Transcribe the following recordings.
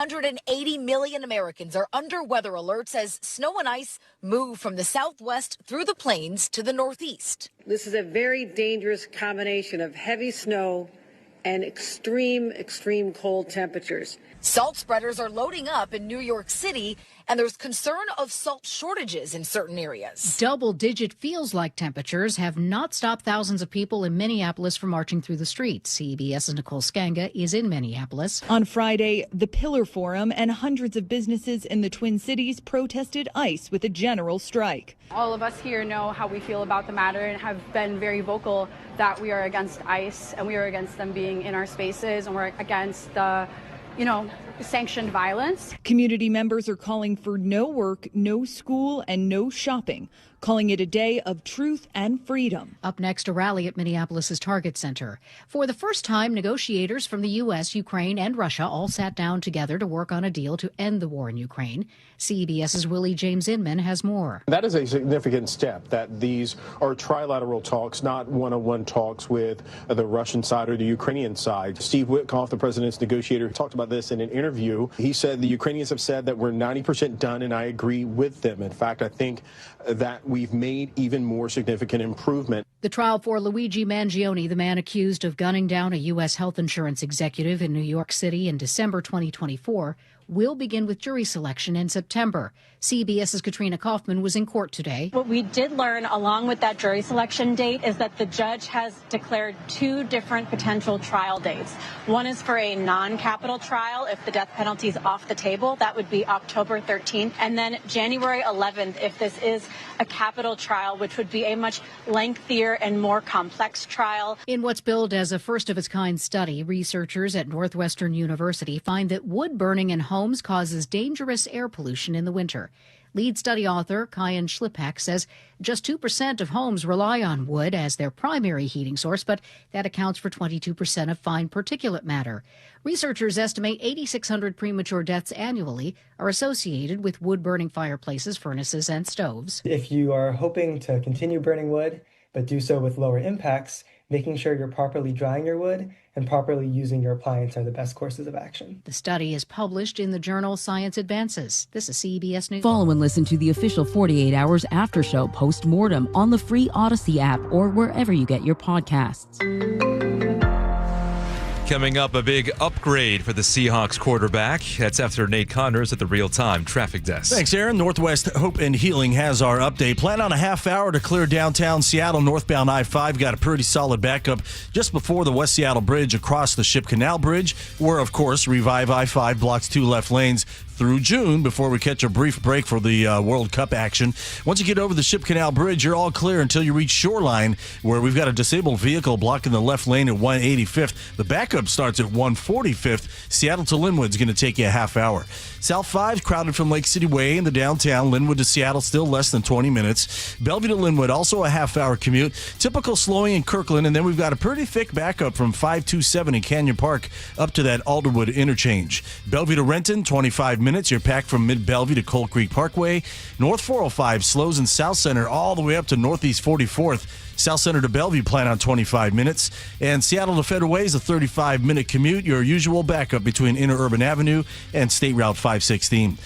180 million Americans are under weather alerts as snow and ice move from the southwest through the plains to the northeast. This is a very dangerous combination of heavy snow and extreme cold temperatures. Salt spreaders are loading up in New York City, and there's concern of salt shortages in certain areas. Double-digit feels-like temperatures have not stopped thousands of people in Minneapolis from marching through the streets. CBS's Nicole Skanga is in Minneapolis. On Friday, the Pillar Forum and hundreds of businesses in the Twin Cities protested ICE with a general strike. All of us here know how we feel about the matter and have been very vocal that we are against ICE and we are against them being in our spaces, and we're against the sanctioned violence. Community members are calling for no work, no school, and no shopping, calling it a day of truth and freedom. Up next, a rally at Minneapolis's Target Center. For the first time, negotiators from the U.S., Ukraine, and Russia all sat down together to work on a deal to end the war in Ukraine. CBS's Willie James Inman has more. That is a significant step, that these are trilateral talks, not one-on-one talks with the Russian side or the Ukrainian side. Steve Witkoff, the president's negotiator, talked about this in an interview. He said the Ukrainians have said that we're 90% done, and I agree with them. In fact, I think that we've made even more significant improvement. The trial for Luigi Mangione, the man accused of gunning down a U.S. health insurance executive in New York City in December 2024, will begin with jury selection in September. CBS's Katrina Kaufman was in court today. What we did learn along with that jury selection date is that the judge has declared two different potential trial dates. One is for a non-capital trial if the death penalty is off the table. That would be October 13th. And then January 11th if this is a capital trial, which would be a much lengthier and more complex trial. In what's billed as a first-of-its-kind study, researchers at Northwestern University find that wood burning in homes causes dangerous air pollution in the winter. Lead study author Kyan Schlipak says just 2% of homes rely on wood as their primary heating source, but that accounts for 22% of fine particulate matter. Researchers estimate 8,600 premature deaths annually are associated with wood-burning fireplaces, furnaces, and stoves. If you are hoping to continue burning wood, but do so with lower impacts, making sure you're properly drying your wood and properly using your appliance are the best courses of action. The study is published in the journal Science Advances. This is CBS News. Follow and listen to the official 48 Hours After Show post-mortem on the free Odyssey app or wherever you get your podcasts. Coming up, a big upgrade for the Seahawks quarterback. That's after Nate Connors at the real-time traffic desk. Thanks, Aaron. Northwest Hope and Healing has our update. Plan on a half hour to clear downtown Seattle. Northbound I-5 got a pretty solid backup just before the West Seattle Bridge across the Ship Canal Bridge, where, of course, Revive I-5 blocks 2 left lanes through June before we catch a brief break for the World Cup action. Once you get over the Ship Canal Bridge, you're all clear until you reach Shoreline, where we've got a disabled vehicle blocking the left lane at 185th. The backup starts at 145th. Seattle to Linwood's going to take you a half hour. South 5 crowded from Lake City Way into downtown. Linwood to Seattle still less than 20 minutes. Bellevue to Linwood also a half-hour commute. Typical slowing in Kirkland, and then we've got a pretty thick backup from 527 in Canyon Park up to that Alderwood interchange. Bellevue to Renton, 25 minutes. You're packed from mid-Bellevue to Coal Creek Parkway. North 405 slows in South Center all the way up to Northeast 44th. South Center to Bellevue plan on 25 minutes. And Seattle to Federal Way is a 35-minute commute, your usual backup between Interurban Avenue and State Route 516.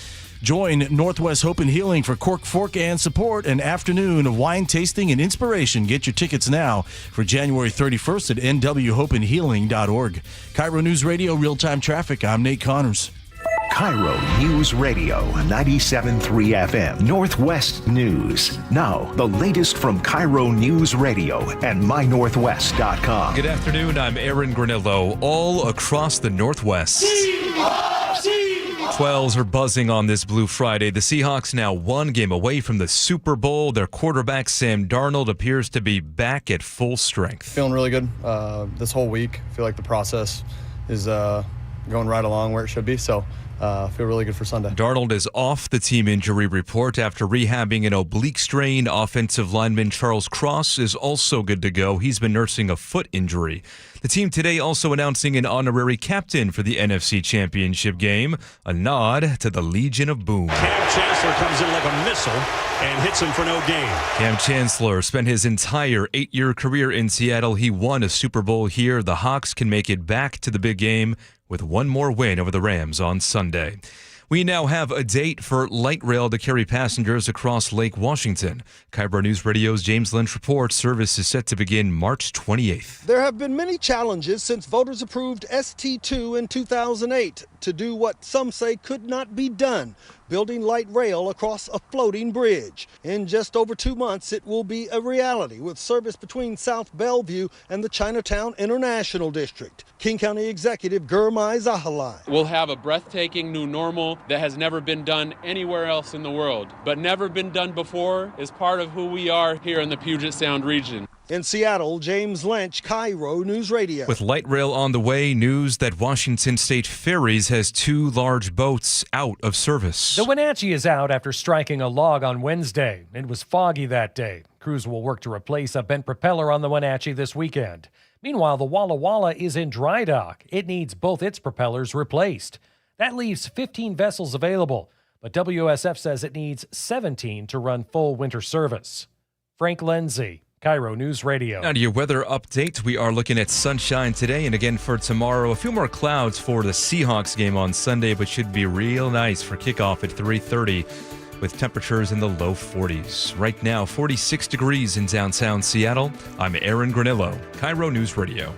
Join Northwest Hope and Healing for Cork, Fork, and Support, an afternoon of wine tasting and inspiration. Get your tickets now for January 31st at nwhopeandhealing.org. KIRO Newsradio Real-Time Traffic. I'm Nate Connors. KIRO News Radio 97.3 FM Northwest News. Now, the latest from KIRO News Radio and mynorthwest.com. Good afternoon. I'm Aaron Granillo. All across the Northwest. 12s are buzzing on this Blue Friday. The Seahawks now one game away from the Super Bowl. Their quarterback, Sam Darnold, appears to be back at full strength. Feeling really good this whole week. I feel like the process is going right along where it should be. So feel really good for Sunday. Darnold is off the team injury report after rehabbing an oblique strain. Offensive lineman Charles Cross is also good to go. He's been nursing a foot injury. The team today also announcing an honorary captain for the NFC Championship game, a nod to the Legion of Boom. Cam Chancellor comes in like a missile and hits him for no gain. Cam Chancellor spent his entire 8-year career in Seattle. He won a Super Bowl here. The Hawks can make it back to the big game with one more win over the Rams on Sunday. We now have a date for light rail to carry passengers across Lake Washington. KIRO News Radio's James Lynch reports service is set to begin March 28th. There have been many challenges since voters approved ST2 in 2008 to do what some say could not be done, building light rail across a floating bridge. In just over 2 months, it will be a reality with service between South Bellevue and the Chinatown International District. King County Executive Gurmai Zahalai. We'll have a breathtaking new normal that has never been done anywhere else in the world, but never been done before is part of who we are here in the Puget Sound region. In Seattle, James Lynch, KIRO News Radio. With light rail on the way, news that Washington State Ferries has 2 large boats out of service. The Wenatchee is out after striking a log on Wednesday. It was foggy that day. Crews will work to replace a bent propeller on the Wenatchee this weekend. Meanwhile, the Walla Walla is in dry dock. It needs both its propellers replaced. That leaves 15 vessels available, but WSF says it needs 17 to run full winter service. Frank Lindsay, KIRO News Radio. Now to your weather update. We are looking at sunshine today and again for tomorrow. A few more clouds for the Seahawks game on Sunday, but should be real nice for kickoff at 3:30 with temperatures in the low 40s. Right now, 46 degrees in downtown Seattle. I'm Aaron Granillo, KIRO News Radio.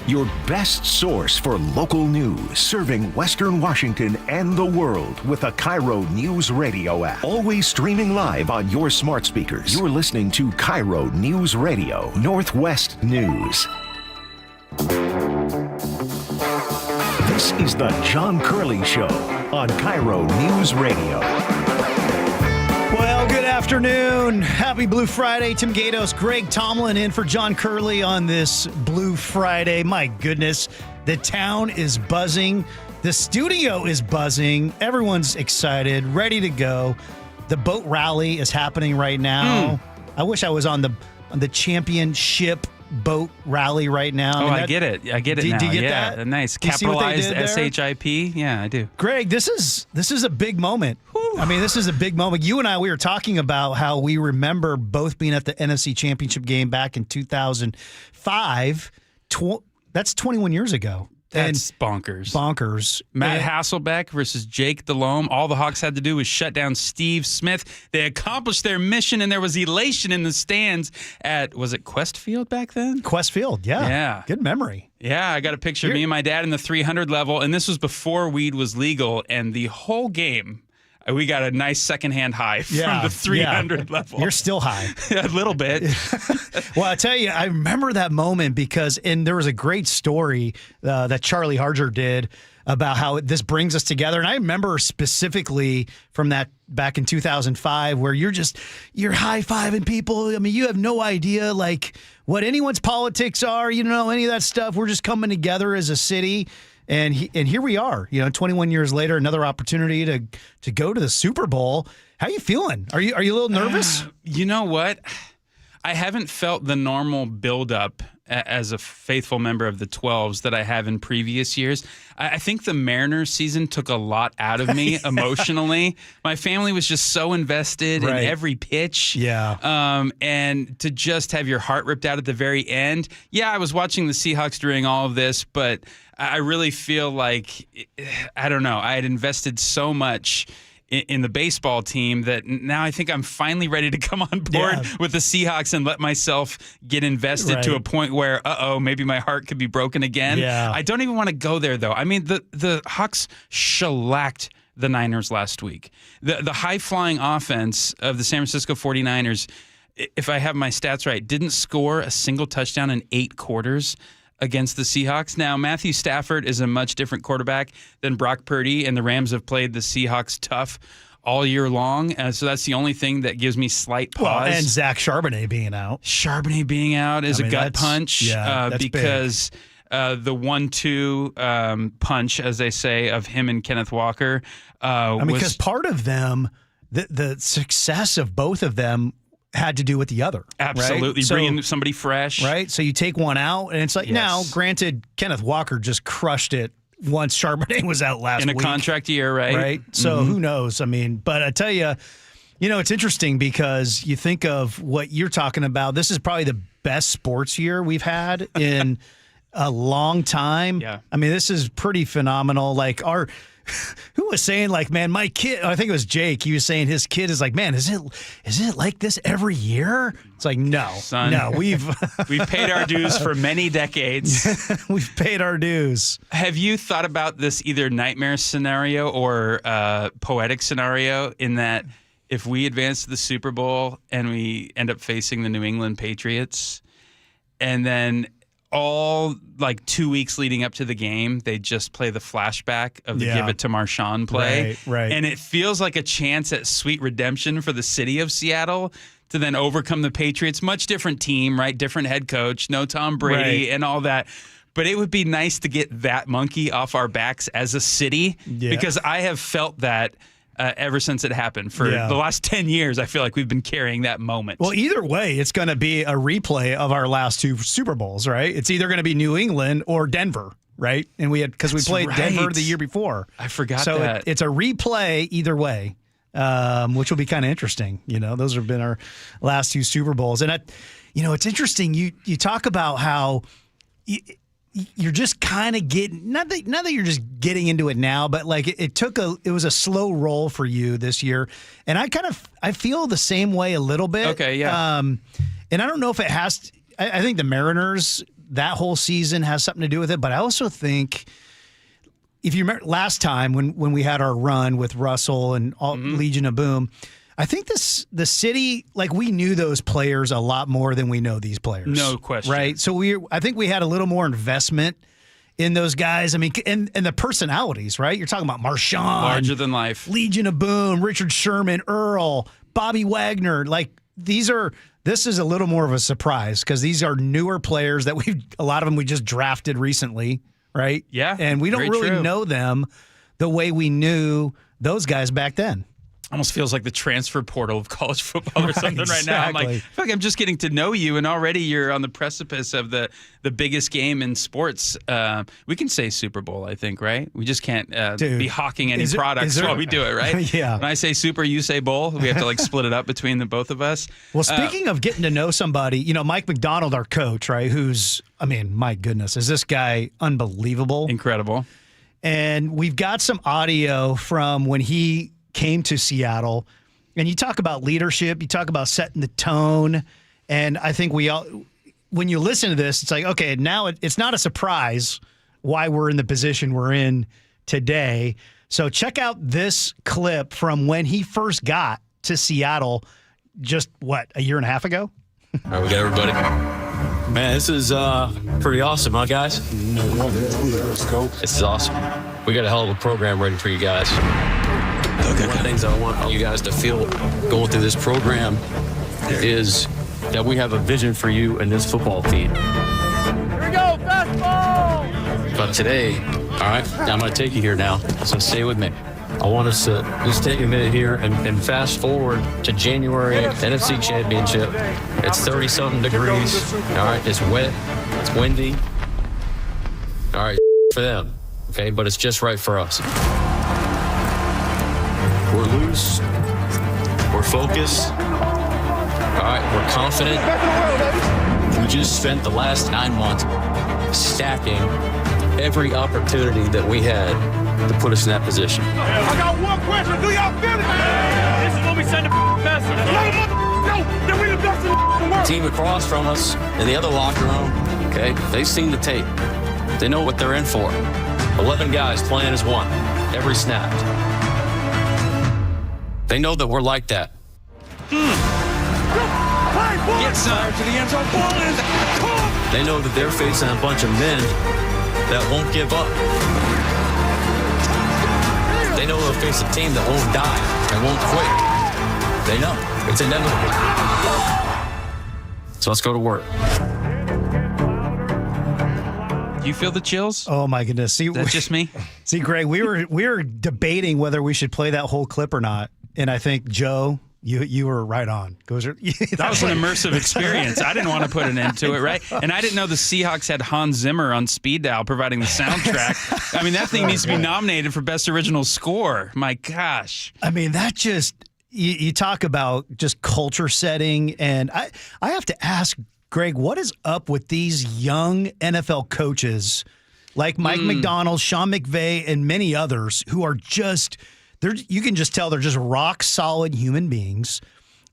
Your best source for local news, serving Western Washington and the world with a KIRO News Radio app. Always streaming live on your smart speakers. You're listening to KIRO News Radio, Northwest News. This is the John Curley Show on KIRO News Radio. Well, good afternoon. Happy Blue Friday. Tim Gatos, Greg Tomlin in for John Curley on this Blue Friday. My goodness, the town is buzzing. The studio is buzzing. Everyone's excited, ready to go. The boat rally is happening right now. I wish I was on the championship boat rally right now. I get it. I get it now. Do you get that? that? Nice. Do you see what they Capitalized did there? SHIP. Yeah, I do. Greg, this is a big moment. I mean, this is a big moment. You and I, we were talking about how we remember both being at the NFC Championship game back in 2005. That's 21 years ago. That's bonkers. Bonkers. Matt Hasselbeck versus Jake Delhomme. All the Hawks had to do was shut down Steve Smith. They accomplished their mission, and there was elation in the stands at, was it Quest Field back then? Quest Field, yeah. Yeah. Good memory. Yeah, I got a picture of me and my dad in the 300 level, and this was before weed was legal, and the whole game, we got a nice secondhand high from the 300 level. You're still high. A little bit. Well, I tell you, I remember that moment because there was a great story that Charlie Harger did about how this brings us together. And I remember specifically from that back in 2005 where you're high-fiving people. I mean, you have no idea like what anyone's politics are. You don't know any of that stuff. We're just coming together as a city. And here we are, 21 years later, another opportunity to go to the Super Bowl. How are you feeling? Are you a little nervous? You know what? I haven't felt the normal buildup as a faithful member of the 12s that I have in previous years. I think the Mariners season took a lot out of me emotionally. My family was just so invested in every pitch. Yeah. And to just have your heart ripped out at the very end. Yeah, I was watching the Seahawks during all of this, but I really feel like, I don't know, I had invested so much in the baseball team that now I think I'm finally ready to come on board with the Seahawks and let myself get invested to a point where, maybe my heart could be broken again. Yeah. I don't even want to go there, though. I mean, the Hawks shellacked the Niners last week. The high-flying offense of the San Francisco 49ers, if I have my stats right, didn't score a single touchdown in 8 quarters against the Seahawks. Now, Matthew Stafford is a much different quarterback than Brock Purdy, and the Rams have played the Seahawks tough all year long. So that's the only thing that gives me slight pause. Well, and Zach Charbonnet being out. Charbonnet being out is a gut punch because the 1-2 punch, as they say, of him and Kenneth Walker. Because part of them, the success of both of them had to do with the other. Absolutely. Right? Bringing somebody fresh. Right. So you take one out, and it's like, now, granted, Kenneth Walker just crushed it once Charbonnet was out last week. In a contract year, right? Right. So who knows? I mean, but I tell you, it's interesting because you think of what you're talking about. This is probably the best sports year we've had in a long time. Yeah. I mean, this is pretty phenomenal. Like who was saying like, man, my kid, I think it was Jake. He was saying his kid is like, man, is it like this every year? It's like, no, son. No, we've paid our dues for many decades. We've paid our dues. Have you thought about this either nightmare scenario or poetic scenario in that if we advance to the Super Bowl and we end up facing the New England Patriots and then all like 2 weeks leading up to the game, they just play the flashback of the Give It to Marshawn play. Right. And it feels like a chance at sweet redemption for the city of Seattle to then overcome the Patriots. Much different team, right? Different head coach, no Tom Brady and all that. But it would be nice to get that monkey off our backs as a city because I have felt that ever since it happened. For the last 10 years, I feel like we've been carrying that moment. Well, either way, it's going to be a replay of our last 2 Super Bowls, right? It's either going to be New England or Denver, right? And we played Denver the year before. I forgot so that. It's a replay either way, which will be kind of interesting. You know, those have been our last 2 Super Bowls. And, it's interesting. You talk about how you're just kind of getting not that you're just getting into it now, but like it was a slow roll for you this year, and I feel the same way a little bit. Okay, yeah. And I don't know if it has. I think the Mariners that whole season has something to do with it, but I also think if you remember last time when we had our run with Russell and Legion of Boom. I think the city, like we knew those players a lot more than we know these players. No question. Right? So I think we had a little more investment in those guys. I mean, and the personalities, right? You're talking about Marshawn. Larger than life. Legion of Boom, Richard Sherman, Earl, Bobby Wagner. Like this is a little more of a surprise because these are newer players that a lot of them we just drafted recently, right? Yeah. And we don't really know them the way we knew those guys back then. Almost feels like the transfer portal of college football or something right now. I'm like, I feel like I'm just getting to know you, and already you're on the precipice of the biggest game in sports. We can say Super Bowl, I think, right? We just can't be hawking any products while we do it, right? Yeah. When I say Super, you say Bowl. We have to like split it up between the both of us. Well, speaking of getting to know somebody, Mike McDonald, our coach, right? My goodness, is this guy unbelievable? Incredible. And we've got some audio from when he came to Seattle, and you talk about leadership, you talk about setting the tone, and I think when you listen to this, it's like, okay, now it's not a surprise why we're in the position we're in today. So check out this clip from when he first got to Seattle just, a year and a half ago? All right, we got everybody. Man, this is pretty awesome, huh, guys? Let's go. This is awesome. We got a hell of a program ready for you guys. One of the things I want you guys to feel going through this program is that we have a vision for you and this football team. Here we go, fastball! But today, all right, I'm going to take you here now, so stay with me. I want us to just take a minute here and fast forward to January, NFC Championship. It's 30-something degrees. All right, it's wet, it's windy. All right, for them, okay, but it's just right for us. We're loose. We're focused. All right, we're confident. We just spent the last 9 months stacking every opportunity that we had to put us in that position. I got one question. Do y'all feel it? This is what we send the best. That we the best in the world. The team across from us in the other locker room, okay, they've seen the tape. They know what they're in for. 11 guys playing as one, every snap. They know that we're like that. Get some to the end zone. Ball is caught. They know that they're facing a bunch of men that won't give up. They know they'll face a team that won't die and won't quit. They know. It's inevitable. So let's go to work. You feel the chills? Oh my goodness! See, that's just me. See, Greg, we were debating whether we should play that whole clip or not, and I think Joe, you were right on. That was an immersive experience. I didn't want to put an end to it, right? And I didn't know the Seahawks had Hans Zimmer on speed dial providing the soundtrack. I mean, that thing needs to be nominated for Best Original Score. My gosh! I mean, that just you talk about just culture setting, and I have to ask Greg, what is up with these young NFL coaches like Mike McDonald, Sean McVay, and many others who are you can just tell they're just rock solid human beings.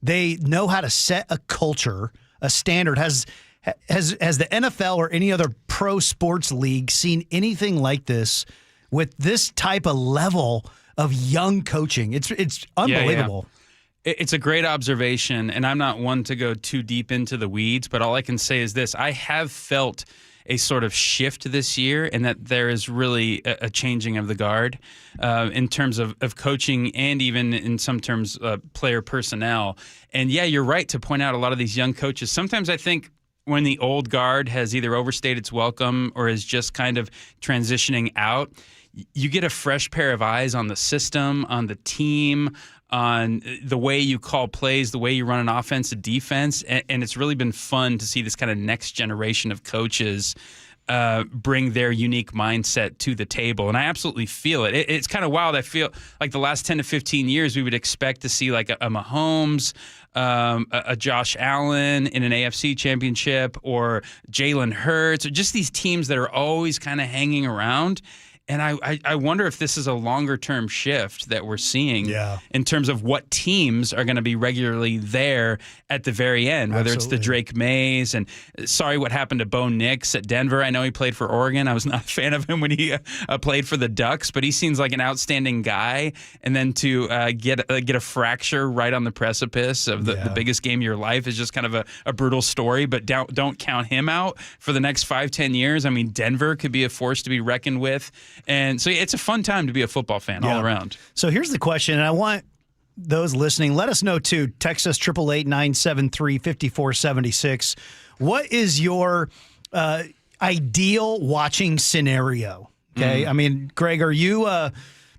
They know how to set a culture, a standard. Has the NFL or any other pro sports league seen anything like this with this type of level of young coaching? It's unbelievable. Yeah. It's a great observation, and I'm not one to go too deep into the weeds, but all I can say is this. I have felt a sort of shift this year, and that there is really a changing of the guard in terms of coaching and even in some terms player personnel. And yeah, you're right to point out a lot of these young coaches. Sometimes I think when the old guard has either overstayed its welcome or is just kind of transitioning out, you get a fresh pair of eyes on the system, on the team, on the way you call plays, the way you run an offense, a defense. And it's really been fun to see this kind of next generation of coaches bring their unique mindset to the table. And I absolutely feel it. It's kind of wild. I feel like the last 10 to 15 years, we would expect to see like a Mahomes, a Josh Allen in an AFC championship, or Jalen Hurts, or just these teams that are always kind of hanging around. And I wonder if this is a longer-term shift that we're seeing in terms of what teams are going to be regularly there at the very end, whether it's the Drake Mays. And sorry what happened to Bo Nix at Denver. I know he played for Oregon. I was not a fan of him when he played for the Ducks, but he seems like an outstanding guy. And then to get a fracture right on the precipice of the biggest game of your life is just kind of a brutal story. But don't count him out for the next 5-10 years. I mean, Denver could be a force to be reckoned with. And so it's a fun time to be a football fan all around. So here's the question, and I want those listening, let us know too. Text us 888-973-5476. What is your ideal watching scenario? Okay, I mean, Greg, are you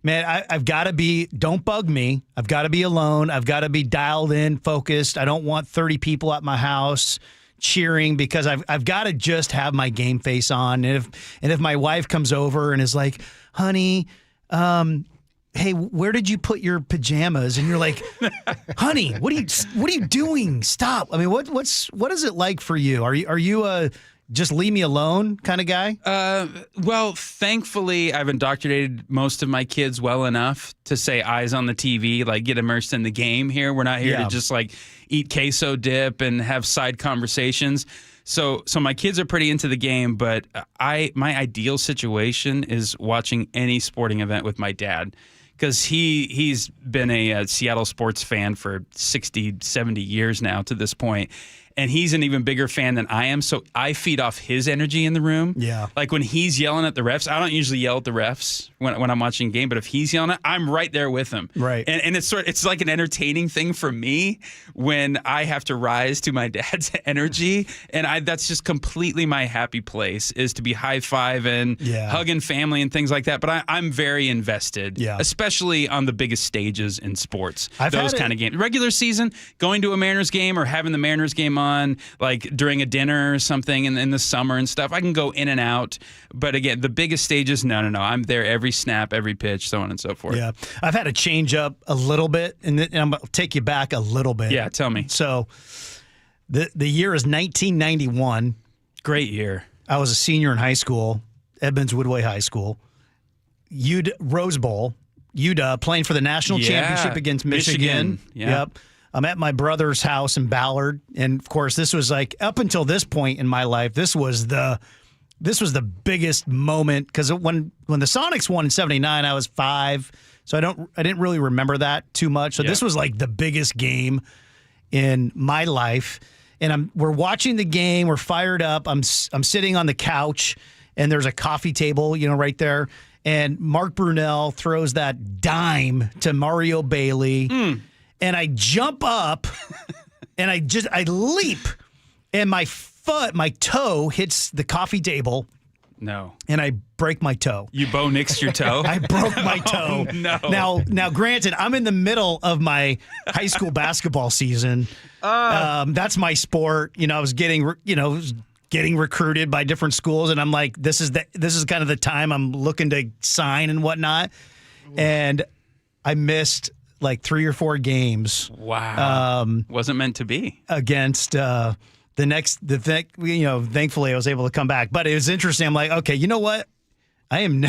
man, I've got to be, don't bug me. I've got to be alone. I've got to be dialed in, focused. I don't want 30 people at my house cheering because I've got to just have my game face on. And if my wife comes over and is like, honey, hey, where did you put your pajamas? And you're like, honey, what are you doing? Stop. I mean, what is it like for you? Are you a just leave me alone kind of guy? Well, thankfully, I've indoctrinated most of my kids well enough to say eyes on the TV, like get immersed in the game here. We're not here to just like eat queso dip and have side conversations. So my kids are pretty into the game, but my ideal situation is watching any sporting event with my dad. Because he's been a Seattle sports fan for 60, 70 years now to this point. And he's an even bigger fan than I am, so I feed off his energy in the room. Yeah. Like when he's yelling at the refs, I don't usually yell at the refs when I'm watching a game, but if he's yelling at, I'm right there with him. Right. And it's like an entertaining thing for me when I have to rise to my dad's energy, and that's just completely my happy place, is to be high-fiving, hugging family and things like that. But I'm very invested, especially on the biggest stages in sports. Those kind of games. Regular season, going to a Mariners game or having the Mariners game on, like during a dinner or something in the summer and stuff. I can go in and out. But again, the biggest stages, no. I'm there every snap, every pitch, so on and so forth. Yeah. I've had to change up a little bit, and I'm going to take you back a little bit. Yeah, tell me. So the year is 1991. Great year. I was a senior in high school, Edmonds Woodway High School. Rose Bowl, UW, playing for the national championship against Michigan. Yep. I'm at my brother's house in Ballard, and of course, this was like up until this point in my life, this was the biggest moment because when the Sonics won in '79, I was 5, so I didn't really remember that too much. So this was like the biggest game in my life, and we're watching the game, we're fired up. I'm sitting on the couch, and there's a coffee table, right there, and Mark Brunell throws that dime to Mario Bailey. And I jump up, and I leap, and my toe hits the coffee table. No. And I break my toe. You Bo Nixed your toe? I broke my toe. Oh, no. Now, granted, I'm in the middle of my high school basketball season. That's my sport. I was getting recruited by different schools, and I'm like, this is kind of the time I'm looking to sign and whatnot. And I missed like 3 or 4 games. Wow. Wasn't meant to be. Against thankfully I was able to come back. But it was interesting. I'm like, okay, you know what? I am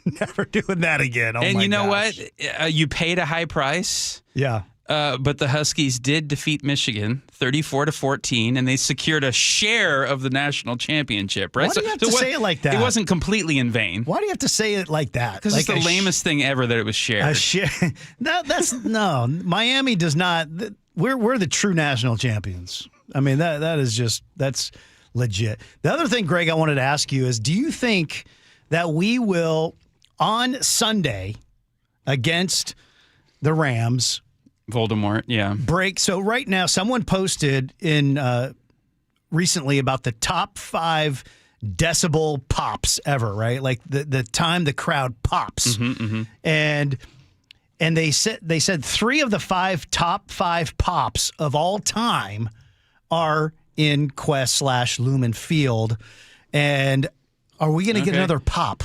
never doing that again. Oh, and my you know gosh. what? You paid a high price. Yeah. But the Huskies did defeat Michigan 34-14, and they secured a share of the national championship, right? Why do you have to say it like that? It wasn't completely in vain. Why do you have to say it like that? Because it's the lamest thing ever that it was shared. No, Miami does not. We're the true national champions. I mean, that's legit. The other thing, Greg, I wanted to ask you is, do you think that we will, on Sunday against the Rams, Voldemort, yeah. break? So right now, someone posted recently about the top 5 decibel pops ever, right? Like the time the crowd pops. And they said 3 of the top 5 pops of all time are in Quest/Lumen Field. And are we going to get another pop?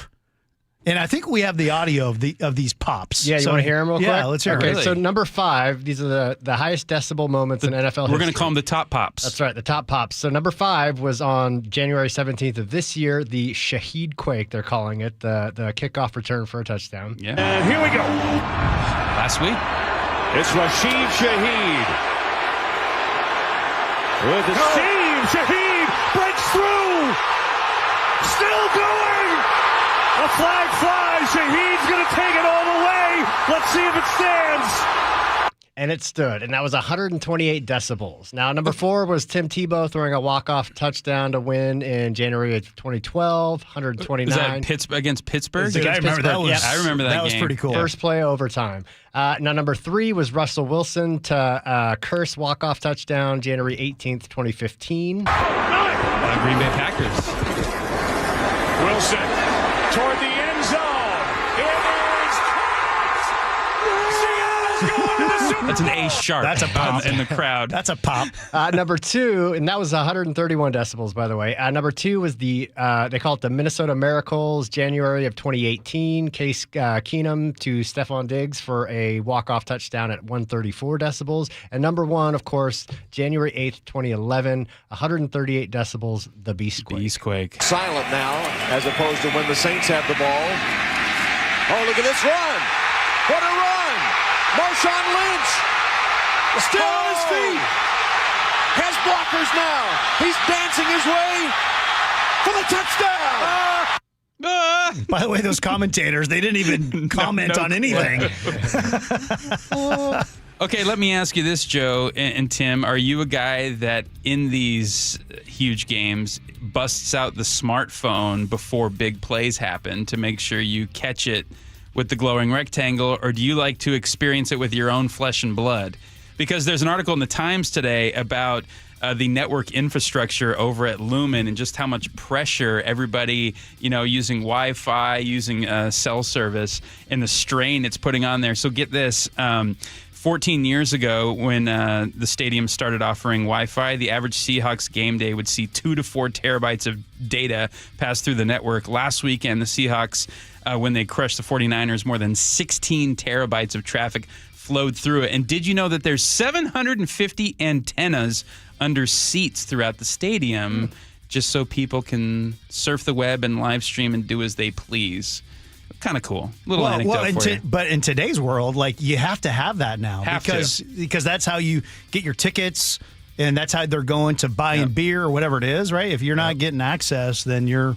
And I think we have the audio of these pops. Yeah, you want to hear them real quick? Yeah, let's hear them. Okay, so number 5, these are the highest decibel moments in NFL history. We're going to call them the top pops. That's right, the top pops. So number 5 was on January 17th of this year, the Shaheed Quake, they're calling it, the kickoff return for a touchdown. Yeah. And here we go. Last week. It's Rashid Shaheed. With the Steve Shaheed breaks through. Still going. A flag flies. Shaheed's going to take it all the way. Let's see if it stands. And it stood, and that was 128 decibels. Now, number 4 was Tim Tebow throwing a walk-off touchdown to win in January of 2012, 129. Was that against Pittsburgh? Dude, I remember that. I remember that game. That was pretty cool. First play overtime. Now, number 3 was Russell Wilson to curse walk-off touchdown January 18th, 2015. Green Bay Packers. Wilson toward the end zone. It is Seattle's going to the Super Bowl. That's an A sharp. That's a pop in the crowd. That's a pop. Number 2, and that was 131 decibels, by the way. Number 2 was they call it the Minnesota Miracles, January of 2018. Case Keenum to Stephon Diggs for a walk-off touchdown at 134 decibels. And number 1, of course, January 8th, 2011, 138 decibels, the Beastquake. Beastquake. Silent now, as opposed to when the Saints have the ball. Oh, look at this run. What a run. Marshawn Lynch still on his feet. Has blockers now. He's dancing his way for the touchdown. By the way, those commentators, they didn't even comment on anything. Okay, let me ask you this, Joe and Tim. Are you a guy that in these huge games busts out the smartphone before big plays happen to make sure you catch it with the glowing rectangle, or do you like to experience it with your own flesh and blood? Because there's an article in the Times today about the network infrastructure over at Lumen and just how much pressure everybody, using Wi-Fi, using cell service, and the strain it's putting on there. So get this. 14 years ago, when the stadium started offering Wi-Fi, the average Seahawks game day would see 2 to 4 terabytes of data pass through the network. Last weekend, the Seahawks, when they crushed the 49ers, more than 16 terabytes of traffic flowed through it. And did you know that there's 750 antennas under seats throughout the stadium just so people can surf the web and live stream and do as they please? Kind of cool. Little anecdote for you. But in today's world, you have to have that now because that's how you get your tickets, and that's how they're going to buying beer or whatever it is, right? If you're not getting access, then you're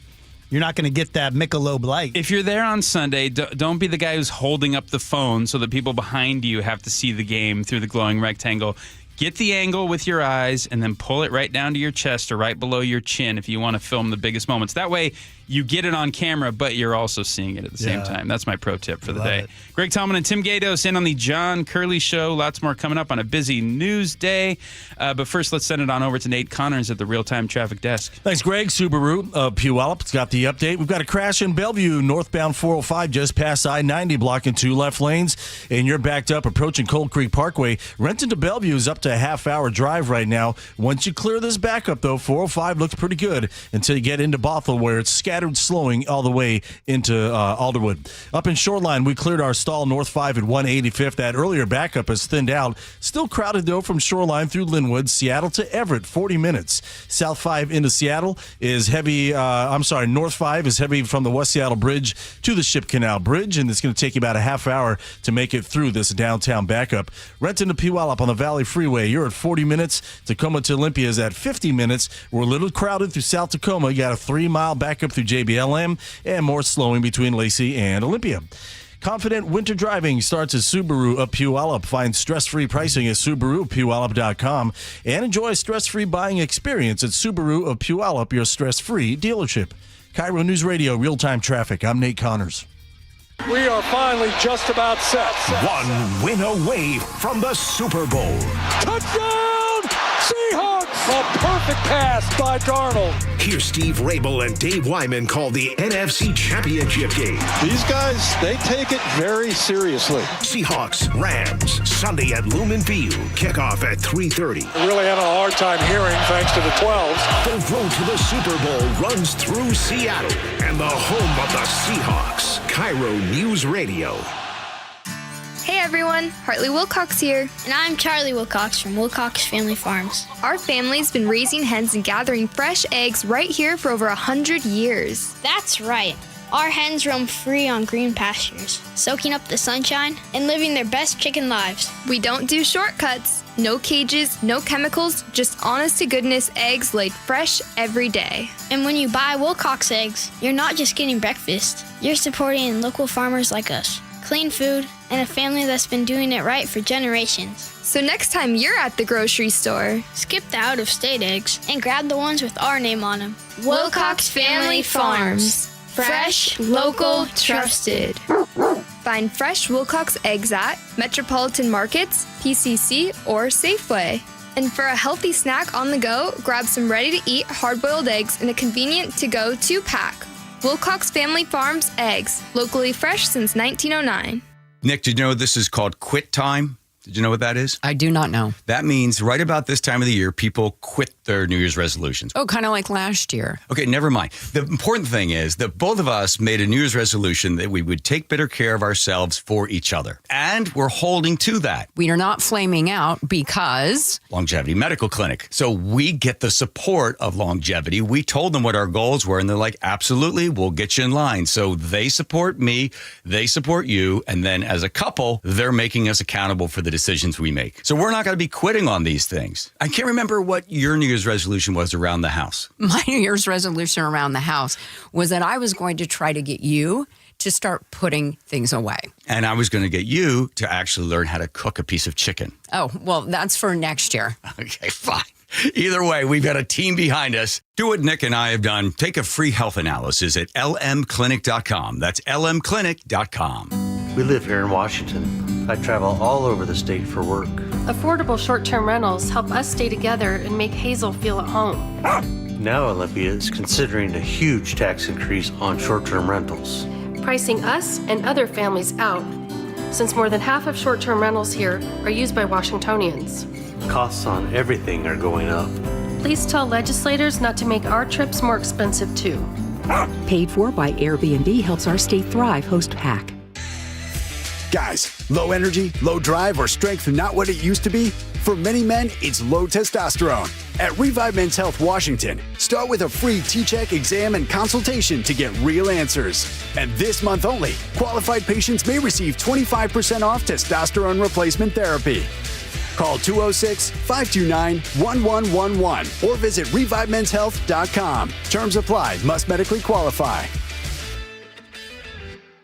not going to get that Michelob Light. If you're there on Sunday, don't be the guy who's holding up the phone so that people behind you have to see the game through the glowing rectangle. Get the angle with your eyes and then pull it right down to your chest or right below your chin if you want to film the biggest moments. That way, you get it on camera, but you're also seeing it at the same time. That's my pro tip for the day. Greg Tallman and Tim Gatos in on the John Curley Show. Lots more coming up on a busy news day. But first, let's send it on over to Nate Connors at the Real-Time Traffic Desk. Thanks, Greg. Subaru Puyallup got the update. We've got a crash in Bellevue, northbound 405, just past I-90, blocking 2 left lanes. And you're backed up approaching Cold Creek Parkway. Renton to Bellevue is up to a half-hour drive right now. Once you clear this backup, though, 405 looks pretty good until you get into Bothell, where it's scattered scattered slowing all the way into Alderwood. Up in Shoreline, we cleared our stall North 5 at 185th. That earlier backup has thinned out. Still crowded, though, from Shoreline through Linwood, Seattle to Everett, 40 minutes. South 5 into Seattle is heavy. North 5 is heavy from the West Seattle Bridge to the Ship Canal Bridge, and it's going to take you about a half hour to make it through this downtown backup. Renton to Puyallup on the Valley Freeway, you're at 40 minutes. Tacoma to Olympia is at 50 minutes. We're a little crowded through South Tacoma. You got a 3-mile backup through JBLM and more slowing between Lacey and Olympia. Confident winter driving starts at Subaru of Puyallup. Find stress-free pricing at SubaruPuyallup.com and enjoy a stress-free buying experience at Subaru of Puyallup, your stress-free dealership. KIRO News Radio, real-time traffic. I'm Nate Connors. We are finally just about set. One win away from the Super Bowl. Touchdown, Seahawks! A perfect pass by Darnold. Here's Steve Rabel and Dave Wyman call the NFC Championship game. These guys, they take it very seriously. Seahawks, Rams, Sunday at Lumen Field. Kickoff at 3:30. Really had a hard time hearing thanks to the 12s. The road to the Super Bowl runs through Seattle and the home of the Seahawks. KIRO News Radio. Hey everyone, Hartley Wilcox here. And I'm Charlie Wilcox from Wilcox Family Farms. Our family's been raising hens and gathering fresh eggs right here for over 100 years. That's right. Our hens roam free on green pastures, soaking up the sunshine and living their best chicken lives. We don't do shortcuts. No cages, no chemicals, just honest-to-goodness eggs laid fresh every day. And when you buy Wilcox eggs, you're not just getting breakfast. You're supporting local farmers like us. Clean food, and a family that's been doing it right for generations. So next time you're at the grocery store, skip the out-of-state eggs and grab the ones with our name on them. Wilcox Family Farms. Fresh, local, trusted. Find fresh Wilcox eggs at Metropolitan Markets, PCC, or Safeway. And for a healthy snack on the go, grab some ready-to-eat hard-boiled eggs in a convenient to-go 2-pack. Wilcox Family Farms eggs, locally fresh since 1909. Nick, did you know this is called quit time? Did you know what that is? I do not know. That means right about this time of the year, people quit their New Year's resolutions. Oh, kind of like last year. Okay, never mind. The important thing is that both of us made a New Year's resolution that we would take better care of ourselves for each other. And we're holding to that. We are not flaming out because... Longevity Medical Clinic. So we get the support of Longevity. We told them what our goals were, and they're like, absolutely, we'll get you in line. So they support me, they support you, and then as a couple, they're making us accountable for the decisions we make. So we're not going to be quitting on these things. I can't remember what your New Year's resolution was around the house. My New Year's resolution around the house was that I was going to try to get you to start putting things away. And I was going to get you to actually learn how to cook a piece of chicken. Oh, well, that's for next year. Okay, fine. Either way, we've got a team behind us. Do what Nick and I have done. Take a free health analysis at lmclinic.com. That's lmclinic.com. We live here in Washington. I travel all over the state for work. Affordable short-term rentals help us stay together and make Hazel feel at home. Now Olympia is considering a huge tax increase on short-term rentals, pricing us and other families out, since more than half of short-term rentals here are used by Washingtonians. Costs on everything are going up. Please tell legislators not to make our trips more expensive too. Paid for by Airbnb helps our state thrive. Host Hack. Guys, low energy, low drive, or strength not what it used to be? For many men, it's low testosterone. At Revive Men's Health Washington, start with a free T-check exam and consultation to get real answers. And this month only, qualified patients may receive 25% off testosterone replacement therapy. Call 206-529-1111 or visit ReviveMen'sHealth.com. Terms apply. Must medically qualify.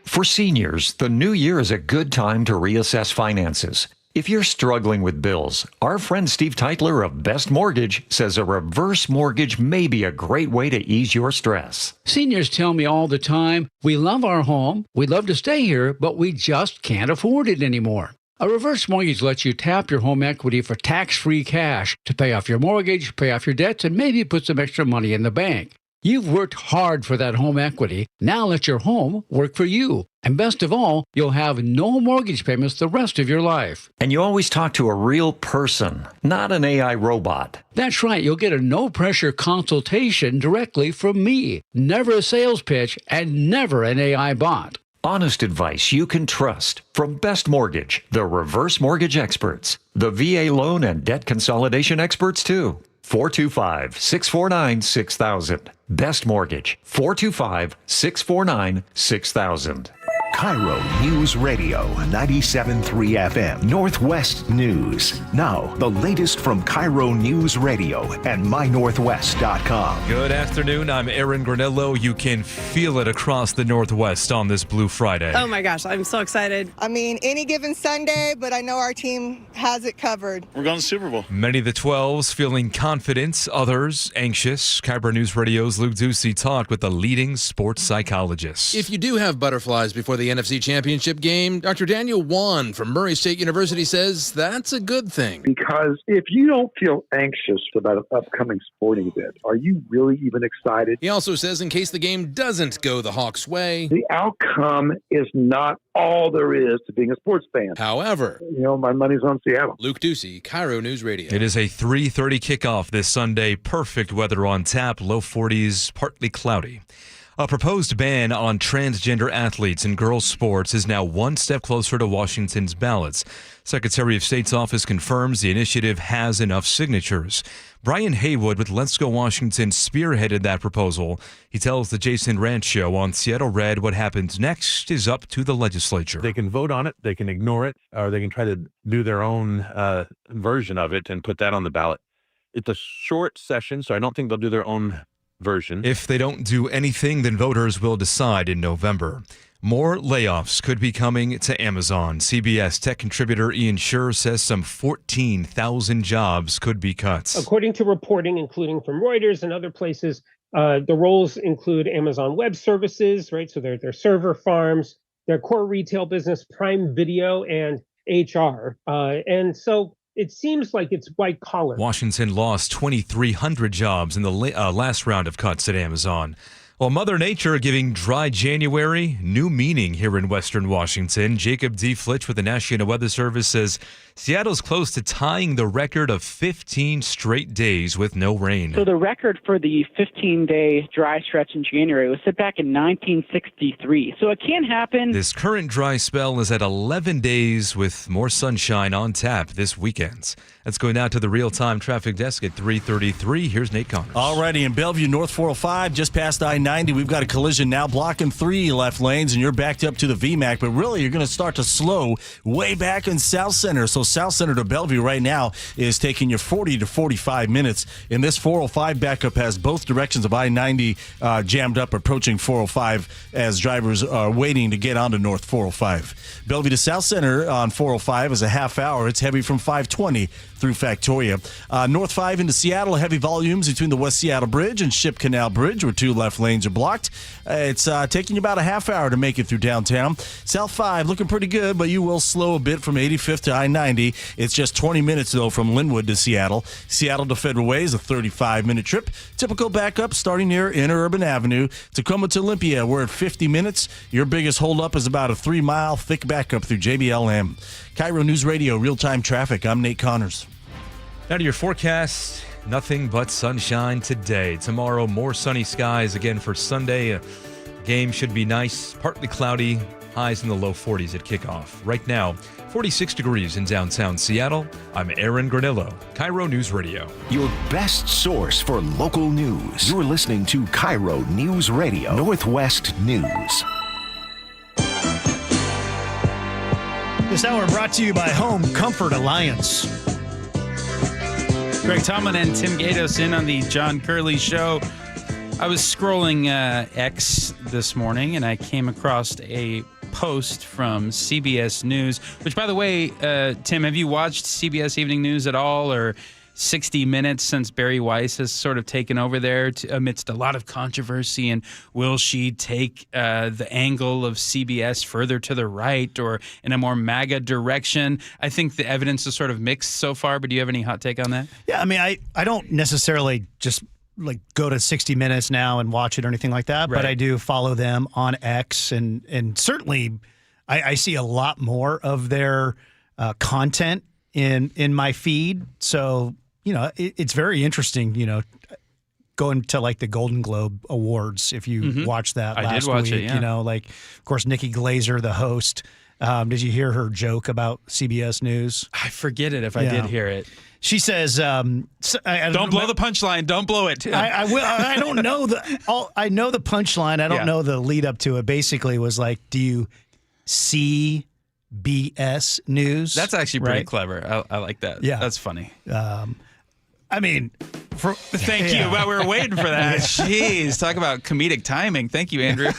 For seniors, the new year is a good time to reassess finances. If you're struggling with bills, our friend Steve Teitler of Best Mortgage says a reverse mortgage may be a great way to ease your stress. Seniors tell me all the time, we love our home, we'd love to stay here, but we just can't afford it anymore. A reverse mortgage lets you tap your home equity for tax-free cash to pay off your mortgage, pay off your debts, and maybe put some extra money in the bank. You've worked hard for that home equity. Now let your home work for you. And best of all, you'll have no mortgage payments the rest of your life. And you always talk to a real person, not an AI robot. That's right. You'll get a no-pressure consultation directly from me. Never a sales pitch and never an AI bot. Honest advice you can trust from Best Mortgage, the reverse mortgage experts, the VA loan and debt consolidation experts too. 425-649-6000. Best Mortgage, 425-649-6000. KIRO News Radio 97.3 FM Northwest News. Now, the latest from KIRO News Radio and mynorthwest.com. Good afternoon. I'm Aaron Granello. You can feel it across the Northwest on this Blue Friday. Oh my gosh, I'm so excited. I mean, any given Sunday, but I know our team has it covered. We're going to the Super Bowl. Many of the 12s feeling confident, others anxious. KIRO News Radio's Luke Ducey talked with the leading sports psychologist. If you do have butterflies before the NFC Championship game, Dr. Daniel Wan from Murray State University says that's a good thing. Because if you don't feel anxious about an upcoming sporting event, are you really even excited? He also says in case the game doesn't go the Hawks' way, the outcome is not all there is to being a sports fan. However, my money's on Seattle. Luke Ducey, KIRO News Radio. It is a 3:30 kickoff this Sunday. Perfect weather on tap, low 40s, partly cloudy. A proposed ban on transgender athletes in girls' sports is now one step closer to Washington's ballots. Secretary of State's office confirms the initiative has enough signatures. Brian Haywood with Let's Go Washington spearheaded that proposal. He tells the Jason Ranch Show on Seattle Red what happens next is up to the legislature. They can vote on it, they can ignore it, or they can try to do their own version of it and put that on the ballot. It's a short session, so I don't think they'll do their own version. If they don't do anything, then voters will decide in November. More layoffs could be coming to Amazon. CBS tech contributor Ian Scher says some 14,000 jobs could be cut. According to reporting, including from Reuters and other places, the roles include Amazon Web Services, right? So their server farms, their core retail business, Prime Video, and HR. And so it seems like it's white collar. Washington lost 2,300 jobs in the last round of cuts at Amazon. Well, Mother Nature giving dry January new meaning here in Western Washington. Jacob D. Flitch with the National Weather Service says Seattle's close to tying the record of 15 straight days with no rain. So the record for the 15-day dry stretch in January was set back in 1963. So it can happen. This current dry spell is at 11 days with more sunshine on tap this weekend. Let's go now to the real-time traffic desk at 3:33. Here's Nate Connors. Alrighty, in Bellevue, North 405, just past I-90, we've got a collision now blocking 3 left lanes, and you're backed up to the VMAC, but really you're going to start to slow way back in South Center. So South Center to Bellevue right now is taking you 40 to 45 minutes, and this 405 backup has both directions of I-90 jammed up, approaching 405 as drivers are waiting to get onto North 405. Bellevue to South Center on 405 is a half hour. It's heavy from 520 through Factoria. North 5 into Seattle, heavy volumes between the West Seattle Bridge and Ship Canal Bridge, where 2 left lanes are blocked. It's taking you about a half hour to make it through downtown. South 5 looking pretty good, but you will slow a bit from 85th to I-90. It's just 20 minutes, though, from Linwood to Seattle. Seattle to Federal Way is a 35-minute trip. Typical backup starting near Interurban Avenue. Tacoma to Olympia, we're at 50 minutes. Your biggest holdup is about a 3-mile thick backup through JBLM. KIRO News Radio, real-time traffic. I'm Nate Connors. Now to your forecast. Nothing but sunshine today. Tomorrow, more sunny skies again for Sunday. Game should be nice, partly cloudy, highs in the low 40s at kickoff. Right now, 46 degrees in downtown Seattle. I'm Aaron Granillo, KIRO News Radio. Your best source for local news. You're listening to KIRO News Radio, Northwest News. This hour brought to you by Home Comfort Alliance. Greg Tomlin and Tim Gatos in on the John Curley Show. I was scrolling X this morning, and I came across a post from CBS News, which, by the way, Tim, have you watched CBS Evening News at all, or 60 Minutes since Barry Weiss has sort of taken over there amidst a lot of controversy? And will she take the angle of CBS further to the right or in a more MAGA direction? I think the evidence is sort of mixed so far, but do you have any hot take on that? Yeah, I mean, I don't necessarily just like go to 60 Minutes now and watch it or anything like that, but I do follow them on X, and certainly I see a lot more of their content in my feed. So, it's very interesting, going to like the Golden Globe Awards, if you watched that last week. I did watch it, yeah. Of course, Nikki Glaser, the host. Did you hear her joke about CBS News? I forget it if I did hear it. She says, "Don't blow the punchline. Don't blow it." I will. I don't know I know the punchline. I don't know the lead up to it. Basically, was like, "Do you see BS News?" That's actually pretty clever. I like that. Yeah, that's funny. Thank you. Well, we were waiting for that. Jeez, talk about comedic timing. Thank you, Andrew.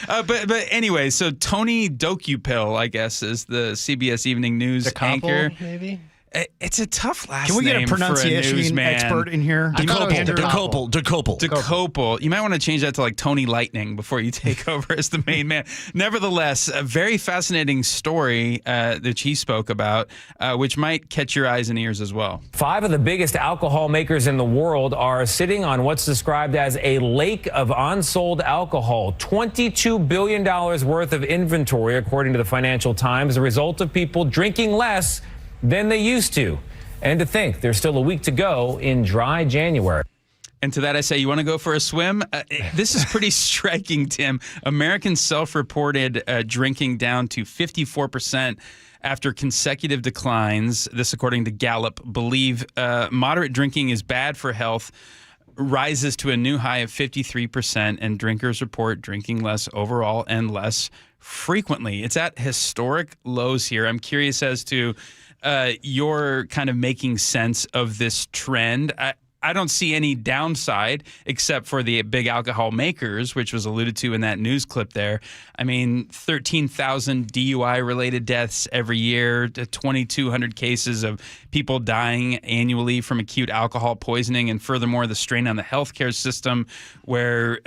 But anyway, so Tony Dokupill, I guess, is the CBS Evening News anchor. Maybe. It's a tough last name. Can we get a pronunciation expert in here? Dokopil. You might want to change that to like Tony Lightning before you take over as the main man. Nevertheless, a very fascinating story that he spoke about, which might catch your eyes and ears as well. 5 of the biggest alcohol makers in the world are sitting on what's described as a lake of unsold alcohol. $22 billion worth of inventory, according to the Financial Times, the result of people drinking less than they used to. And to think there's still a week to go in dry January. And to that I say, you want to go for a swim? This is pretty striking, Tim. Americans self-reported drinking down to 54% after consecutive declines. This, according to Gallup, believe moderate drinking is bad for health, rises to a new high of 53%, and drinkers report drinking less overall and less frequently. It's at historic lows here. I'm curious as to you're kind of making sense of this trend. I don't see any downside except for the big alcohol makers, which was alluded to in that news clip there. I mean, 13,000 DUI-related deaths every year, 2,200 cases of people dying annually from acute alcohol poisoning, and furthermore, the strain on the healthcare system where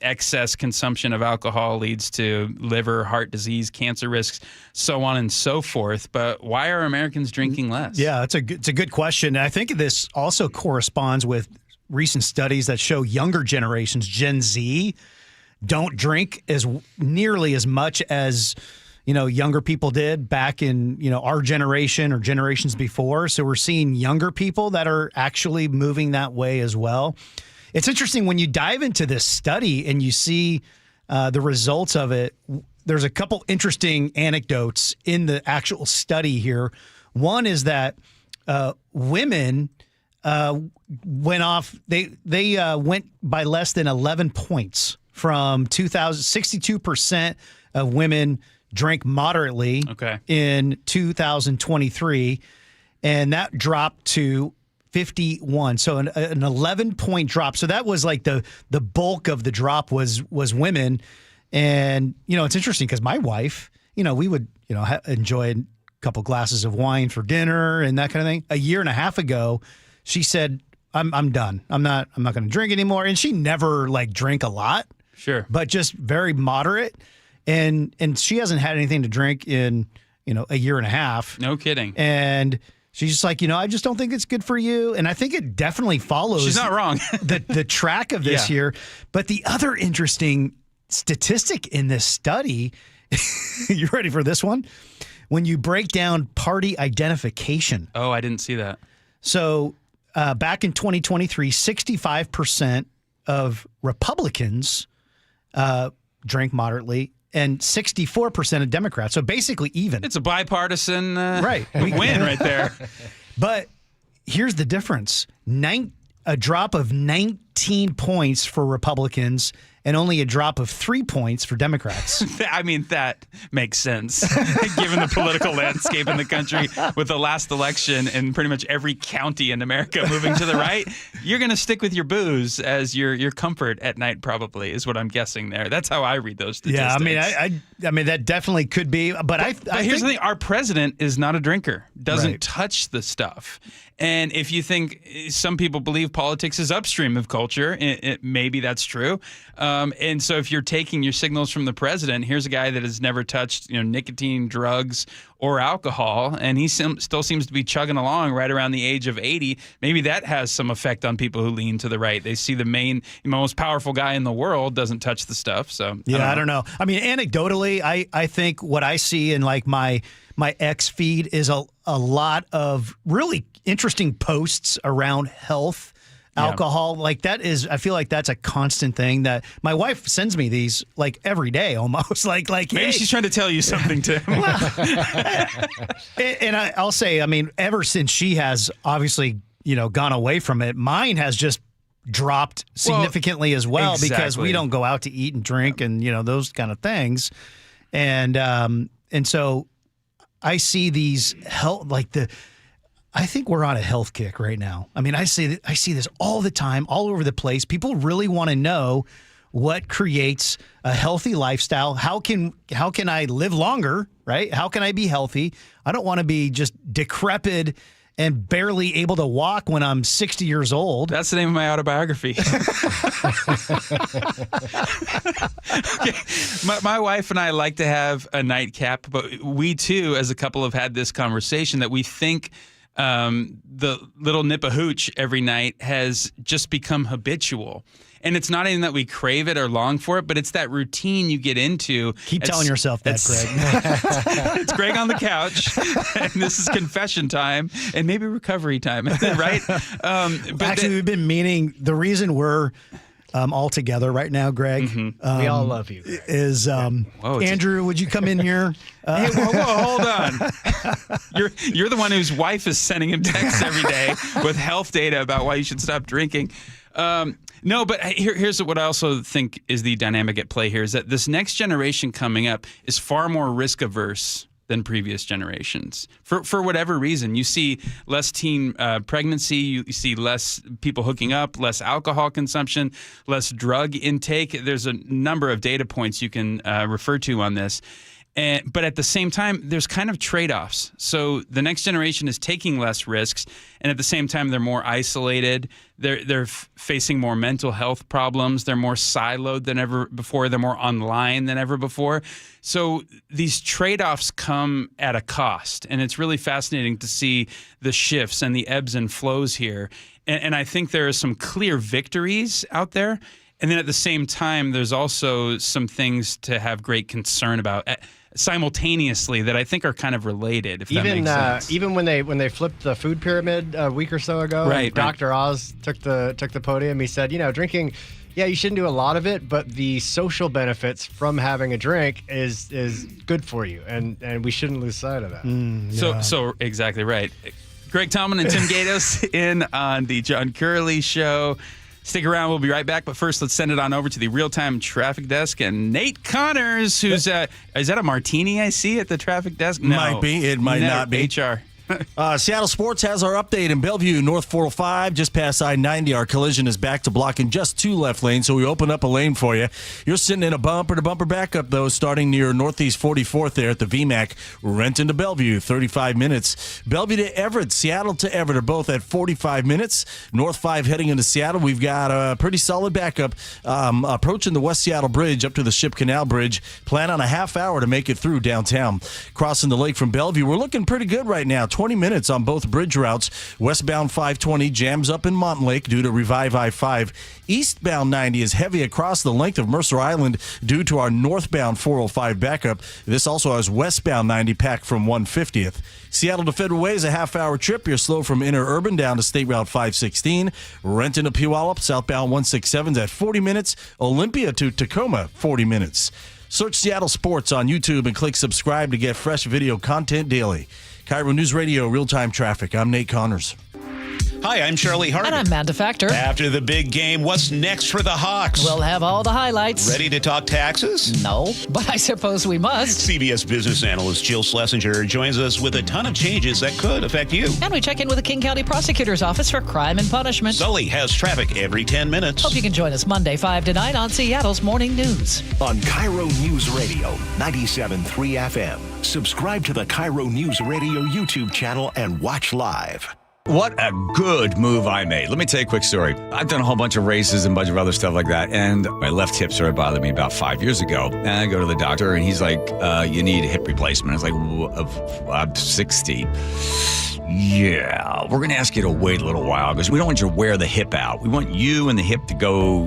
excess consumption of alcohol leads to liver, heart disease, cancer risks, so on and so forth. But why are Americans drinking less? Yeah, it's a good question. I think this also corresponds with recent studies that show younger generations, Gen Z, don't drink as nearly as much as younger people did back in our generation or generations before. So we're seeing younger people that are actually moving that way as well. It's interesting when you dive into this study and you see the results of it. There's a couple interesting anecdotes in the actual study here. One is that women went off. They went by less than 11 points from 62% of women drank moderately in 2023, and that dropped to 51. So an 11-point drop. So that was like the bulk of the drop was women. And it's interesting because my wife, we would enjoy a couple glasses of wine for dinner and that kind of thing. A year and a half ago, she said, I'm done. I'm not going to drink anymore. And she never drank a lot. Sure. But just very moderate. And she hasn't had anything to drink in, a year and a half. No kidding. And she's just like, I just don't think it's good for you. And I think it definitely follows. She's not wrong. the track of this here. But the other interesting statistic in this study, you ready for this one? When you break down party identification. Oh, I didn't see that. So back in 2023, 65% of Republicans drank moderately and 64% of Democrats. So basically even. It's a bipartisan win right there. But here's the difference. A drop of 19 points for Republicans and only a drop of 3 points for Democrats. I mean, that makes sense, given the political landscape in the country with the last election and pretty much every county in America moving to the right. You're going to stick with your booze as your comfort at night, probably, is what I'm guessing there. That's how I read those statistics. Yeah, I mean, that definitely could be. But here's the thing. Our president is not a drinker, doesn't touch the stuff. And if you think some people believe politics is upstream of culture, maybe that's true. And so if you're taking your signals from the president, here's a guy that has never touched nicotine, drugs, or alcohol, and he still seems to be chugging along right around the age of 80. Maybe that has some effect on people who lean to the right. They see the most powerful guy in the world doesn't touch the stuff. So I don't know. I mean, anecdotally, I think what I see in like my X feed is a lot of really interesting posts around health. Alcohol, like that is, I feel like that's a constant thing that my wife sends me these like every day almost. like maybe hey. She's trying to tell you something too. And I'll say, I mean, ever since she has obviously, gone away from it, mine has just dropped significantly as well because we don't go out to eat and drink and, those kind of things. And so I see these I think we're on a health kick right now. I mean, I see this all the time, all over the place. People really want to know what creates a healthy lifestyle. How can I live longer, right? How can I be healthy? I don't want to be just decrepit and barely able to walk when I'm 60 years old. That's the name of my autobiography. Okay. My wife and I like to have a nightcap, but we too, as a couple, have had this conversation that we think the little nip of hooch every night has just become habitual. And it's not even that we crave it or long for it, but it's that routine you get into. Keep telling yourself that, Greg. It's Greg on the couch, and this is confession time, and maybe recovery time, right? But actually, we've been meaning, the reason we're all together right now, Greg. We all love you, Greg. Is Andrew, would you come in here? Hey, whoa, hold on. You're the one whose wife is sending him texts every day with health data about why you should stop drinking. No, but here's what I also think is the dynamic at play here is that this next generation coming up is far more risk averse than previous generations. For whatever reason, you see less teen pregnancy, you see less people hooking up, less alcohol consumption, less drug intake. There's a number of data points you can refer to on this. But at the same time, there's kind of trade-offs. So the next generation is taking less risks, and at the same time, they're more isolated. They're facing more mental health problems. They're more siloed than ever before. They're more online than ever before. So these trade-offs come at a cost, and it's really fascinating to see the shifts and the ebbs and flows here. And I think there are some clear victories out there. And then at the same time, there's also some things to have great concern about simultaneously that I think are kind of related, if that makes sense. Even when they flipped the food pyramid a week or so ago, right, Dr. Oz took the podium. He said, drinking, you shouldn't do a lot of it, but the social benefits from having a drink is good for you, and we shouldn't lose sight of that. So exactly right. Greg Tallman and Tim Gatos in on the John Curley Show. Stick around. We'll be right back. But first, let's send it on over to the real-time traffic desk. And Nate Connors, who's is that a martini I see at the traffic desk? No. Might be. It might not be. HR. Seattle Sports has our update in Bellevue, North 405, just past I-90. Our collision is back to blocking just 2 left lanes, so we open up a lane for you. You're sitting in a bumper-to-bumper backup, though, starting near Northeast 44th there at the VMAC. Renton to Bellevue, 35 minutes. Bellevue to Everett, Seattle to Everett are both at 45 minutes. North 5 heading into Seattle. We've got a pretty solid backup approaching the West Seattle Bridge up to the Ship Canal Bridge. Plan on a half hour to make it through downtown. Crossing the lake from Bellevue, we're looking pretty good right now. 20 minutes on both bridge routes. Westbound 520 jams up in Montlake due to Revive I-5. Eastbound 90 is heavy across the length of Mercer Island due to our northbound 405 backup. This also has westbound 90 packed from 150th. Seattle to Federal Way is a half-hour trip. You're slow from Interurban down to State Route 516. Renton to Puyallup, southbound 167 is at 40 minutes. Olympia to Tacoma, 40 minutes. Search Seattle Sports on YouTube and click subscribe to get fresh video content daily. KIRO News Radio, real-time traffic. I'm Nate Connors. Hi, I'm Charlie Hart. And I'm Amanda Factor. After the big game, what's next for the Hawks? We'll have all the highlights. Ready to talk taxes? No, but I suppose we must. CBS business analyst Jill Schlesinger joins us with a ton of changes that could affect you. And we check in with the King County Prosecutor's Office for Crime and Punishment. Sully has traffic every 10 minutes. Hope you can join us Monday 5 to 9 on Seattle's Morning News. On KIRO News Radio, 97.3 FM. Subscribe to the KIRO News Radio YouTube channel and watch live. What a good move I made. Let me tell you a quick story. I've done a whole bunch of races and a bunch of other stuff like that, and my left hip started bothering me about 5 years ago. And I go to the doctor, and he's like, you need a hip replacement. I was like, I'm 60. Yeah, we're going to ask you to wait a little while because we don't want you to wear the hip out. We want you and the hip to go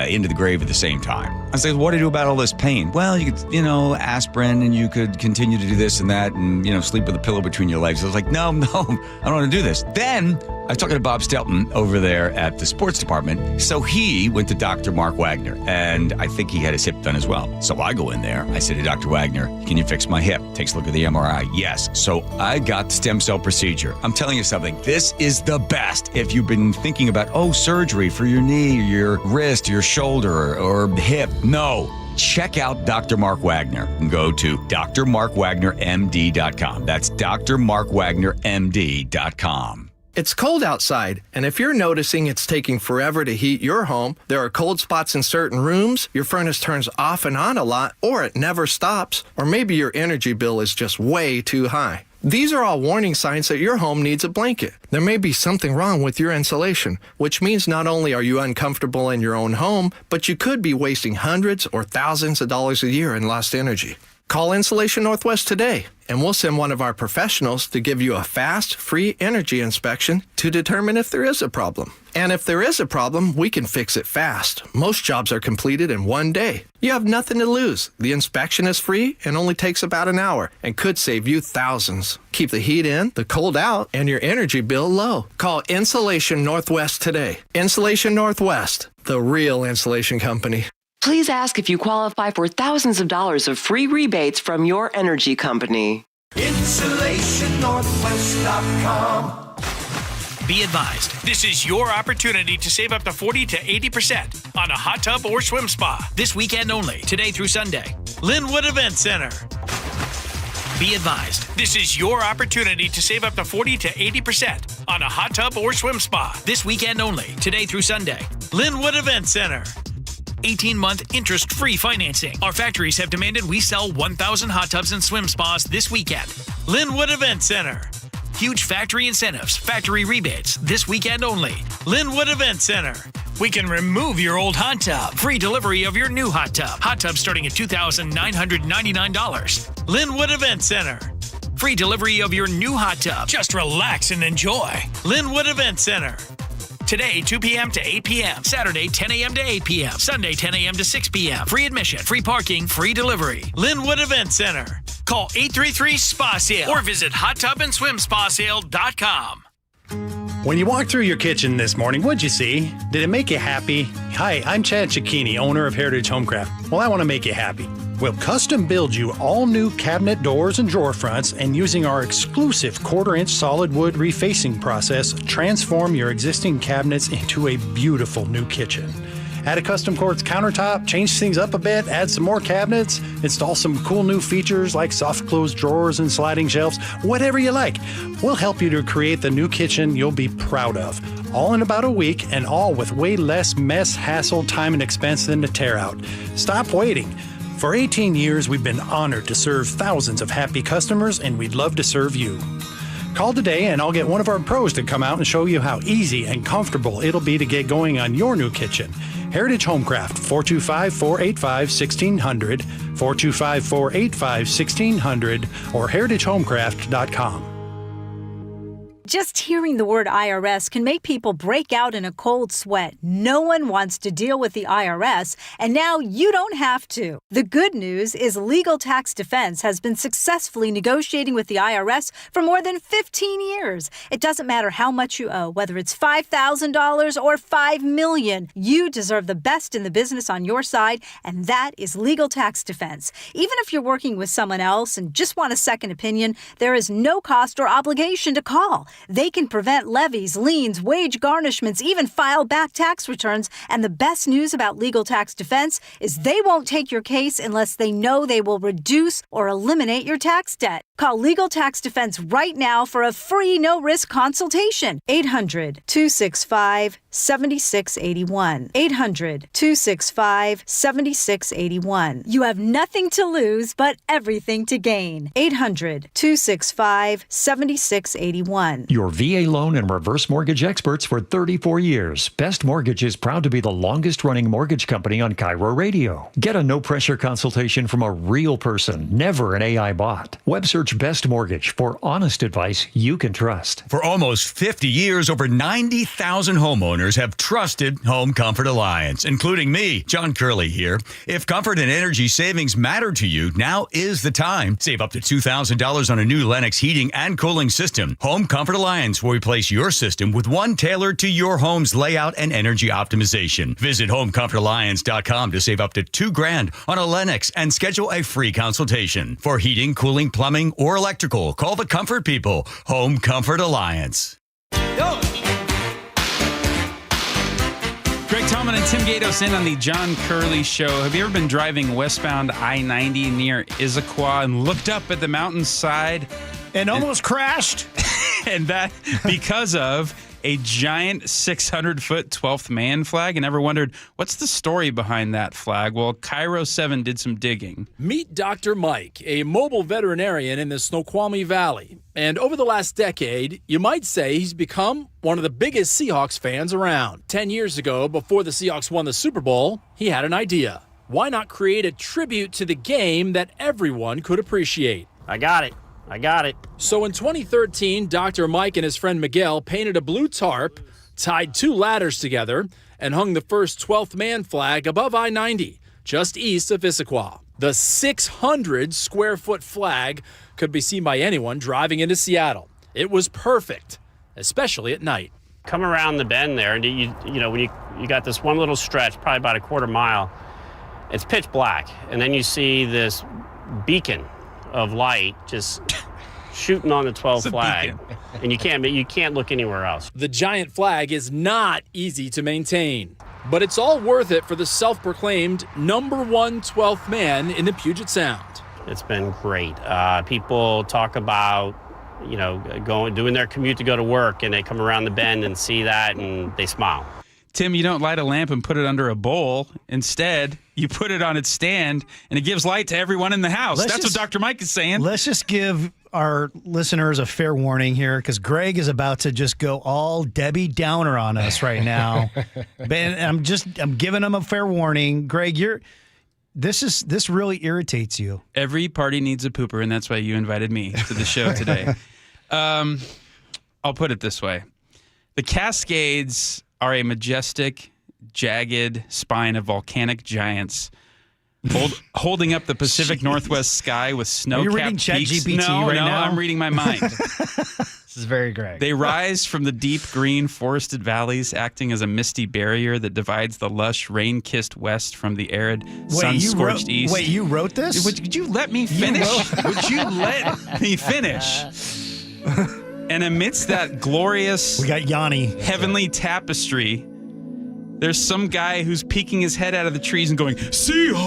into the grave at the ssame time. I said, what do you do about all this pain? Well, you could, aspirin, and you could continue to do this and that and, sleep with a pillow between your legs. I was like, no, I don't want to do this. Then I was talking to Bob Stelton over there at the sports department. So he went to Dr. Mark Wagner, and I think he had his hip done as well. So I go in there. I said to Dr. Wagner, can you fix my hip? Takes a look at the MRI. Yes. So I got the stem cell procedure. I'm telling you something. This is the best. If you've been thinking about, surgery for your knee, your wrist, your shoulder, or hip, no. Check out Dr. Mark Wagner and go to drmarkwagnermd.com. That's drmarkwagnermd.com. It's cold outside, and if you're noticing it's taking forever to heat your home, there are cold spots in certain rooms, your furnace turns off and on a lot, or it never stops, or maybe your energy bill is just way too high. These are all warning signs that your home needs a blanket. There may be something wrong with your insulation, which means not only are you uncomfortable in your own home, but you could be wasting hundreds or thousands of dollars a year in lost energy. Call Insulation Northwest today, and we'll send one of our professionals to give you a fast, free energy inspection to determine if there is a problem. And if there is a problem, we can fix it fast. Most jobs are completed in 1 day. You have nothing to lose. The inspection is free and only takes about an hour and could save you thousands. Keep the heat in, the cold out, and your energy bill low. Call Insulation Northwest today. Insulation Northwest, the real insulation company. Please ask if you qualify for thousands of dollars of free rebates from your energy company. InsulationNorthwest.com. Be advised, this is your opportunity to save up to 40 to 80% on a hot tub or swim spa this weekend only, today through Sunday. Linwood Event Center. Be advised, this is your opportunity to save up to 40 to 80% on a hot tub or swim spa this weekend only, today through Sunday. Linwood Event Center. 18-month interest-free financing. Our factories have demanded we sell 1,000 hot tubs and swim spas this weekend. Linwood Event Center. Huge factory incentives, factory rebates, this weekend only. Linwood Event Center. We can remove your old hot tub. Free delivery of your new hot tub. Hot tub starting at $2,999. Linwood Event Center. Free delivery of your new hot tub. Just relax and enjoy. Linwood Event Center. Today, 2 p.m. to 8 p.m. Saturday, 10 a.m. to 8 p.m. Sunday, 10 a.m. to 6 p.m. Free admission, free parking, free delivery. Linwood Event Center. Call 833-SPA-SALE or visit hottubandSwimSpaSale.com. When you walked through your kitchen this morning, what'd you see? Did it make you happy? Hi, I'm Chad Cicchini, owner of Heritage Homecraft. Well, I want to make you happy. We'll custom build you all new cabinet doors and drawer fronts, and using our exclusive 1/4-inch solid wood refacing process, transform your existing cabinets into a beautiful new kitchen. Add a custom quartz countertop, change things up a bit, add some more cabinets, install some cool new features like soft close drawers and sliding shelves, whatever you like. We'll help you to create the new kitchen you'll be proud of. All in about a week, and all with way less mess, hassle, time, and expense than to tear out. Stop waiting. For 18 years, we've been honored to serve thousands of happy customers, and we'd love to serve you. Call today, and I'll get one of our pros to come out and show you how easy and comfortable it'll be to get going on your new kitchen. Heritage Homecraft, 425-485-1600, 425-485-1600, or heritagehomecraft.com. Just hearing the word IRS can make people break out in a cold sweat. No one wants to deal with the IRS, and now you don't have to. The good news is Legal Tax Defense has been successfully negotiating with the IRS for more than 15 years. It doesn't matter how much you owe, whether it's $5,000 or $5 million. You deserve the best in the business on your side, and that is Legal Tax Defense. Even if you're working with someone else and just want a second opinion, there is no cost or obligation to call. They can prevent levies, liens, wage garnishments, even file back tax returns. And the best news about Legal Tax Defense is they won't take your case unless they know they will reduce or eliminate your tax debt. Call Legal Tax Defense right now for a free no-risk consultation. 800-265-7681. 800-265-7681. You have nothing to lose but everything to gain. 800-265-7681. Your VA loan and reverse mortgage experts for 34 years. Best Mortgage is proud to be the longest-running mortgage company on KIRO Radio. Get a no-pressure consultation from a real person, never an AI bot. Web search Best Mortgage for honest advice you can trust. For almost 50 years, over 90,000 homeowners have trusted Home Comfort Alliance, including me, John Curley here. If comfort and energy savings matter to you, now is the time. Save up to $2,000 on a new Lennox heating and cooling system. Home Comfort Alliance will replace your system with one tailored to your home's layout and energy optimization. Visit homecomfortalliance.com to save up to $2,000 on a Lennox and schedule a free consultation. For heating, cooling, plumbing, or electrical, call the comfort people. Home Comfort Alliance. Greg Tallman and Tim Gatos in on the John Curley Show. Have you ever been driving westbound I-90 near Issaquah and looked up at the mountainside and almost crashed? And that because of a giant 600-foot 12th man flag, and ever wondered, what's the story behind that flag? Well, KIRO 7 did some digging. Meet Dr. Mike, a mobile veterinarian in the Snoqualmie Valley. And over the last decade, you might say he's become one of the biggest Seahawks fans around. 10 years ago, before the Seahawks won the Super Bowl, he had an idea. Why not create a tribute to the game that everyone could appreciate? I got it. So in 2013, Dr. Mike and his friend Miguel painted a blue tarp, tied two ladders together, and hung the first 12th man flag above I-90, just east of Issaquah. The 600-square-foot flag could be seen by anyone driving into Seattle. It was perfect, especially at night. Come around the bend there, and you know when you got this one little stretch, probably about a quarter mile, it's pitch black, and then you see this beacon of light just shooting on the 12th flag, and you can't look anywhere else. The giant flag is not easy to maintain, but it's all worth it for the self-proclaimed number one 12th man in the Puget Sound. It's been great. People talk about doing their commute to go to work, and they come around the bend and see that, and they smile. Tim, you don't light a lamp and put it under a bowl. Instead, you put it on its stand, and it gives light to everyone in the house. That's what Dr. Mike is saying. Let's just give our listeners a fair warning here, because Greg is about to just go all Debbie Downer on us right now. I'm giving him a fair warning. Greg, this really irritates you. Every party needs a pooper, and that's why you invited me to the show today. I'll put it this way. The Cascades are a majestic, jagged spine of volcanic giants holding up the Pacific Northwest sky with snow-capped peaks. Are you reading ChatGPT right now? I'm reading my mind. This is very Greg. They rise from the deep green forested valleys, acting as a misty barrier that divides the lush, rain-kissed west from the arid, sun-scorched east. Wait, you wrote this? Would you let me finish? Would you let me finish? And amidst that glorious, we got Yanni, heavenly tapestry, there's some guy who's peeking his head out of the trees and going, Seahawks!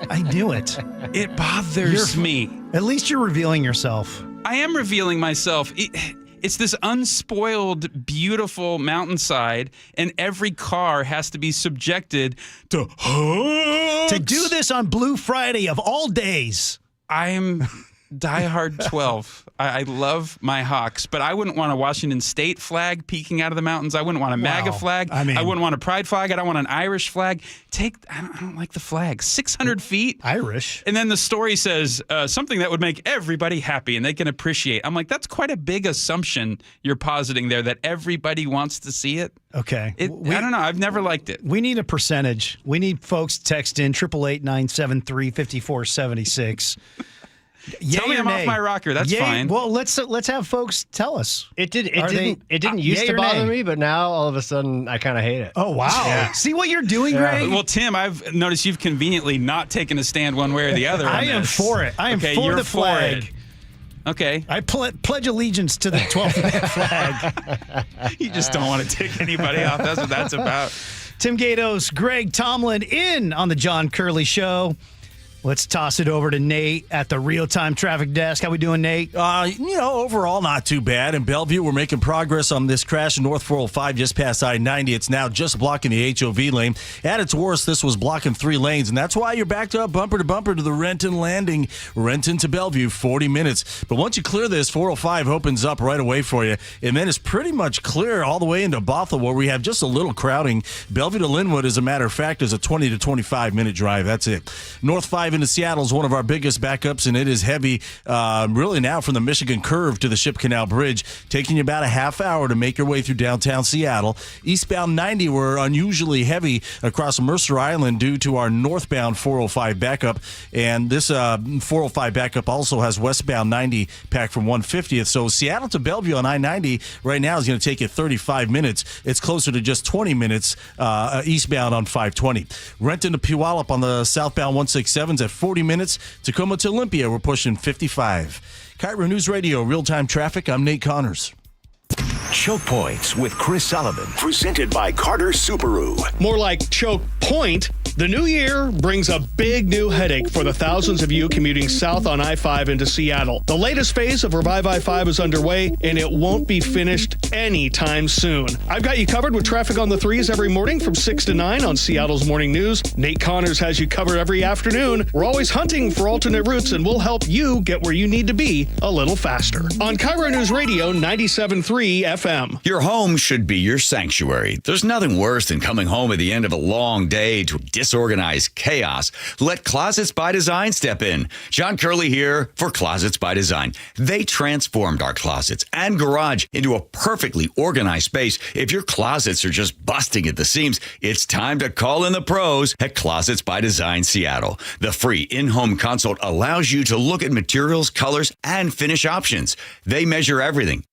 I knew it. It bothers me. At least you're revealing yourself. I am revealing myself. It's this unspoiled, beautiful mountainside, and every car has to be subjected to Hawks. To do this on Blue Friday of all days. I'm diehard 12. I love my Hawks, but I wouldn't want a Washington State flag peeking out of the mountains. I wouldn't want a MAGA flag. I wouldn't want a pride flag. I don't want an Irish flag. I don't like the flag. 600 feet. Irish. And then the story says something that would make everybody happy and they can appreciate. I'm like, that's quite a big assumption you're positing there, that everybody wants to see it. Okay. I don't know. I've never liked it. We need a percentage. We need folks to text in 888-973-5476. Tell me I'm off my rocker. That's fine. Well, let's have folks tell us. It didn't used to bother me, but now all of a sudden I kind of hate it. Oh wow! Yeah. See what you're doing, Greg? Well, Tim, I've noticed you've conveniently not taken a stand one way or the other. I am for it. I am for the flag. Okay. I pledge allegiance to the 12th flag. You just don't want to take anybody off. That's what that's about. Tim Gatos, Greg Tomlin in on the John Curley Show. Let's toss it over to Nate at the real-time traffic desk. How we doing, Nate? Overall not too bad. In Bellevue, we're making progress on this crash in North 405 just past I-90. It's now just blocking the HOV lane. At its worst, this was blocking 3 lanes, and that's why you're backed up bumper to bumper to the Renton Landing. Renton to Bellevue, 40 minutes. But once you clear this, 405 opens up right away for you, and then it's pretty much clear all the way into Bothell, where we have just a little crowding. Bellevue to Linwood, as a matter of fact, is a 20 to 25-minute drive. That's it. North 5 into Seattle is one of our biggest backups, and it is heavy really now from the Michigan Curve to the Ship Canal Bridge, taking you about a half hour to make your way through downtown Seattle. Eastbound 90 were unusually heavy across Mercer Island due to our northbound 405 backup, and this 405 backup also has westbound 90 packed from 150th. So Seattle to Bellevue on I-90 right now is going to take you 35 minutes. It's closer to just 20 minutes eastbound on 520. Renton to Puyallup on the southbound 167s at 40 minutes. Tacoma to Olympia, we're pushing 55. KIRO News Radio, real-time traffic. I'm Nate Connors. Choke Points with Chris Sullivan, presented by Carter Subaru. More like Choke Point. The new year brings a big new headache for the thousands of you commuting south on I-5 into Seattle. The latest phase of Revive I-5 is underway, and it won't be finished anytime soon. I've got you covered with traffic on the 3s every morning from 6 to 9 on Seattle's Morning News. Nate Connors has you covered every afternoon. We're always hunting for alternate routes, and we'll help you get where you need to be a little faster. On KIRO News Radio 97.3 FM. Your home should be your sanctuary. There's nothing worse than coming home at the end of a long day to disorganized chaos. Let Closets by Design step in. John Curley here for Closets by Design. They transformed our closets and garage into a perfectly organized space. If your closets are just busting at the seams, it's time to call in the pros at Closets by Design Seattle. The free in-home consult allows you to look at materials, colors, and finish options. They measure everything,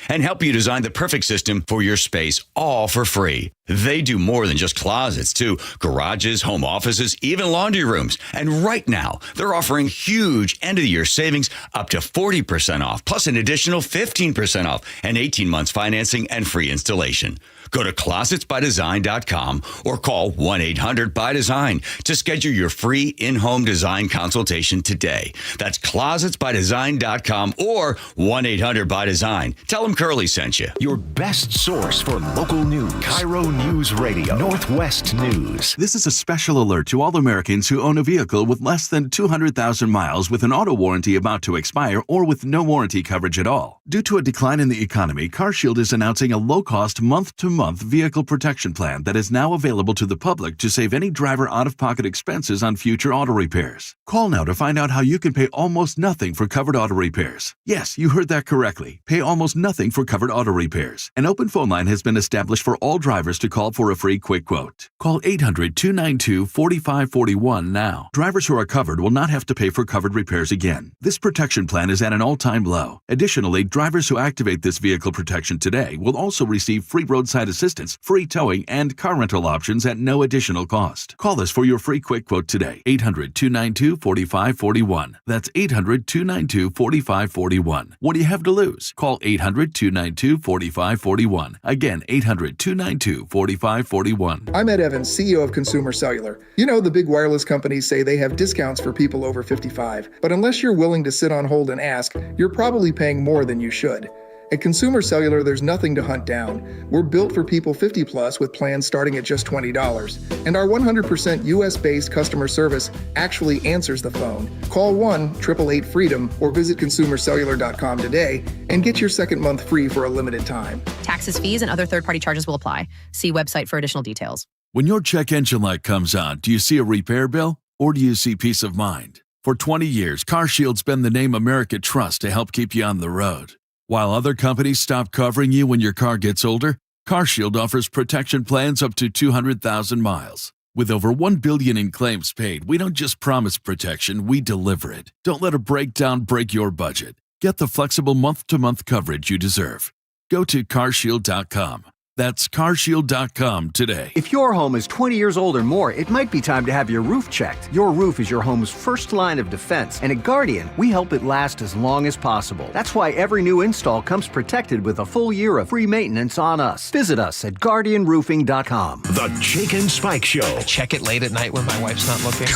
and help you design the perfect system for your space, all for free. They do more than just closets, too. Garages, home offices, even laundry rooms. And right now, they're offering huge end-of-the-year savings up to 40% off, plus an additional 15% off, and 18 months financing and free installation. Go to closetsbydesign.com or call 1-800-BY-DESIGN to schedule your free in-home design consultation today. That's closetsbydesign.com or 1-800-BY-DESIGN. Tell them Curly sent you. Your best source for local news. KIRO News Radio, Northwest News. This is a special alert to all Americans who own a vehicle with less than 200,000 miles with an auto warranty about to expire or with no warranty coverage at all. Due to a decline in the economy, CarShield is announcing a low-cost month-to-month vehicle protection plan that is now available to the public to save any driver out-of-pocket expenses on future auto repairs. Call now to find out how you can pay almost nothing for covered auto repairs. Yes, you heard that correctly. Pay almost nothing for covered auto repairs. An open phone line has been established for all drivers to call for a free quick quote. Call 800-292-4541 now. Drivers who are covered will not have to pay for covered repairs again. This protection plan is at an all-time low. Additionally, drivers who activate this vehicle protection today will also receive free roadside assistance, free towing, and car rental options at no additional cost. Call us for your free quick quote today. 800-292-4541. That's 800-292-4541. What do you have to lose? Call 800-292-4541. Again, 800-292-4541. I'm Ed Evans, CEO of Consumer Cellular. You know, the big wireless companies say they have discounts for people over 55. But unless you're willing to sit on hold and ask, you're probably paying more than you should. At Consumer Cellular, there's nothing to hunt down. We're built for people 50 plus with plans starting at just $20. And our 100% US-based customer service actually answers the phone. Call 1-888-FREEDOM or visit consumercellular.com today and get your second month free for a limited time. Taxes, fees, and other third-party charges will apply. See website for additional details. When your check engine light comes on, do you see a repair bill or do you see peace of mind? For 20 years, CarShield's been the name America trusts to help keep you on the road. While other companies stop covering you when your car gets older, CarShield offers protection plans up to 200,000 miles. With over $1 billion in claims paid, we don't just promise protection, we deliver it. Don't let a breakdown break your budget. Get the flexible month-to-month coverage you deserve. Go to carshield.com. That's carshield.com today. If your home is 20 years old or more, it might be time to have your roof checked. Your roof is your home's first line of defense, and at Guardian, we help it last as long as possible. That's why every new install comes protected with a full year of free maintenance on us. Visit us at guardianroofing.com. The Jake and Spike Show. I check it late at night when my wife's not looking.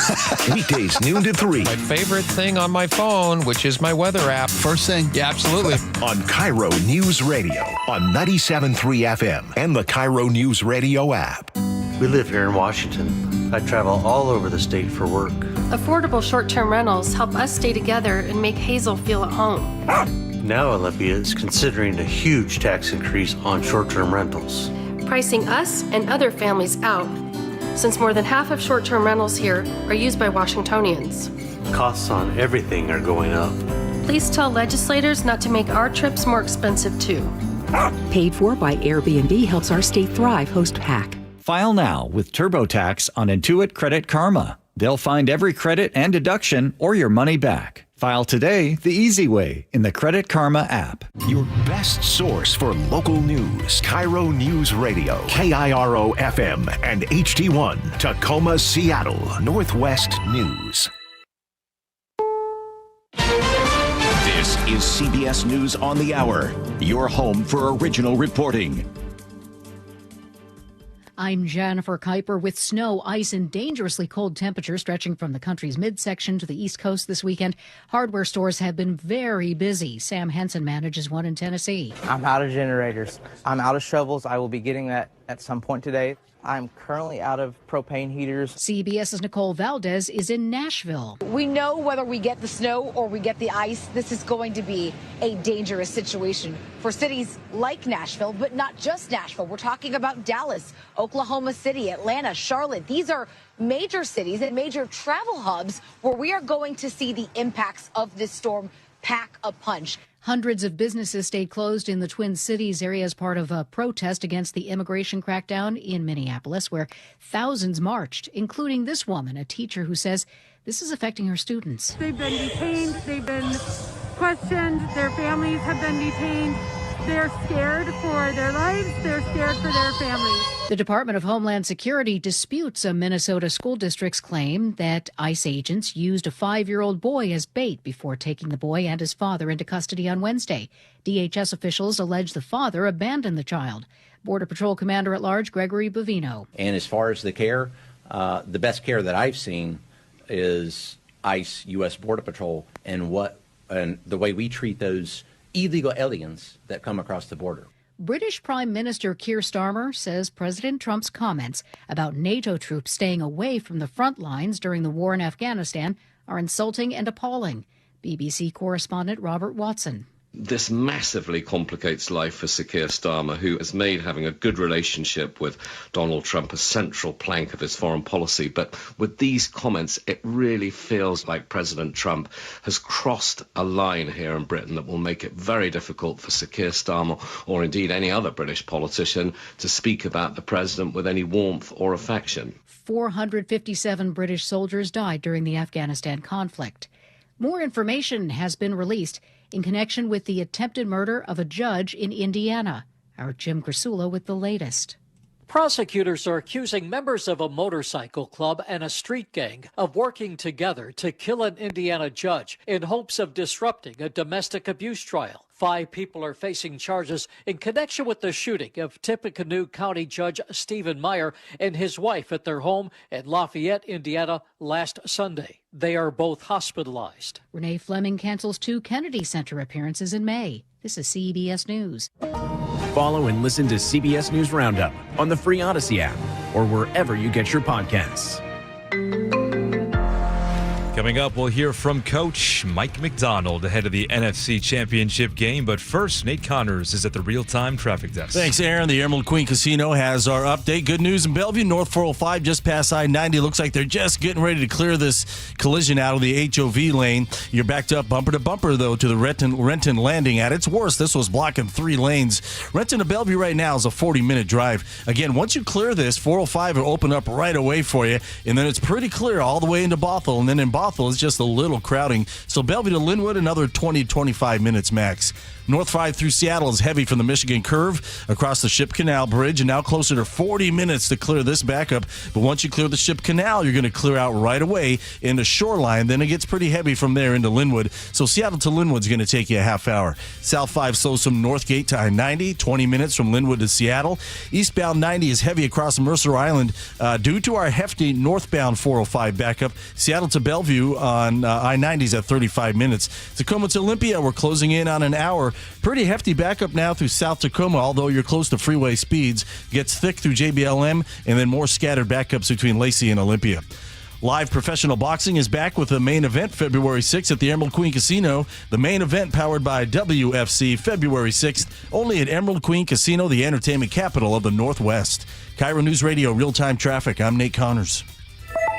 Weekdays noon to 3. My favorite thing on my phone, which is my weather app. First thing? Yeah, absolutely. On KIRO News Radio on 97.3 FM and the KIRO News Radio app. We live here in Washington. I travel all over the state for work. Affordable short-term rentals help us stay together and make Hazel feel at home. Now Olympia is considering a huge tax increase on short-term rentals, pricing us and other families out, since more than half of short-term rentals here are used by Washingtonians. Costs on everything are going up. Please tell legislators not to make our trips more expensive too. Paid for by Airbnb helps our state thrive. Host PAC. File now with TurboTax on Intuit Credit Karma. They'll find every credit and deduction or your money back. File today the easy way in the Credit Karma app. Your best source for local news. KIRO News Radio. KIRO FM and HD1. Tacoma, Seattle. Northwest News. This is CBS News on the Hour, your home for original reporting. I'm Jennifer Kuiper with snow, ice, and dangerously cold temperatures stretching from the country's midsection to the East Coast this weekend. Hardware stores have been very busy. Sam Henson manages one in Tennessee. I'm out of generators. I'm out of shovels. I will be getting that at some point today. I'm currently out of propane heaters. CBS's Nicole Valdez is in Nashville. We know whether we get the snow or we get the ice, this is going to be a dangerous situation for cities like Nashville, but not just Nashville. We're talking about Dallas, Oklahoma City, Atlanta, Charlotte. These are major cities and major travel hubs where we are going to see the impacts of this storm pack a punch. Hundreds of businesses stayed closed in the Twin Cities area as part of a protest against the immigration crackdown in Minneapolis, where thousands marched, including this woman, a teacher who says this is affecting her students. They've been detained, they've been questioned, their families have been detained. They're scared for their lives, they're scared for their families. The Department of Homeland Security disputes a Minnesota school district's claim that ICE agents used a 5-year-old boy as bait before taking the boy and his father into custody on Wednesday. DHS officials allege the father abandoned the child. Border Patrol Commander-at-Large Gregory Bovino. And as far as the care, the best care that I've seen is ICE, U.S. Border Patrol, and the way we treat those illegal aliens that come across the border. British Prime Minister Keir Starmer says President Trump's comments about NATO troops staying away from the front lines during the war in Afghanistan are insulting and appalling. BBC correspondent Robert Watson. This massively complicates life for Sir Keir Starmer, who has made having a good relationship with Donald Trump a central plank of his foreign policy. But with these comments, it really feels like President Trump has crossed a line here in Britain that will make it very difficult for Sir Keir Starmer, or indeed any other British politician, to speak about the president with any warmth or affection. 457 British soldiers died during the Afghanistan conflict. More information has been released in connection with the attempted murder of a judge in Indiana. Our Jim Crisula with the latest. Prosecutors are accusing members of a motorcycle club and a street gang of working together to kill an Indiana judge in hopes of disrupting a domestic abuse trial. 5 people are facing charges in connection with the shooting of Tippecanoe County Judge Stephen Meyer and his wife at their home in Lafayette, Indiana, last Sunday. They are both hospitalized. Renee Fleming cancels 2 Kennedy Center appearances in May. This is CBS News. Follow and listen to CBS News Roundup on the free Odyssey app or wherever you get your podcasts. Coming up, we'll hear from Coach Mike McDonald ahead of the NFC Championship game. But first, Nate Connors is at the real-time traffic desk. Thanks, Aaron. The Emerald Queen Casino has our update. Good news in Bellevue, North 405, just past I-90. Looks like they're just getting ready to clear this collision out of the HOV lane. You're backed up bumper to bumper, though, to the Renton Landing. At its worst, this was blocking 3 lanes. Renton to Bellevue right now is a 40-minute drive. Again, once you clear this, 405 will open up right away for you, and then it's pretty clear all the way into Bothell. And then in Bothell, Southville, it's just a little crowding. So Bellevue to Linwood, another 20 to 25 minutes max. North 5 through Seattle is heavy from the Michigan Curve across the Ship Canal Bridge, and now closer to 40 minutes to clear this backup. But once you clear the Ship Canal, you're going to clear out right away into Shoreline. Then it gets pretty heavy from there into Linwood. So Seattle to Linwood is going to take you a half hour. South 5 slows from Northgate to I-90, 20 minutes from Linwood to Seattle. Eastbound 90 is heavy across Mercer Island due to our hefty northbound 405 backup. Seattle to Bellevue on I-90 is at 35 minutes. Tacoma to Olympia, we're closing in on an hour. Pretty hefty backup now through South Tacoma, although you're close to freeway speeds. Gets thick through JBLM, and then more scattered backups between Lacey and Olympia. Live professional boxing is back with the main event February 6th at the Emerald Queen Casino. The main event powered by WFC February 6th, only at Emerald Queen Casino, the entertainment capital of the Northwest. KIRO News Radio real-time traffic. I'm Nate Connors.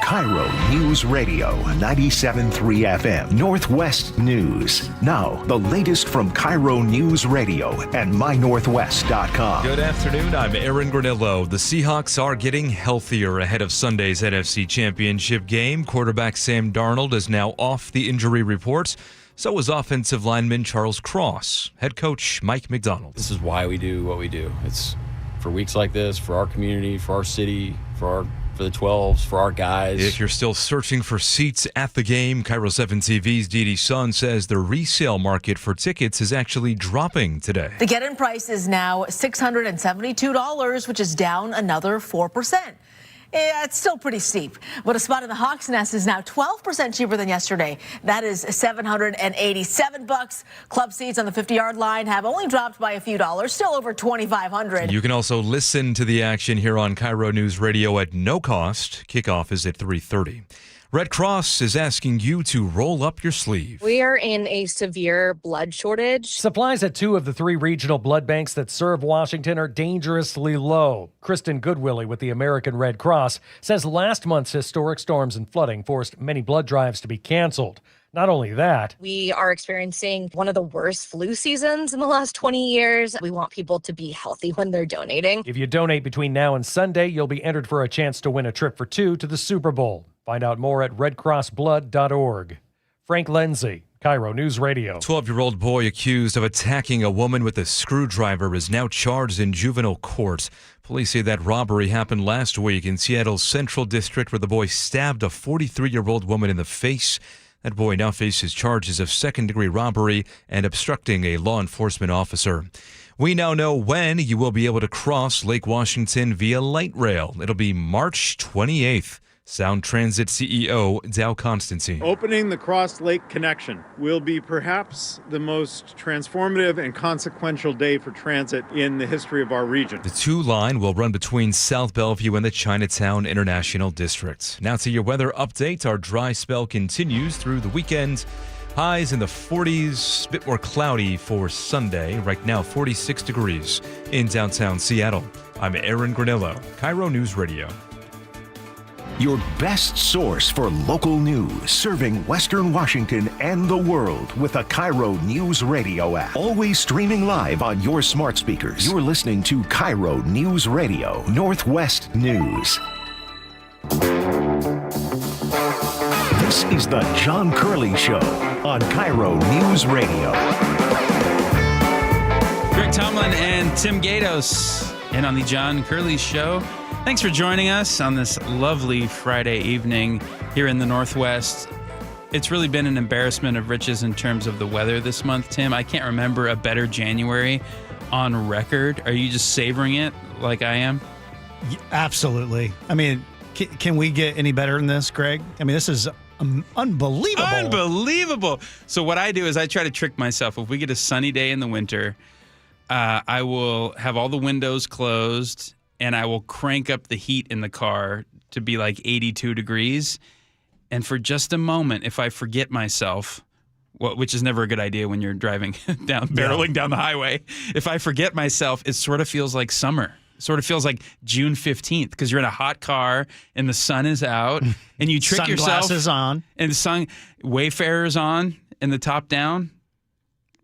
KIRO News Radio 97.3 FM Northwest News. Now, the latest from KIRO News Radio and mynorthwest.com. Good afternoon. I'm Aaron Granillo. The Seahawks are getting healthier ahead of Sunday's NFC Championship game. Quarterback Sam Darnold is now off the injury report. So is offensive lineman Charles Cross. Head coach Mike McDonald. This is why we do what we do. It's for weeks like this, for our community, for our city, for the 12s, for our guys. If you're still searching for seats at the game, KIRO 7 TV's Dee Sun says the resale market for tickets is actually dropping today. The get-in price is now $672, which is down another 4%. Yeah, it's still pretty steep, but a spot in the Hawks Nest is now 12% cheaper than yesterday. That is $787. Club seats on the 50-yard line have only dropped by a few dollars, still over $2,500. You can also listen to the action here on KIRO News Radio at no cost. Kickoff is at 3:30. Red Cross is asking you to roll up your sleeve. We are in a severe blood shortage. Supplies at 2 of the 3 regional blood banks that serve Washington are dangerously low. Kristen Goodwillie with the American Red Cross says last month's historic storms and flooding forced many blood drives to be canceled. Not only that, we are experiencing one of the worst flu seasons in the last 20 years. We want people to be healthy when they're donating. If you donate between now and Sunday, you'll be entered for a chance to win a trip for 2 to the Super Bowl. Find out more at redcrossblood.org. Frank Lenzi, KIRO News Radio. 12-year-old boy accused of attacking a woman with a screwdriver is now charged in juvenile court. Police say that robbery happened last week in Seattle's Central District, where the boy stabbed a 43-year-old woman in the face. That boy now faces charges of second-degree robbery and obstructing a law enforcement officer. We now know when you will be able to cross Lake Washington via light rail. It'll be March 28th. Sound Transit CEO Dow Constantine. Opening the Cross Lake connection will be perhaps the most transformative and consequential day for transit in the history of our region. The 2 line will run between South Bellevue and the Chinatown International District. Now to your weather update. Our dry spell continues through the weekend. Highs in the 40s, a bit more cloudy for Sunday. Right now, 46 degrees in downtown Seattle. I'm Aaron Granillo, KIRO News Radio. Your best source for local news, serving Western Washington and the world with a KIRO News Radio app. Always streaming live on your smart speakers. You're listening to KIRO News Radio, Northwest News. This is the John Curley Show on KIRO News Radio. Greg Tomlin and Tim Gatos in on the John Curley Show. Thanks for joining us on this lovely Friday evening here in the Northwest. It's really been an embarrassment of riches in terms of the weather this month, Tim. I can't remember a better January on record. Are you just savoring it like I am? Yeah, absolutely. I mean, can we get any better than this, Greg? I mean, this is unbelievable. Unbelievable. So what I do is I try to trick myself. If we get a sunny day in the winter, I will have all the windows closed and I will crank up the heat in the car to be like 82 degrees. And for just a moment, if I forget myself, which is never a good idea when you're driving barreling down the highway, if I forget myself, it sort of feels like summer. It sort of feels like June 15th because you're in a hot car and the sun is out and you trick yourself. Sunglasses on. And the Wayfarer's on and the top down.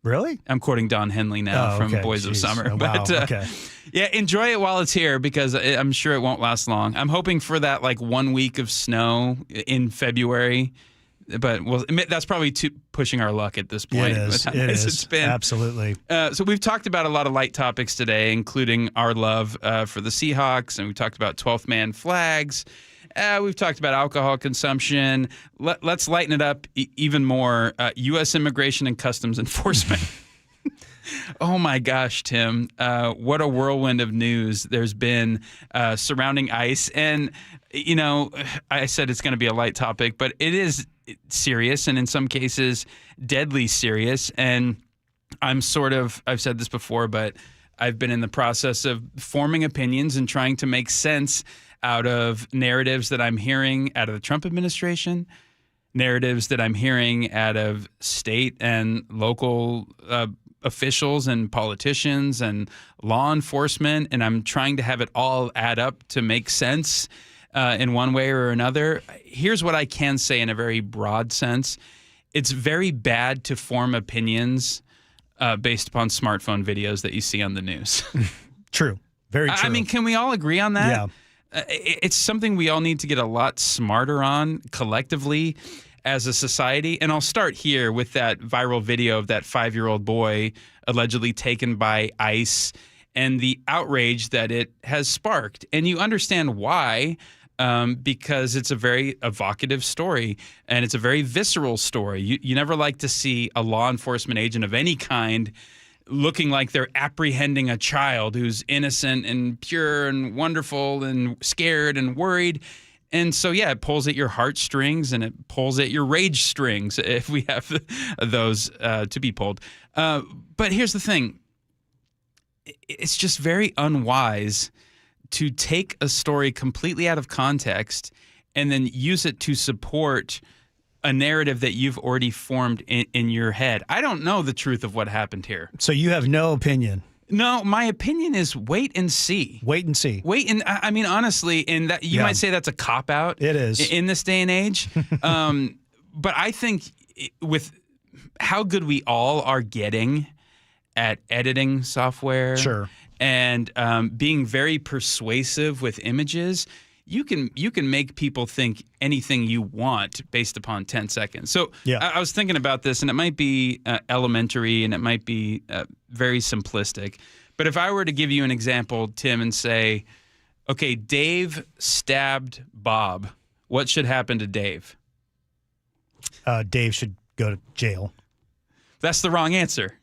Really? I'm quoting Don Henley now from Boys of Summer. Oh, but yeah, enjoy it while it's here because I'm sure it won't last long. I'm hoping for that like 1 week of snow in February But that's probably pushing our luck at this point. It is. It is. It's been. Absolutely. So we've talked about a lot of light topics today, including our love for the Seahawks, and we talked about 12th man flags. We've talked about alcohol consumption. Let's lighten it up even more. U.S. Immigration and Customs Enforcement. Oh my gosh, Tim. What a whirlwind of news there's been surrounding ICE. And, I said it's going to be a light topic, but it is serious and in some cases deadly serious. And I've said this before, but I've been in the process of forming opinions and trying to make sense out of narratives that I'm hearing out of the Trump administration, narratives that I'm hearing out of state and local officials and politicians and law enforcement, and I'm trying to have it all add up to make sense in one way or another. Here's what I can say in a very broad sense. It's very bad to form opinions based upon smartphone videos that you see on the news. True. Very true. I mean, can we all agree on that? Yeah. It's something we all need to get a lot smarter on collectively as a society. And I'll start here with that viral video of that 5-year-old boy allegedly taken by ICE and the outrage that it has sparked. And you understand why, because it's a very evocative story and it's a very visceral story. You never like to see a law enforcement agent of any kind looking like they're apprehending a child who's innocent and pure and wonderful and scared and worried. And so, yeah, it pulls at your heartstrings and it pulls at your rage strings if we have those to be pulled. But here's the thing. It's just very unwise to take a story completely out of context and then use it to support a narrative that you've already formed in your head. I don't know the truth of what happened here. So you have no opinion? No, my opinion is wait and see. Wait and see. Wait, and I mean, honestly, and that you might say that's a cop-out. It is. In this day and age. But I think with how good we all are getting at editing software. Sure. And being very persuasive with images, you can make people think anything you want based upon 10 seconds. So I was thinking about this, and it might be elementary and it might be very simplistic. But if I were to give you an example, Tim, and say, okay, Dave stabbed Bob, what should happen to Dave? Dave should go to jail. That's the wrong answer.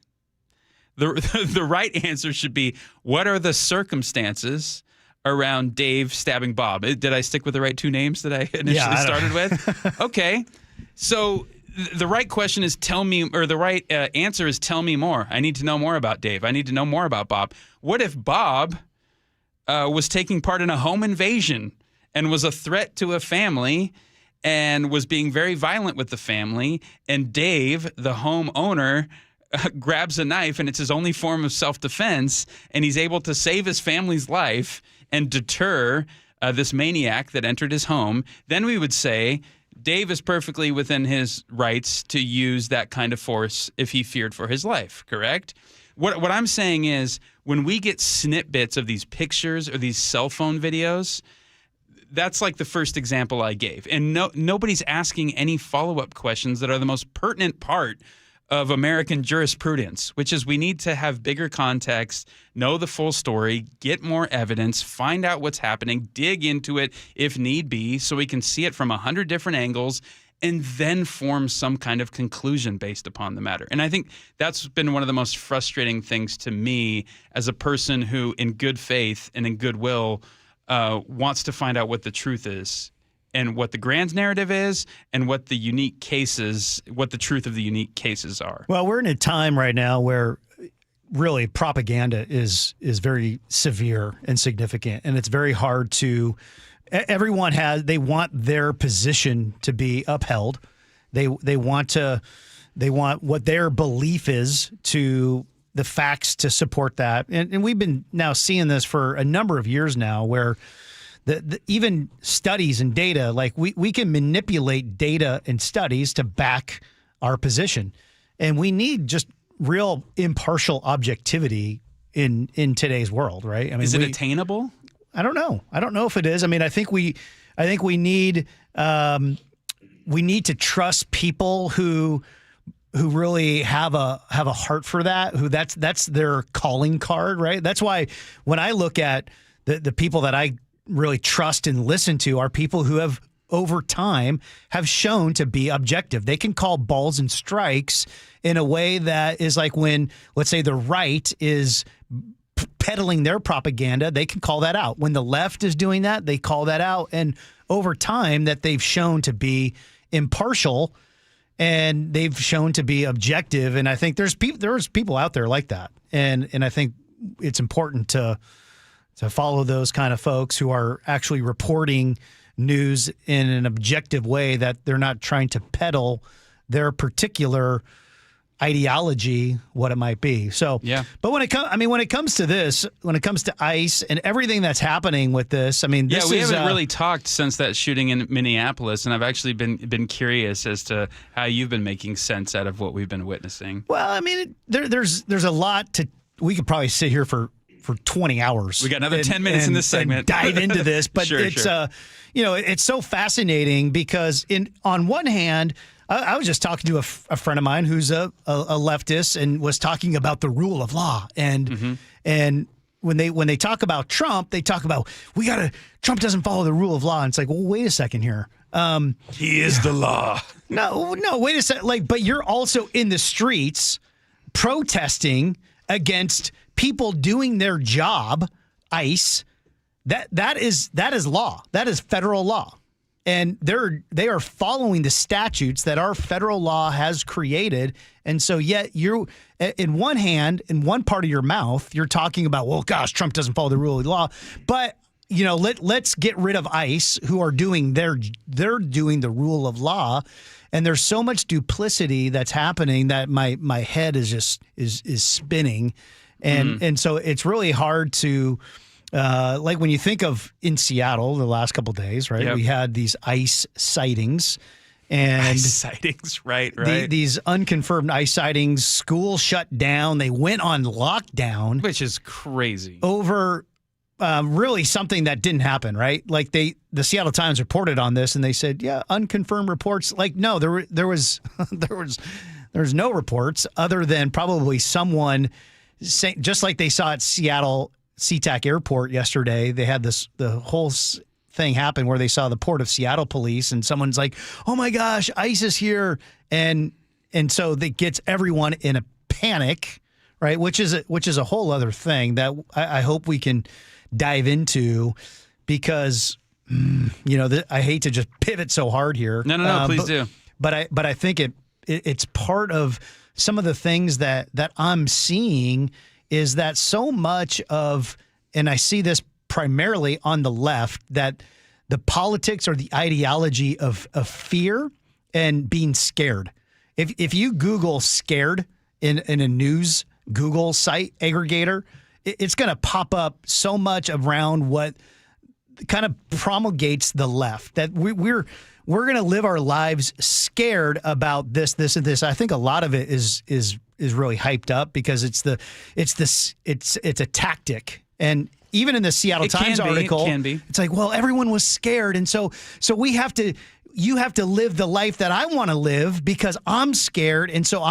The right answer should be, what are the circumstances around Dave stabbing Bob? Did I stick with the right two names that I initially started with? Okay. So the right question is the right answer is tell me more. I need to know more about Dave. I need to know more about Bob. What if Bob was taking part in a home invasion and was a threat to a family and was being very violent with the family, and Dave, the homeowner, grabs a knife, and it's his only form of self-defense, and he's able to save his family's life and deter this maniac that entered his home, then we would say Dave is perfectly within his rights to use that kind of force if he feared for his life, correct? What I'm saying is, when we get snippets of these pictures or these cell phone videos, that's like the first example I gave. And nobody's asking any follow-up questions that are the most pertinent part of American jurisprudence, which is we need to have bigger context, know the full story, get more evidence, find out what's happening, dig into it if need be, so we can see it from 100 different angles, and then form some kind of conclusion based upon the matter. And I think that's been one of the most frustrating things to me as a person who, in good faith and in goodwill, wants to find out what the truth is, and what the grand narrative is, and what the truth of the unique cases are. Well, we're in a time right now where really propaganda is very severe and significant, and it's very hard to. They want their position to be upheld. They want what their belief is to the facts to support that, and we've been now seeing this for a number of years now, where. Even studies and data, like we can manipulate data and studies to back our position. And we need just real impartial objectivity in today's world, right? I mean, is it attainable? I don't know. I don't know if it is. I mean, I think we need we need to trust people who really have a heart for that, who that's their calling card, right? That's why when I look at the people that I really trust and listen to are people who have over time have shown to be objective. They can call balls and strikes in a way that is like when, let's say, the right is peddling their propaganda, they can call that out. When the left is doing that, they call that out. And over time that they've shown to be impartial and they've shown to be objective. And I think there's people out there like that. And I think it's important to follow those kind of folks who are actually reporting news in an objective way, that they're not trying to peddle their particular ideology, what it might be. So, yeah. But when it comes to this, when it comes to ICE and everything that's happening with this, I mean, we haven't really talked since that shooting in Minneapolis, and I've actually been curious as to how you've been making sense out of what we've been witnessing. Well, I mean, there's a lot to. We could probably sit here for 20 hours. We got another 10 minutes in this segment. Dive into this, but sure. It's so fascinating because on one hand, I was just talking to a friend of mine who's a leftist and was talking about the rule of law. And when they talk about Trump, they talk about Trump doesn't follow the rule of law. And it's like, well, wait a second here. He is the law. No, wait a second. But you're also in the streets protesting against people doing their job, ICE. That is law. That is federal law. And they are following the statutes that our federal law has created. And so yet you're in one hand, in one part of your mouth, you're talking about, well, gosh, Trump doesn't follow the rule of law. But let's get rid of ICE, who are doing they're doing the rule of law. And there's so much duplicity that's happening that my head is spinning. And so it's really hard to like when you think of in Seattle the last couple of days, right? Yep. We had these ICE sightings. And ICE sightings, right. These unconfirmed ICE sightings, schools shut down. They went on lockdown. Which is crazy. Over really something that didn't happen, right? Like the Seattle Times reported on this and they said, yeah, unconfirmed reports. Like, no, there was no reports other than probably someone saying, just like they saw at Seattle SeaTac Airport yesterday, they had the whole thing happen where they saw the Port of Seattle police and someone's like, oh my gosh, ICE is here. And so that gets everyone in a panic, right? Which is a whole other thing that I hope we can dive into because, I hate to just pivot so hard here. No, please do. But I think it's part of some of the things that I'm seeing is that so much of, and I see this primarily on the left, that the politics or the ideology of fear and being scared. If you Google scared in a news Google site aggregator, it's going to pop up so much around what kind of promulgates the left, that we're going to live our lives scared about this, and this. I think a lot of it is really hyped up because it's a tactic. And even in the Seattle Times article, it's like, well, everyone was scared. And so you have to live the life that I want to live because I'm scared. And so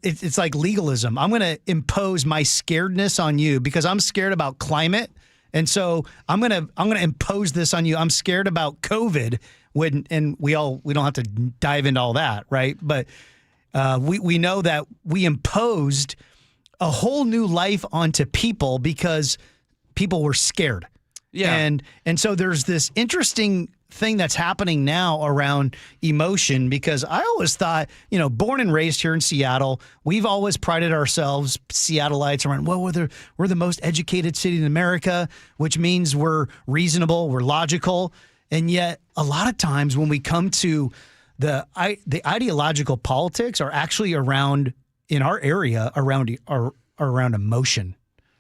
it's like legalism. I'm going to impose my scaredness on you because I'm scared about climate. And so I'm going to impose this on you. I'm scared about COVID and we don't have to dive into all that. Right. But we know that we imposed a whole new life onto people because people were scared. Yeah. And so there's this interesting thing that's happening now around emotion because I always thought, born and raised here in Seattle, we've always prided ourselves, Seattleites, around, well, we're the most educated city in America, which means we're reasonable, we're logical. And yet a lot of times when we come to the ideological politics are actually around, in our area, around emotion,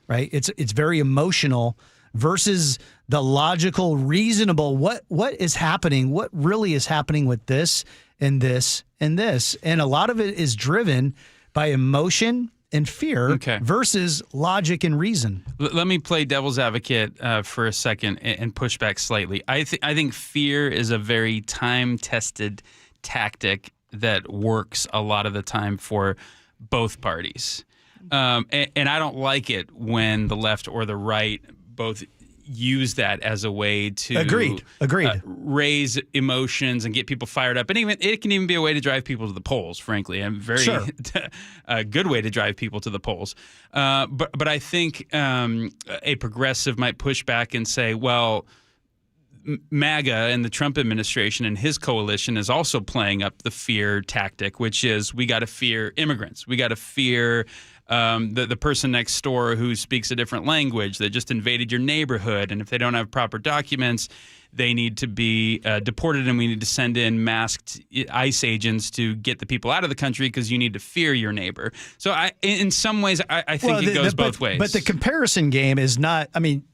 right? It's very emotional versus the logical, reasonable, what is happening, what really is happening with this and this and this. And a lot of it is driven by emotion and fear versus logic and reason. Let me play devil's advocate for a second and push back slightly. I think fear is a very time-tested tactic that works a lot of the time for both parties. And I don't like it when the left or the right both use that as a way to Agreed. Raise emotions and get people fired up. And even it can even be a way to drive people to the polls, frankly. And very a good way to drive people to the polls. But I think a progressive might push back and say, well, MAGA and the Trump administration and his coalition is also playing up the fear tactic, which is we got to fear immigrants. We got to fear the person next door who speaks a different language that just invaded your neighborhood. And if they don't have proper documents, they need to be deported, and we need to send in masked ICE agents to get the people out of the country because you need to fear your neighbor. So in some ways, I think it goes both ways. But the comparison game is not, I mean,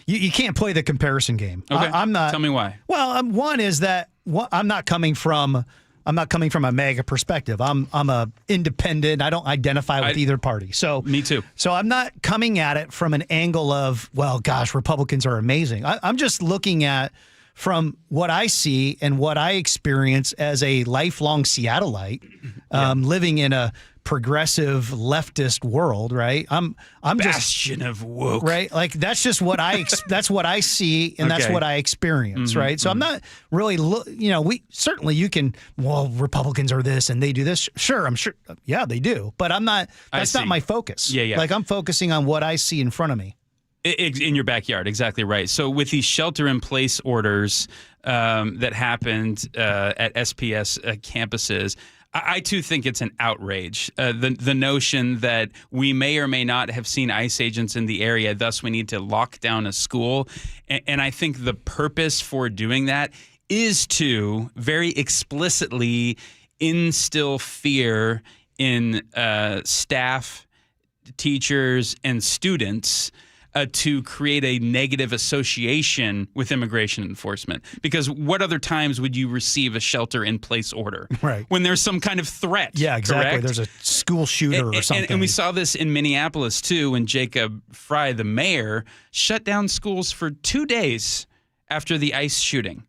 you can't play the comparison game. Okay. I'm not. Tell me why. Well, one is that I'm not coming from a MAGA perspective. I'm a independent. I don't identify with either party. So me too. So I'm not coming at it from an angle of, well, gosh, Republicans are amazing. I'm just looking at from what I see and what I experience as a lifelong Seattleite, living in a progressive leftist world, right? I'm bastion of woke, right? Like that's just what that's what I see, and that's what I experience, right? So I'm not really, Republicans are this and they do this. Sure, I'm sure, yeah, they do, but I'm not. That's not my focus. Yeah. Like I'm focusing on what I see in front of me. In your backyard, exactly right. So with these shelter-in-place orders that happened at SPS campuses, I too think it's an outrage. The notion that we may or may not have seen ICE agents in the area, thus we need to lock down a school. And I think the purpose for doing that is to very explicitly instill fear in staff, teachers, and students to create a negative association with immigration enforcement. Because what other times would you receive a shelter-in-place order? Right. When there's some kind of threat. Yeah, exactly. Correct? There's a school shooter or something. And we saw this in Minneapolis, too, when Jacob Fry, the mayor, shut down schools for 2 days after the ICE shooting.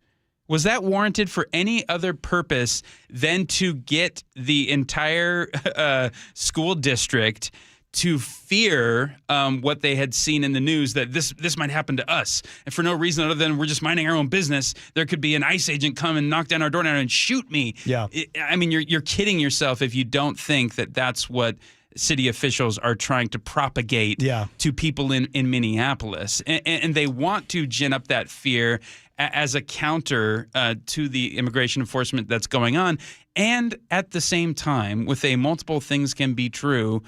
Was that warranted for any other purpose than to get the entire school district to fear what they had seen in the news, that this might happen to us, and for no reason other than we're just minding our own business, there could be an ICE agent come and knock down our door and shoot me? Yeah. I mean, you're kidding yourself if you don't think that that's what city officials are trying to propagate to people in Minneapolis. And they want to gin up that fear as a counter to the immigration enforcement that's going on. And at the same time, with a multiple things can be true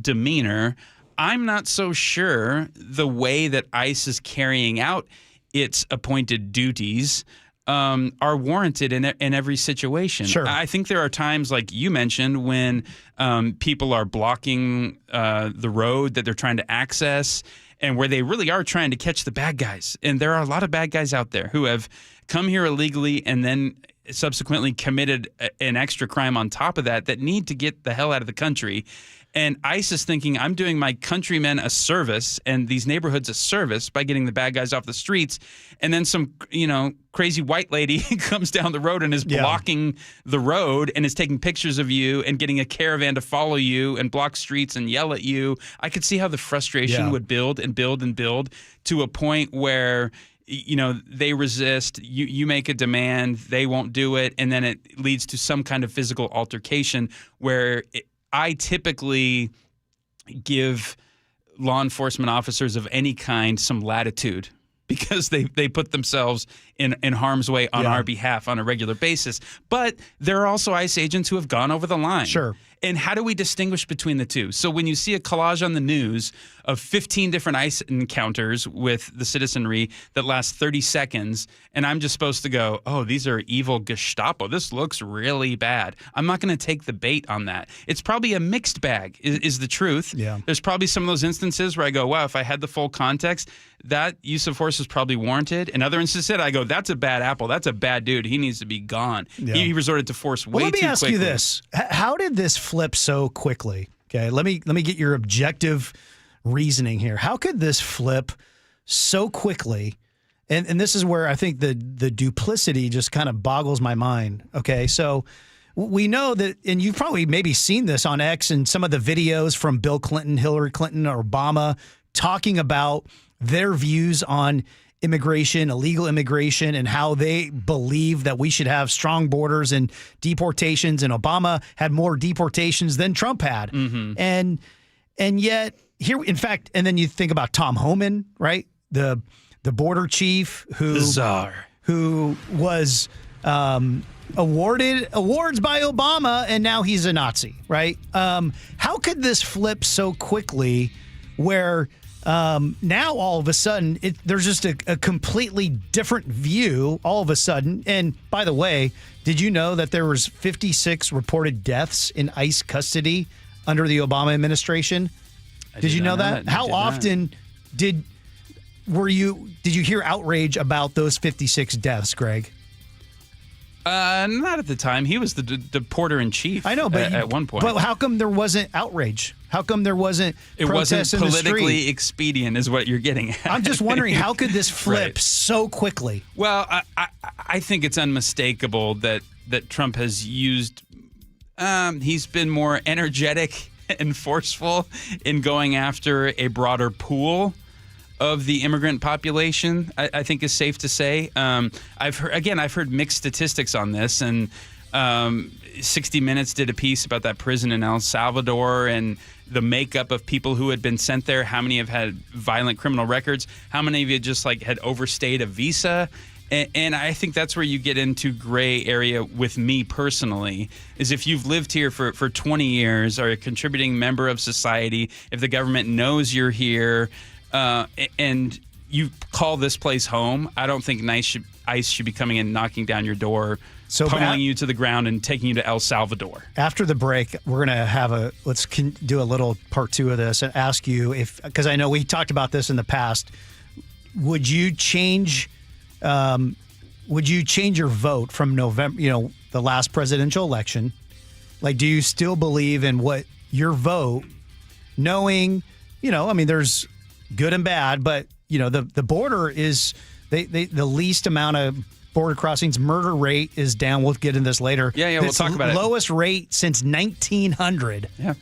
demeanor, I'm not so sure the way that ICE is carrying out its appointed duties are warranted in every situation. Sure. I think there are times, like you mentioned, when people are blocking the road that they're trying to access, and where they really are trying to catch the bad guys. And there are a lot of bad guys out there who have come here illegally and then subsequently committed an extra crime on top of that need to get the hell out of the country. And ICE is thinking, I'm doing my countrymen a service and these neighborhoods a service by getting the bad guys off the streets. And then some, crazy white lady comes down the road and is blocking the road and is taking pictures of you and getting a caravan to follow you and block streets and yell at you. I could see how the frustration would build and build and build to a point where they resist, you make a demand, they won't do it, and then it leads to some kind of physical altercation where I typically give law enforcement officers of any kind some latitude because they put themselves in harm's way on our behalf on a regular basis. But there are also ICE agents who have gone over the line. Sure. And how do we distinguish between the two? So when you see a collage on the news of 15 different ICE encounters with the citizenry that last 30 seconds, and I'm just supposed to go, oh, these are evil Gestapo. This looks really bad. I'm not going to take the bait on that. It's probably a mixed bag is the truth. Yeah. There's probably some of those instances where I go, wow, if I had the full context, that use of force is probably warranted. In other instances, I go, that's a bad apple. That's a bad dude. He needs to be gone. Yeah. He resorted to force way too quickly. Let me ask you this. How did this flip so quickly? Okay, let me get your objective reasoning here. How could this flip so quickly? And this is where I think the duplicity just kind of boggles my mind. Okay, so we know that, and you've probably maybe seen this on X and some of the videos from Bill Clinton, Hillary Clinton, or Obama talking about their views on immigration, illegal immigration, and how they believe that we should have strong borders and deportations. And Obama had more deportations than Trump had. Mm-hmm. And yet here, in fact, and then you think about Tom Homan, right? The border chief who was awarded awards by Obama, and now he's a Nazi, right? How could this flip so quickly where now all of a sudden there's just a completely different view all of a sudden? And by the way, did you know that there was 56 reported deaths in ICE custody under the Obama administration? Did you know that? How often did you hear outrage about those 56 deaths, Greg? Not at the time. He was the deporter in chief. I know, but at one point. But how come there wasn't outrage? How come there wasn't protests in the street? It wasn't politically expedient, is what you're getting at. I'm just wondering, how could this flip Right. so quickly? Well, I think it's unmistakable that Trump has used. He's been more energetic and forceful in going after a broader pool of the immigrant population, I think is safe to say. I've heard mixed statistics on this, and 60 Minutes did a piece about that prison in El Salvador and the makeup of people who had been sent there. How many have had violent criminal records? How many of you just had overstayed a visa? And I think that's where you get into gray area with me personally, is if you've lived here for 20 years, are a contributing member of society, if the government knows you're here, and you call this place home, I don't think ICE should be coming in, knocking down your door, pummeling you to the ground and taking you to El Salvador. After the break, we're going to have let's do a little part 2 of this and ask you because I know we talked about this in the past, would you change your vote from November, the last presidential election? Do you still believe in what your vote, knowing, there's good and bad, but the border is the least amount of border crossings. Murder rate is down. We'll get into this later. Yeah, we'll talk about it. Lowest rate since 1900. Yeah.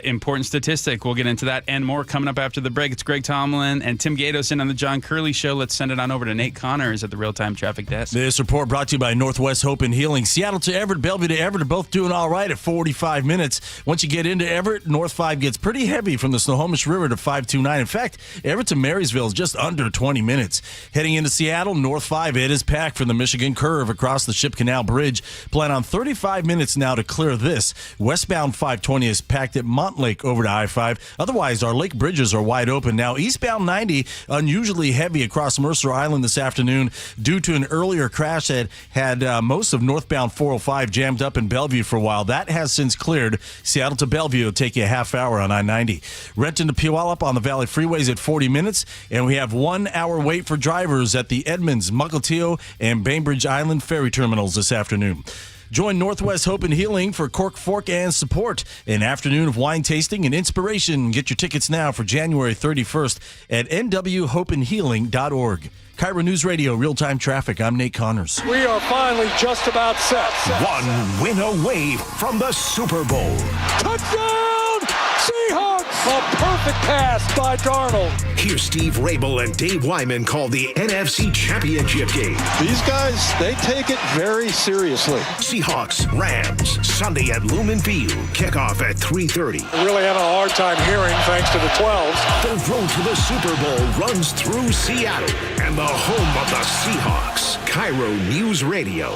Important statistic. We'll get into that and more coming up after the break. It's Greg Tomlin and Tim Gatos in on the John Curley Show. Let's send it on over to Nate Connors at the Real-Time Traffic Desk. This report brought to you by Northwest Hope and Healing. Seattle to Everett, Bellevue to Everett are both doing all right at 45 minutes. Once you get into Everett, North 5 gets pretty heavy from the Snohomish River to 529. In fact, Everett to Marysville is just under 20 minutes. Heading into Seattle, North 5, it is packed from the Michigan Curve across the Ship Canal Bridge. Plan on 35 minutes now to clear this. Westbound 520 is packed at Montlake over to I-5. Otherwise, our lake bridges are wide open. Now, eastbound 90, unusually heavy across Mercer Island this afternoon due to an earlier crash that had most of northbound 405 jammed up in Bellevue for a while. That has since cleared. Seattle to Bellevue will take you a half hour on I-90. Renton to Puyallup on the Valley Freeways at 40 minutes. And we have 1 hour wait for drivers at the Edmonds, Mukilteo, and Bainbridge Island ferry terminals this afternoon. Join Northwest Hope and Healing for Cork, Fork, and Support, an afternoon of wine tasting and inspiration. Get your tickets now for January 31st at nwhopeandhealing.org. KIRO Newsradio Real-Time Traffic. I'm Nate Connors. We are finally just about set. One win away from the Super Bowl. Touchdown, Seahawks! A perfect pass by Darnold. Here's Steve Rabel and Dave Wyman call the NFC Championship game. These guys, they take it very seriously. Seahawks, Rams, Sunday at Lumen Field. Kickoff at 3:30. I really had a hard time hearing thanks to the 12s. The road to the Super Bowl runs through Seattle and the home of the Seahawks. KIRO News Radio.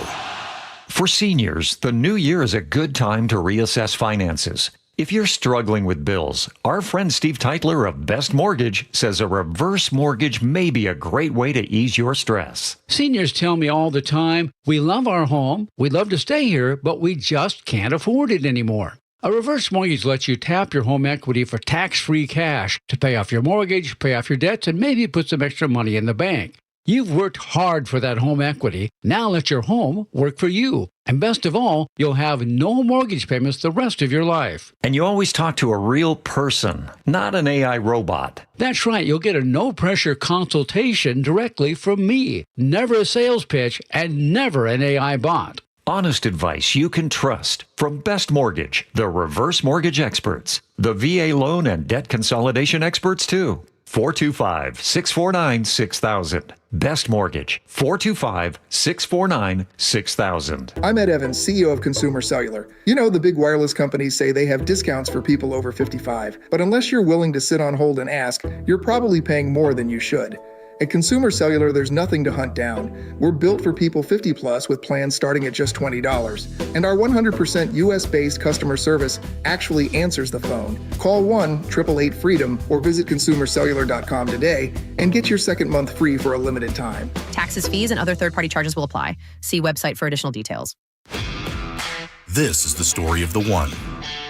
For seniors, the new year is a good time to reassess finances. If you're struggling with bills, our friend Steve Teitler of Best Mortgage says a reverse mortgage may be a great way to ease your stress. Seniors tell me all the time, we love our home, we'd love to stay here, but we just can't afford it anymore. A reverse mortgage lets you tap your home equity for tax-free cash to pay off your mortgage, pay off your debts, and maybe put some extra money in the bank. You've worked hard for that home equity. Now let your home work for you. And best of all, you'll have no mortgage payments the rest of your life. And you always talk to a real person, not an AI robot. That's right. You'll get a no-pressure consultation directly from me. Never a sales pitch and never an AI bot. Honest advice you can trust from Best Mortgage, the reverse mortgage experts, the VA loan and debt consolidation experts too. 425-649-6000. Best Mortgage, 425-649-6000. I'm Ed Evans, CEO of Consumer Cellular. You know, the big wireless companies say they have discounts for people over 55, but unless you're willing to sit on hold and ask, you're probably paying more than you should. At Consumer Cellular, there's nothing to hunt down. We're built for people 50 plus with plans starting at just $20. And our 100% US-based customer service actually answers the phone. Call 1-888-FREEDOM or visit consumercellular.com today and get your second month free for a limited time. Taxes, fees, and other third-party charges will apply. See website for additional details. This is the story of the one.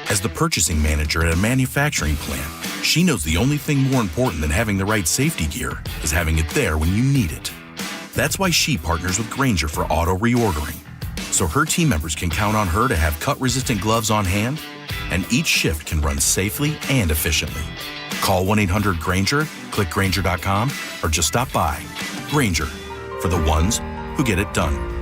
As the purchasing manager at a manufacturing plant, she knows the only thing more important than having the right safety gear is having it there when you need it. That's why she partners with Grainger for auto reordering, so her team members can count on her to have cut-resistant gloves on hand, and each shift can run safely and efficiently. Call 1-800-GRAINGER, click Grainger.com, or just stop by. Grainger, for the ones who get it done.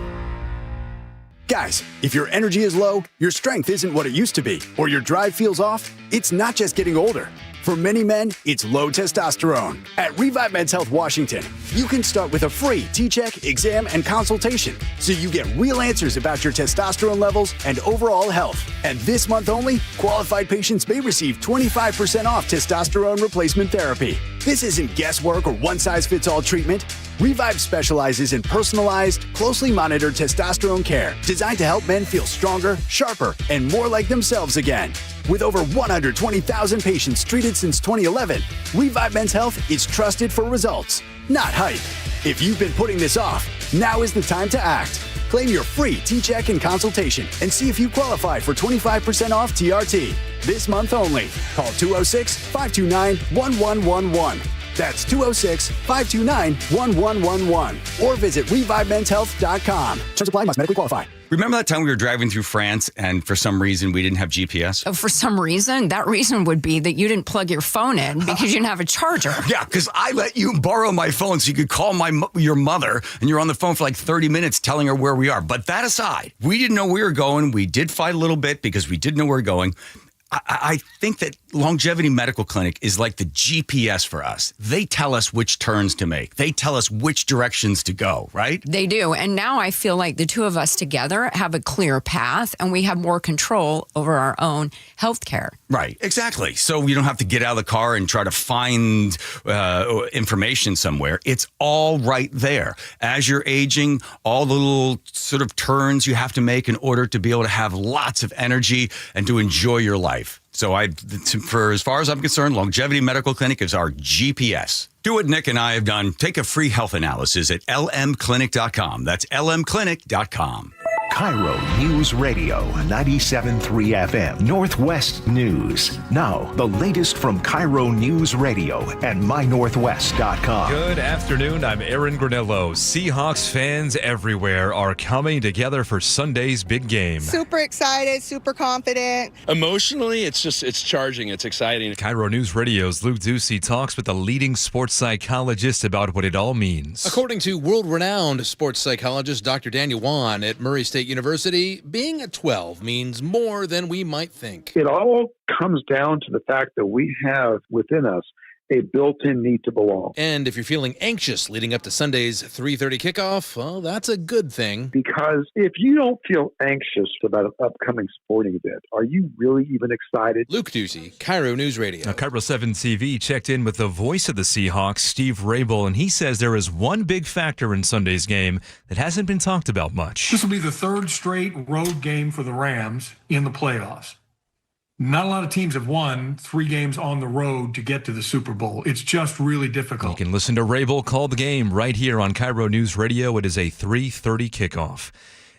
Guys, if your energy is low, your strength isn't what it used to be, or your drive feels off, it's not just getting older. For many men, it's low testosterone. At Revive Men's Health Washington, you can start with a free T-check, exam, and consultation, so you get real answers about your testosterone levels and overall health. And this month only, qualified patients may receive 25% off testosterone replacement therapy. This isn't guesswork or one-size-fits-all treatment. Revive specializes in personalized, closely monitored testosterone care designed to help men feel stronger, sharper, and more like themselves again. With over 120,000 patients treated since 2011, Revive Men's Health is trusted for results, not hype. If you've been putting this off, now is the time to act. Claim your free T-check and consultation and see if you qualify for 25% off TRT. This month only. Call 206-529-1111. That's 206-529-1111. Or visit ReviveMen'sHealth.com. Terms apply, must medically qualify. Remember that time we were driving through France and for some reason we didn't have GPS? Oh, for some reason? That reason would be that you didn't plug your phone in because you didn't have a charger. Yeah, because I let you borrow my phone so you could call your mother, and you're on the phone for like 30 minutes telling her where we are. But that aside, we didn't know where we were going. We did fight a little bit because we didn't know where we were going. I think that Longevity Medical Clinic is like the GPS for us. They tell us which turns to make. They tell us which directions to go, right? They do. And now I feel like the two of us together have a clear path and we have more control over our own health care. Right, exactly. So you don't have to get out of the car and try to find information somewhere. It's all right there. As you're aging, all the little sort of turns you have to make in order to be able to have lots of energy and to enjoy your life. So for as far as I'm concerned, Longevity Medical Clinic is our GPS. Do what Nick and I have done. Take a free health analysis at lmclinic.com. That's lmclinic.com. KIRO News Radio 97.3 FM, Northwest News. Now, the latest from KIRO News Radio and mynorthwest.com. Good afternoon. I'm Aaron Granello. Seahawks fans everywhere are coming together for Sunday's big game. Super excited, super confident. Emotionally, it's charging. It's exciting. KIRO News Radio's Luke Ducey talks with a leading sports psychologist about what it all means. According to world-renowned sports psychologist Dr. Daniel Wan at Murray State University, being at 12 means more than we might think. It all comes down to the fact that we have within us a built-in need to belong. And if you're feeling anxious leading up to Sunday's 3:30 kickoff, well, that's a good thing. Because if you don't feel anxious about an upcoming sporting event, are you really even excited? Luke Ducey, KIRO News Radio. Now, KIRO 7 TV checked in with the voice of the Seahawks, Steve Rabel, and he says there is one big factor in Sunday's game that hasn't been talked about much. This will be the third straight road game for the Rams in the playoffs. Not a lot of teams have won 3 games on the road to get to the Super Bowl. It's just really difficult. You can listen to Rabel call the game right here on KIRO News Radio. It is a 3:30 kickoff.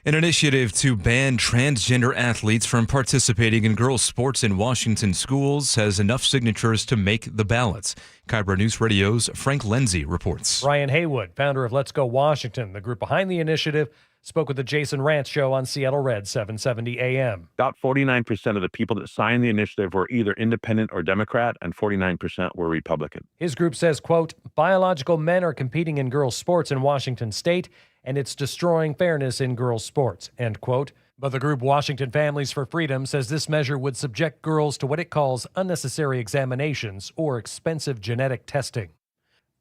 An initiative to ban transgender athletes from participating in girls' sports in Washington schools has enough signatures to make the ballots. KIRO News Radio's Frank Lenzi reports. Ryan Haywood, founder of Let's Go Washington, the group behind the initiative, spoke with the Jason Rantz Show on Seattle Red 770 AM. About 49% of the people that signed the initiative were either independent or Democrat, and 49% were Republican. His group says, quote, biological men are competing in girls' sports in Washington state, and it's destroying fairness in girls' sports, end quote. But the group Washington Families for Freedom says this measure would subject girls to what it calls unnecessary examinations or expensive genetic testing.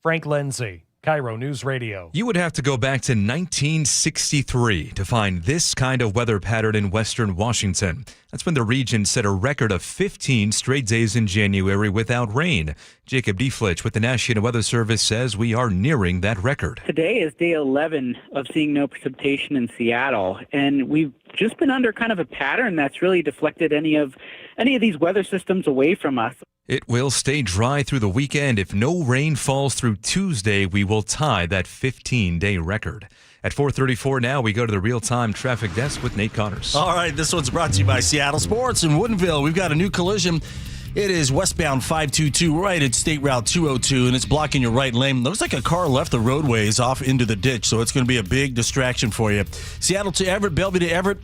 Frank Lenzi, KIRO News Radio. You would have to go back to 1963 to find this kind of weather pattern in western Washington. That's when the region set a record of 15 straight days in January without rain. Jacob Deflitch with the National Weather Service says we are nearing that record. Today is day 11 of seeing no precipitation in Seattle, and we've just been under kind of a pattern that's really deflected any of these weather systems away from us. It will stay dry through the weekend. If no rain falls through Tuesday, we will tie that 15-day record. At 4:34 now, we go to the real-time traffic desk with Nate Connors. All right, this one's brought to you by Seattle Sports in Woodinville. We've got a new collision. It is westbound 522 right at State Route 202, and it's blocking your right lane. Looks like a car left the roadways off into the ditch, so it's going to be a big distraction for you. Seattle to Everett, Bellevue to Everett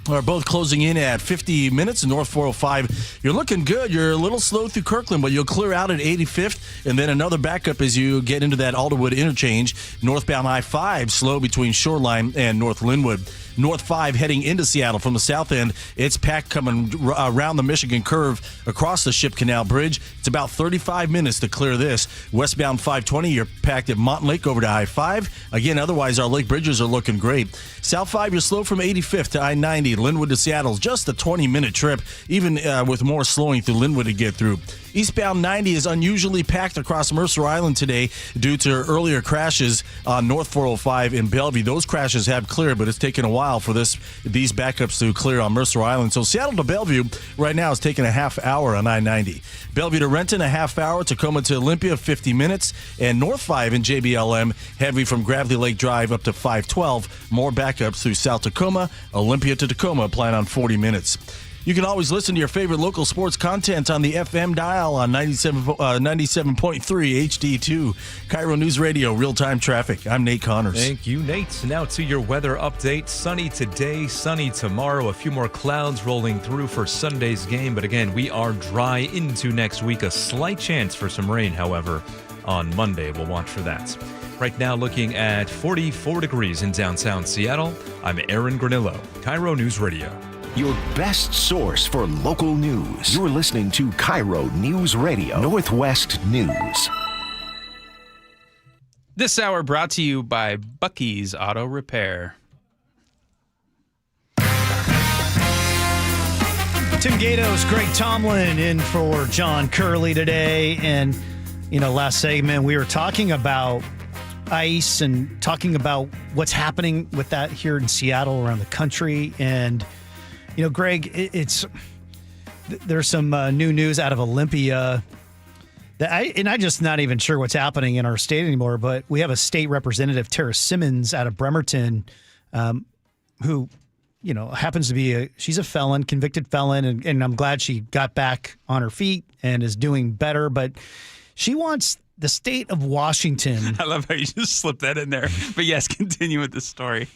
are both closing in at 50 minutes. North 405, you're looking good. You're a little slow through Kirkland, but you'll clear out at 85th, and then another backup as you get into that Alderwood interchange. Northbound I-5, slow between Shoreline and North Linwood. North 5 heading into Seattle from the south end. It's packed coming around the Michigan curve across the Ship Canal Bridge. It's about 35 minutes to clear this. Westbound 520, you're packed at Montlake over to I-5. Again, otherwise, our lake bridges are looking great. South 5, you're slow from 85th to I-90. Linwood to Seattle is just a 20-minute trip, even with more slowing through Linwood to get through. Eastbound 90 is unusually packed across Mercer Island today due to earlier crashes on North 405 in Bellevue. Those crashes have cleared, but it's taken a while for these backups to clear on Mercer Island. So Seattle to Bellevue right now is taking a half hour on I-90. Bellevue to Renton, a half hour. Tacoma to Olympia, 50 minutes. And North 5 in JBLM, heavy from Gravely Lake Drive up to 512. More backups through South Tacoma. Olympia to Tacoma, plan on 40 minutes. You can always listen to your favorite local sports content on the FM dial on 97.3 HD2. KIRO News Radio, real-time traffic. I'm Nate Connors. Thank you, Nate. Now to your weather update. Sunny today, sunny tomorrow. A few more clouds rolling through for Sunday's game. But again, we are dry into next week. A slight chance for some rain, however, on Monday. We'll watch for that. Right now, looking at 44 degrees in downtown Seattle. I'm Aaron Granillo, KIRO News Radio. Your best source for local news. You're listening to KIRO News Radio, Northwest News. This hour brought to you by Bucky's Auto Repair. Tim Gatos, Greg Tomlin in for John Curley today. And, last segment we were talking about ice and talking about what's happening with that here in Seattle, around the country. And, Greg, there's some new news out of Olympia that I'm just not even sure what's happening in our state anymore. But we have a state representative, Tara Simmons, out of Bremerton, who, happens to be she's a felon, convicted felon, and I'm glad she got back on her feet and is doing better. But she wants the state of Washington. I love how you just slipped that in there. But yes, continue with the story.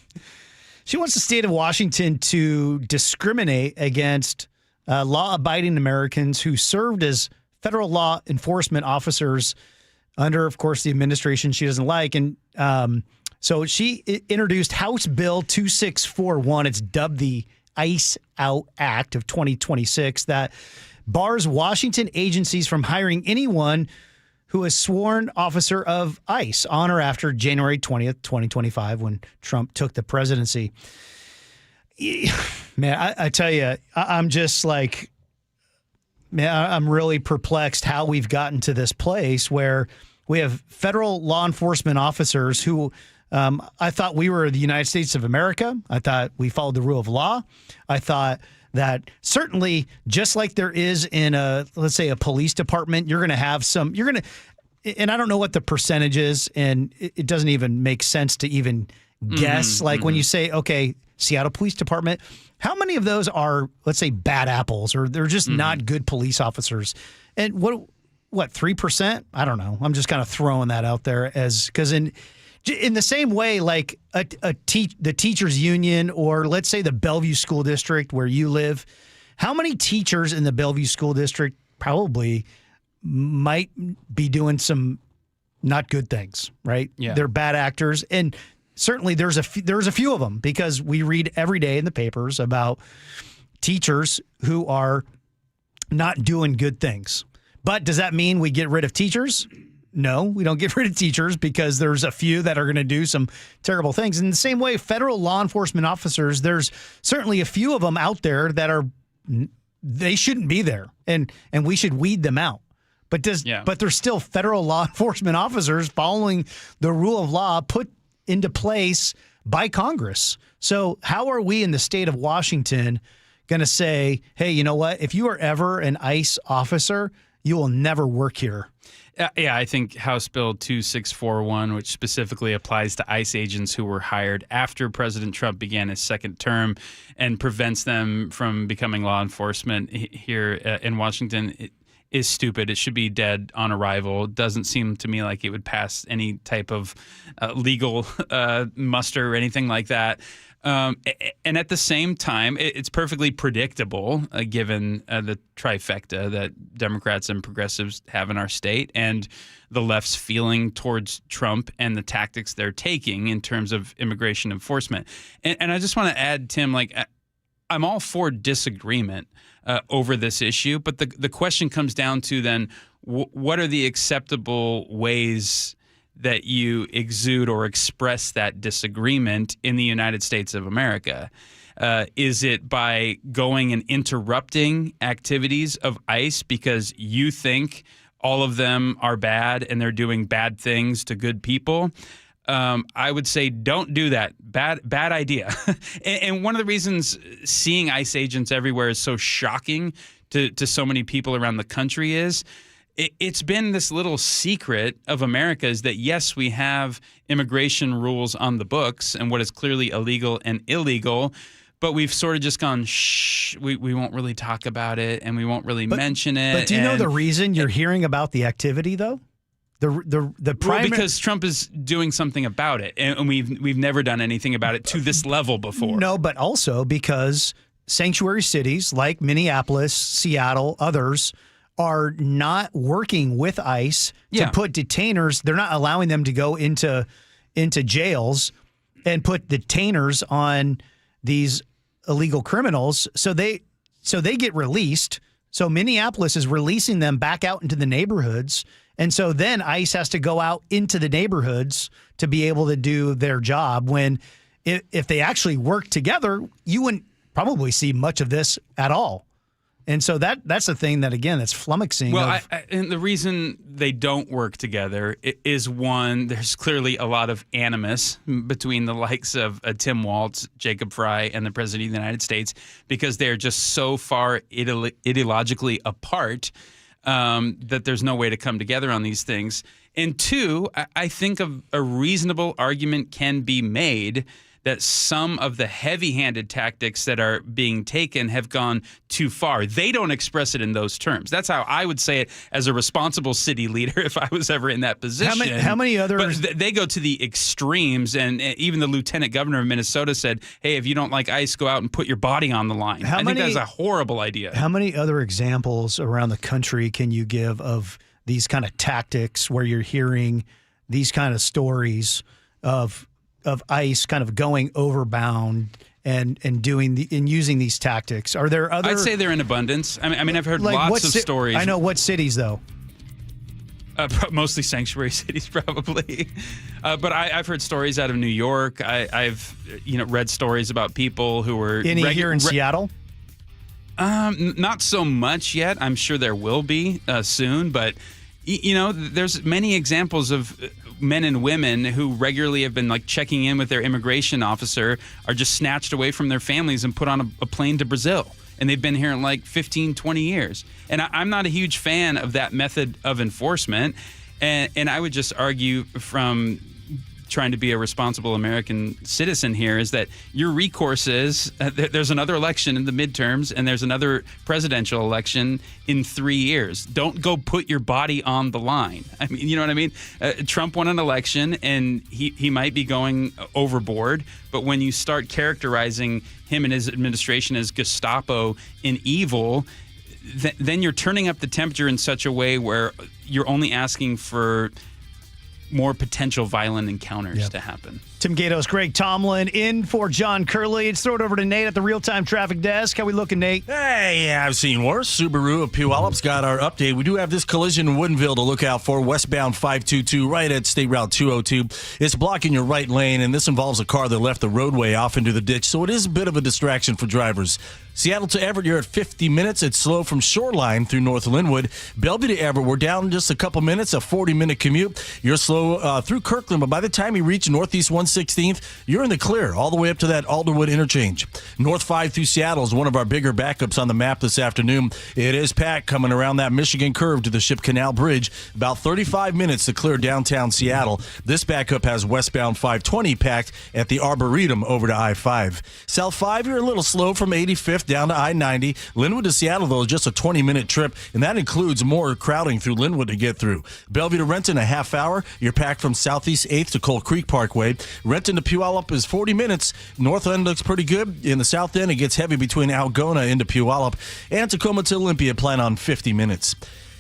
She wants the state of Washington to discriminate against law-abiding Americans who served as federal law enforcement officers under, of course, the administration she doesn't like. And so she introduced House Bill 2641. It's dubbed the ICE Out Act of 2026 that bars Washington agencies from hiring anyone who is sworn officer of ICE on or after January 20th, 2025, when Trump took the presidency. Man, I tell you, I'm just like, man, I'm really perplexed how we've gotten to this place where we have federal law enforcement officers who I thought we were the United States of America. I thought we followed the rule of law. I thought that certainly, just like there is in let's say a police department, you're going to have and I don't know what the percentage is, and it doesn't even make sense to even guess. When you say, okay, Seattle Police Department. How many of those are, let's say, bad apples, or they're just not good police officers? And what 3%? I don't know. I'm just kind of throwing that out there because in the same way, like the teachers union, or let's say the Bellevue School District where you live, how many teachers in the Bellevue School District probably might be doing some not good things, right? Yeah. They're bad actors. And certainly there's a few of them, because we read every day in the papers about teachers who are not doing good things. But does that mean we get rid of teachers? No, we don't get rid of teachers, because there's a few that are going to do some terrible things. In the same way, federal law enforcement officers, there's certainly a few of them out there that they shouldn't be there, and we should weed them out. But there's still federal law enforcement officers following the rule of law put into place by Congress. So how are we in the state of Washington going to say, hey, you know what? If you are ever an ICE officer, you will never work here? Yeah, I think House Bill 2641, which specifically applies to ICE agents who were hired after President Trump began his second term and prevents them from becoming law enforcement here in Washington, is stupid. It should be dead on arrival. It doesn't seem to me like it would pass any type of legal muster or anything like that. And at the same time, it's perfectly predictable, given the trifecta that Democrats and progressives have in our state, and the left's feeling towards Trump and the tactics they're taking in terms of immigration enforcement. And I just want to add, Tim, like, I'm all for disagreement over this issue, but the question comes down to then, what are the acceptable ways that you exude or express that disagreement in the United States of America? Is it by going and interrupting activities of ICE because you think all of them are bad and they're doing bad things to good people? I would say don't do that. Bad idea. And one of the reasons seeing ICE agents everywhere is so shocking to so many people around the country is it's been this little secret of America, is that, yes, we have immigration rules on the books and what is clearly illegal and illegal, but we've sort of just gone, shh, we won't really talk about it and we won't really mention it. But do you know the reason you're hearing about the activity, though? The primary, because Trump is doing something about it, and we've never done anything about it to this level before. No, but also because sanctuary cities like Minneapolis, Seattle, others are not working with ICE to put detainers. They're not allowing them to go into jails and put detainers on these illegal criminals. So they get released. So Minneapolis is releasing them back out into the neighborhoods. And so then ICE has to go out into the neighborhoods to be able to do their job, when if they actually work together, you wouldn't probably see much of this at all. And so that's the thing that, again, that's flummoxing. Well, and the reason they don't work together is, one, there's clearly a lot of animus between the likes of Tim Walz, Jacob Fry, and the President of the United States, because they're just so far ideologically apart that there's no way to come together on these things. And two, I think a reasonable argument can be made that some of the heavy-handed tactics that are being taken have gone too far. They don't express it in those terms. That's how I would say it as a responsible city leader if I was ever in that position. How many others? But they go to the extremes, and even the lieutenant governor of Minnesota said, hey, if you don't like ICE, go out and put your body on the line. I think that's a horrible idea. How many other examples around the country can you give of these kind of tactics where you're hearing these kind of stories of ICE kind of going overbound and using these tactics? Are there other? I'd say they're in abundance. I mean, I've heard lots of stories. I know what cities though. Mostly sanctuary cities, probably. But I've heard stories out of New York. I've read stories about people who were here in Seattle. Not so much yet. I'm sure there will be soon, but there's many examples of men and women who regularly have been like checking in with their immigration officer, are just snatched away from their families and put on a plane to Brazil. And they've been here in like 15, 20 years. And I'm not a huge fan of that method of enforcement. And I would just argue from trying to be a responsible American citizen here is that your recourse is there's another election in the midterms and there's another presidential election in 3 years. Don't go put your body on the line. I mean, you know what I mean? Trump won an election and he might be going overboard, but when you start characterizing him and his administration as Gestapo and evil, then you're turning up the temperature in such a way where you're only asking for more potential violent encounters to happen. Tim Gatos, Greg Tomlin in for John Curley. Let's throw it over to Nate at the real-time traffic desk. How we looking, Nate? Hey, I've seen worse. Subaru of Puyallup got our update. We do have this collision in Woodinville to look out for, westbound 522 right at State Route 202. It's blocking your right lane, and this involves a car that left the roadway off into the ditch, so it is a bit of a distraction for drivers. Seattle to Everett, you're at 50 minutes. It's slow from Shoreline through North Linwood. Bellevue to Everett, we're down just a couple minutes, a 40-minute commute. You're slow through Kirkland, but by the time you reach Northeast 116th, you're in the clear all the way up to that Alderwood interchange. North 5 through Seattle is one of our bigger backups on the map this afternoon. It is packed coming around that Michigan curve to the Ship Canal Bridge. About 35 minutes to clear downtown Seattle. This backup has westbound 520 packed at the Arboretum over to I-5. South 5, you're a little slow from 85th down to I-90. Linwood to Seattle, though, is just a 20-minute trip, and that includes more crowding through Linwood to get through. Bellevue to Renton, a half hour. You're packed from Southeast 8th to Coal Creek Parkway. Renton to Puyallup is 40 minutes. North end looks pretty good. In the south end, it gets heavy between Algona into Puyallup. And Tacoma to Olympia, plan on 50 minutes.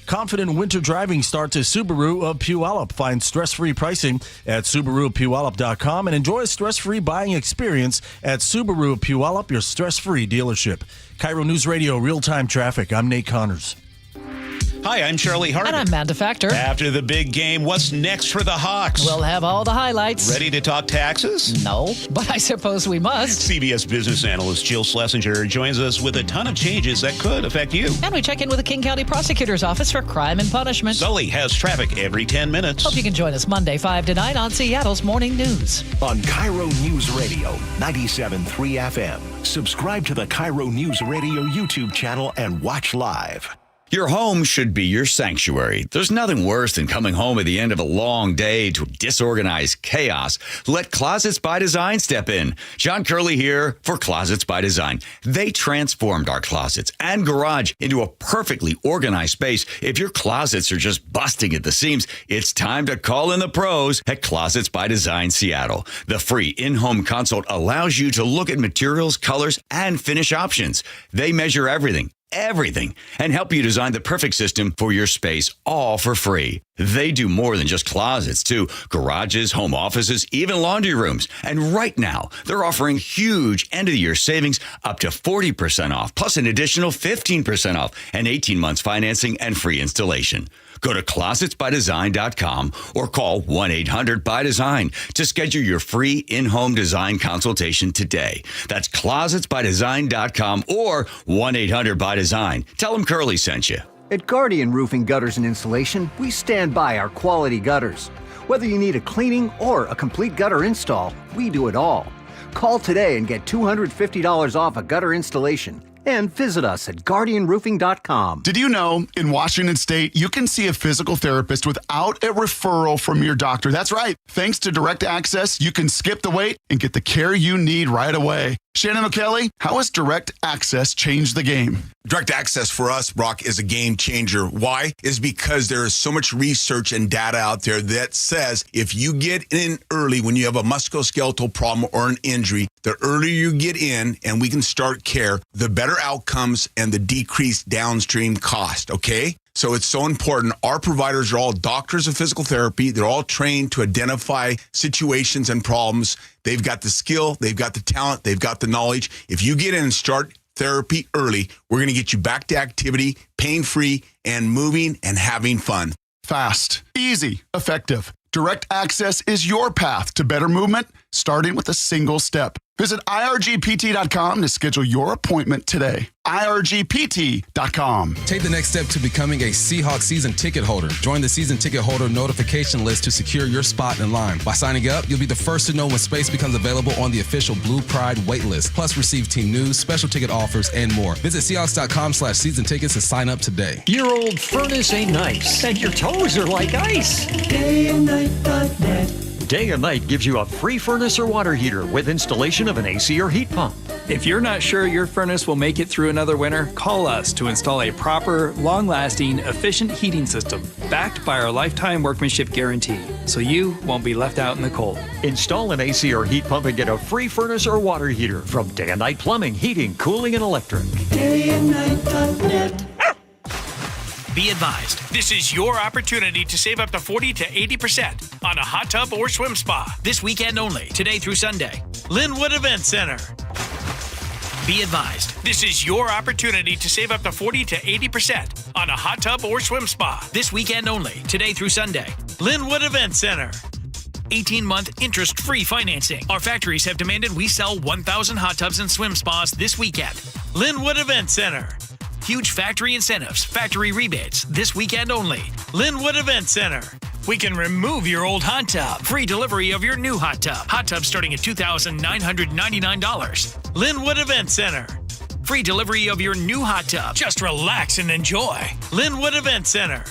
Confident winter driving starts at Subaru of Puyallup. Find stress-free pricing at SubaruPuyallup.com and enjoy a stress-free buying experience at Subaru of Puyallup, your stress-free dealership. KIRO News Radio, real-time traffic. I'm Nate Connors. Hi, I'm Charlie Hart. And I'm Amanda Factor. After the big game, what's next for the Hawks? We'll have all the highlights. Ready to talk taxes? No, but I suppose we must. CBS business analyst Jill Schlesinger joins us with a ton of changes that could affect you. And we check in with the King County Prosecutor's Office for Crime and Punishment. Sully has traffic every 10 minutes. Hope you can join us Monday 5 to 9 on Seattle's Morning News. On KIRO News Radio, 97.3 FM. Subscribe to the KIRO News Radio YouTube channel and watch live. Your home should be your sanctuary. There's nothing worse than coming home at the end of a long day to disorganized chaos. Let Closets by Design step in. John Curley here for Closets by Design. They transformed our closets and garage into a perfectly organized space. If your closets are just busting at the seams, it's time to call in the pros at Closets by Design Seattle. The free in-home consult allows you to look at materials, colors, and finish options. They measure everything, and help you design the perfect system for your space, all for free. They do more than just closets, too. Garages, home offices, even laundry rooms. And right now, they're offering huge end-of-the-year savings up to 40% off, plus an additional 15% off, and 18 months financing and free installation. Go to closetsbydesign.com or call 1-800-BY-DESIGN to schedule your free in-home design consultation today. That's closetsbydesign.com or 1-800-BY-DESIGN. Tell them Curly sent you. At Guardian Roofing Gutters and Insulation, we stand by our quality gutters. Whether you need a cleaning or a complete gutter install, we do it all. Call today and get $250 off a gutter installation. And visit us at guardianroofing.com. Did you know in Washington State, you can see a physical therapist without a referral from your doctor? That's right. Thanks to Direct Access, you can skip the wait and get the care you need right away. Shannon O'Kelly, how has Direct Access changed the game? Direct Access for us, Brock, is a game changer. Why? Is because there is so much research and data out there that says if you get in early when you have a musculoskeletal problem or an injury, the earlier you get in and we can start care, the better outcomes and the decreased downstream cost, okay? So it's so important. Our providers are all doctors of physical therapy. They're all trained to identify situations and problems. They've got the skill, they've got the talent, they've got the knowledge. If you get in and start therapy early, we're going to get you back to activity, pain-free, and moving and having fun. Fast, easy, effective. Direct Access is your path to better movement, starting with a single step. Visit irgpt.com to schedule your appointment today. irgpt.com. Take the next step to becoming a Seahawks season ticket holder. Join the season ticket holder notification list to secure your spot in line. By signing up, you'll be the first to know when space becomes available on the official Blue Pride waitlist. Plus, receive team news, special ticket offers, and more. Visit Seahawks.com/season tickets to sign up today. Your old furnace ain't nice, and your toes are like ice. DayandNight.net. Day and Night gives you a free furnace or water heater with installation of an AC or heat pump. If you're not sure your furnace will make it through another winter, call us to install a proper, long-lasting, efficient heating system backed by our lifetime workmanship guarantee, so you won't be left out in the cold. Install an AC or heat pump and get a free furnace or water heater from Day and Night Plumbing, Heating, Cooling, and Electric. dayandnight.net. Be advised, this is your opportunity to save up to 40 to 80% on a hot tub or swim spa this weekend only, today through Sunday. Linwood Event Center. Be advised, this is your opportunity to save up to 40 to 80% on a hot tub or swim spa this weekend only, today through Sunday. Linwood Event Center. 18-month interest-free financing. Our factories have demanded we sell 1,000 hot tubs and swim spas this weekend. Linwood Event Center. Huge factory incentives, factory rebates, this weekend only. Linwood Event Center. We can remove your old hot tub. Free delivery of your new hot tub. Hot tub starting at $2,999. Linwood Event Center. Free delivery of your new hot tub. Just relax and enjoy. Linwood Event Center.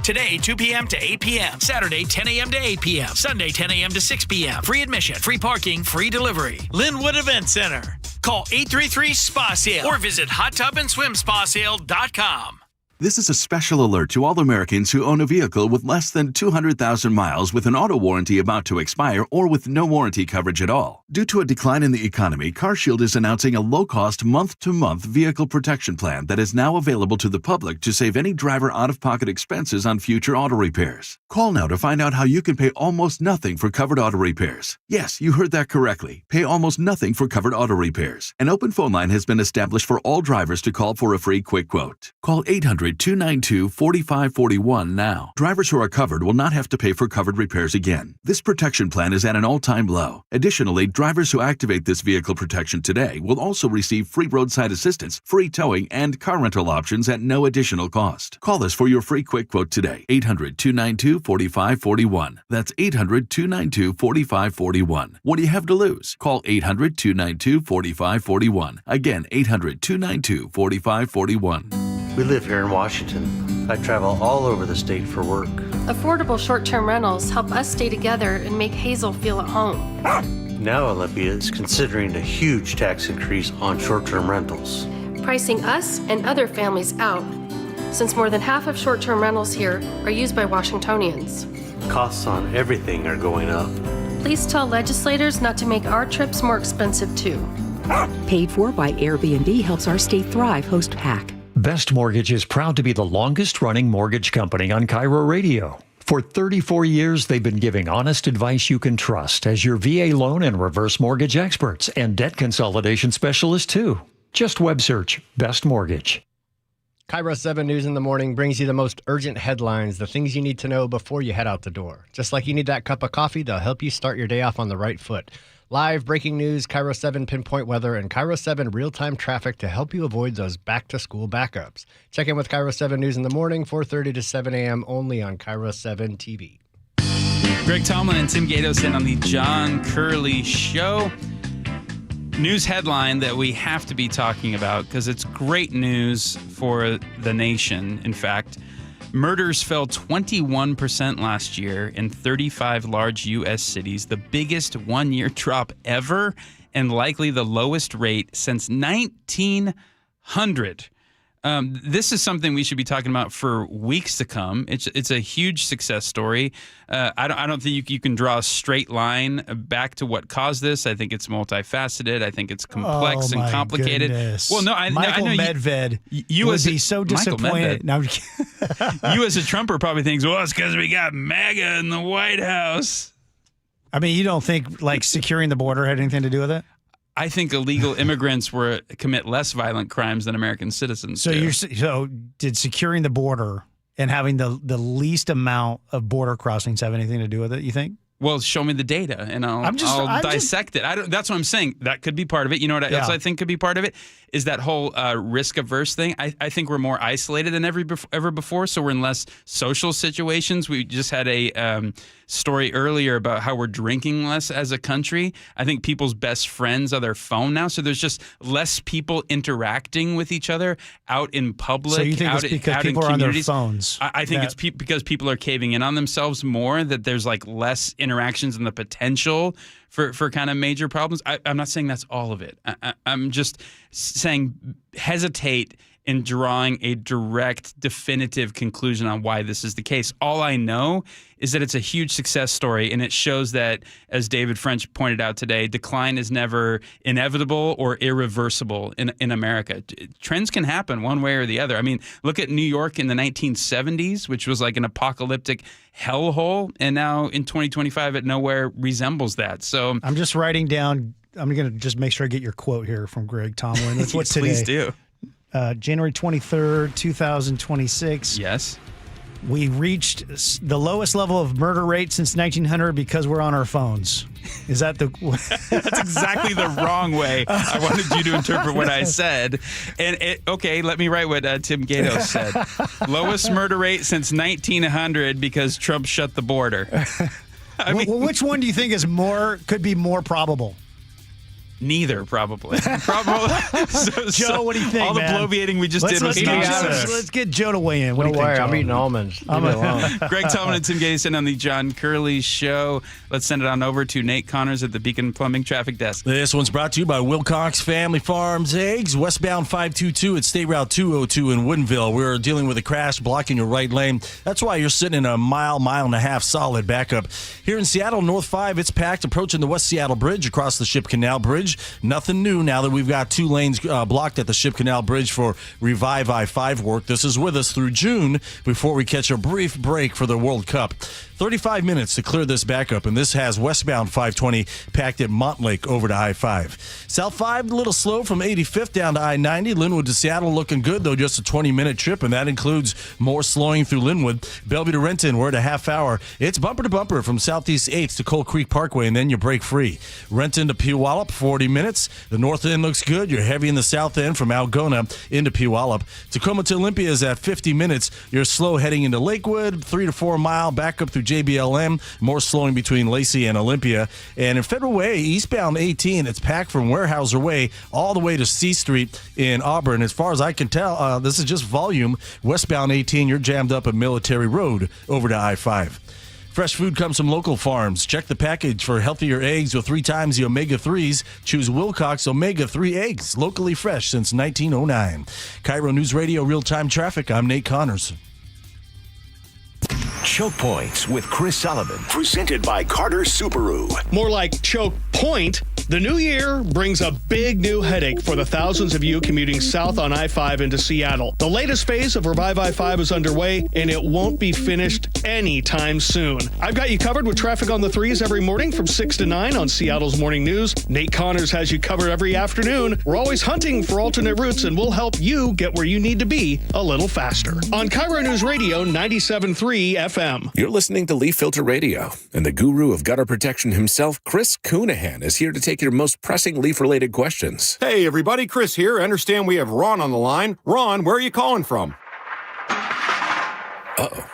Today, 2 p.m. to 8 p.m. Saturday, 10 a.m. to 8 p.m. Sunday, 10 a.m. to 6 p.m. Free admission, free parking, free delivery. Linwood Event Center. Call 833-SPA-SALE or visit hottubandSwimSpaSale.com. This is a special alert to all Americans who own a vehicle with less than 200,000 miles with an auto warranty about to expire or with no warranty coverage at all. Due to a decline in the economy, CarShield is announcing a low-cost month-to-month vehicle protection plan that is now available to the public to save any driver out-of-pocket expenses on future auto repairs. Call now to find out how you can pay almost nothing for covered auto repairs. Yes, you heard that correctly. Pay almost nothing for covered auto repairs. An open phone line has been established for all drivers to call for a free quick quote. Call 800-292-4541 now. Drivers who are covered will not have to pay for covered repairs again. This protection plan is at an all-time low. Additionally, drivers who activate this vehicle protection today will also receive free roadside assistance, free towing, and car rental options at no additional cost. Call us for your free quick quote today. 800-292-4541. That's 800-292-4541. What do you have to lose? Call 800-292-4541. Again, 800-292-4541. We live here in Washington. I travel all over the state for work. Affordable short-term rentals help us stay together and make Hazel feel at home. Now Olympia is considering a huge tax increase on short-term rentals, pricing us and other families out, since more than half of short-term rentals here are used by Washingtonians. Costs on everything are going up. Please tell legislators not to make our trips more expensive too. Paid for by Airbnb helps our state thrive. Host PAC. Best Mortgage is proud to be the longest-running mortgage company on KIRO Radio. For 34 years, they've been giving honest advice you can trust as your VA loan and reverse mortgage experts and debt consolidation specialists, too. Just web search Best Mortgage. KIRO 7 News in the Morning brings you the most urgent headlines, the things you need to know before you head out the door. Just like you need that cup of coffee, they'll help you start your day off on the right foot. Live breaking news, KIRO 7 pinpoint weather, and KIRO 7 real-time traffic to help you avoid those back-to-school backups. Check in with KIRO 7 News in the Morning, 4:30 to 7 a.m. only on KIRO 7 TV. Greg Tomlin and Tim Gatos in on the John Curley Show. News headline that we have to be talking about because it's great news for the nation. In fact, murders fell 21% last year in 35 large U.S. cities, the biggest one-year drop ever and likely the lowest rate since 1900. This is something we should be talking about for weeks to come. It's a huge success story. I don't think you can draw a straight line back to what caused this. I think it's multifaceted. I think it's complex and complicated. Goodness. Well, no, Michael Medved would be so disappointed. No, you as a Trumper probably thinks, well, it's because we got MAGA in the White House. I mean, you don't think like securing the border had anything to do with it? I think illegal immigrants commit less violent crimes than American citizens do. So did securing the border and having the least amount of border crossings have anything to do with it, you think? Well, show me the data, and I'll dissect it. That's what I'm saying. That could be part of it. You know what else I think could be part of it? Is that whole risk-averse thing. I think we're more isolated than ever before, so we're in less social situations. We just had a story earlier about how we're drinking less as a country. I think people's best friends are their phone now, so there's just less people interacting with each other out in public. So you think it's because people are on their phones? I think it's because people are caving in on themselves more, that there's like less interaction interactions and the potential for kind of major problems. I'm not saying that's all of it. I'm just saying hesitate in drawing a direct, definitive conclusion on why this is the case. All I know is that it's a huge success story, and it shows that, as David French pointed out today, decline is never inevitable or irreversible in America. Trends can happen one way or the other. I mean, look at New York in the 1970s, which was like an apocalyptic hellhole, and now in 2025 it nowhere resembles that. So I'm just writing down, I'm going to just make sure I get your quote here from Greg Tomlin. That's what's today. Please do. January 23rd, 2026. Yes. We reached the lowest level of murder rate since 1900 because we're on our phones. Is that the... That's exactly the wrong way I wanted you to interpret what I said. And okay, let me write what Tim Gatos said. Lowest murder rate since 1900 because Trump shut the border. Well, which one do you think could be more probable? Neither, probably. Joe, what do you think, all the man? bloviating we just did was nonsense. Let's get Joe to weigh in. Don't worry, I'm eating almonds. Leave me alone. Greg Tomlin and Tim Gason on the John Curley Show. Let's send it on over to Nate Connors at the Beacon Plumbing Traffic Desk. This one's brought to you by Wilcox Family Farms Eggs, westbound 522 at State Route 202 in Woodinville. We're dealing with a crash blocking your right lane. That's why you're sitting in a mile and a half solid backup. Here in Seattle, North 5, it's packed approaching the West Seattle Bridge across the Ship Canal Bridge. Nothing new now that we've got 2 lanes blocked at the Ship Canal Bridge for Revive I-5 work. This is with us through June before we catch a brief break for the World Cup. 35 minutes to clear this backup, and this has westbound 520 packed at Montlake over to I-5. South 5, a little slow from 85th down to I-90. Linwood to Seattle looking good, though just a 20-minute trip, and that includes more slowing through Linwood. Bellevue to Renton, we're at a half hour. It's bumper to bumper from Southeast 8th to Coal Creek Parkway, and then you break free. Renton to Puyallup, 40 minutes. The north end looks good. You're heavy in the south end from Algona into Puyallup. Tacoma to Olympia is at 50 minutes. You're slow heading into Lakewood, 3 to 4 mile back up through JBLM, more slowing between Lacey and Olympia. And in Federal Way, eastbound 18, it's packed from Weyerhaeuser Way all the way to C Street in Auburn. As far as I can tell, this is just volume. Westbound 18, you're jammed up at Military Road over to I-5. Fresh food comes from local farms. Check the package for healthier eggs with 3 times the omega-3s. Choose Wilcox Omega-3 eggs, locally fresh since 1909. KIRO Newsradio real-time traffic. I'm Nate Connors. Choke Points with Chris Sullivan, presented by Carter Subaru. More like Choke Point. The new year brings a big new headache for the thousands of you commuting south on I-5 into Seattle. The latest phase of Revive I-5 is underway, and it won't be finished anytime soon. I've got you covered with traffic on the 3s every morning from 6 to 9 on Seattle's Morning News. Nate Connors has you covered every afternoon. We're always hunting for alternate routes, and we'll help you get where you need to be a little faster. On KIRO Newsradio 97.3 FM. You're listening to Leaf Filter Radio, and the guru of gutter protection himself, Chris Coonahan, is here to take your most pressing leaf-related questions. Hey, everybody, Chris here. I understand we have Ron on the line. Ron, where are you calling from? Uh-oh.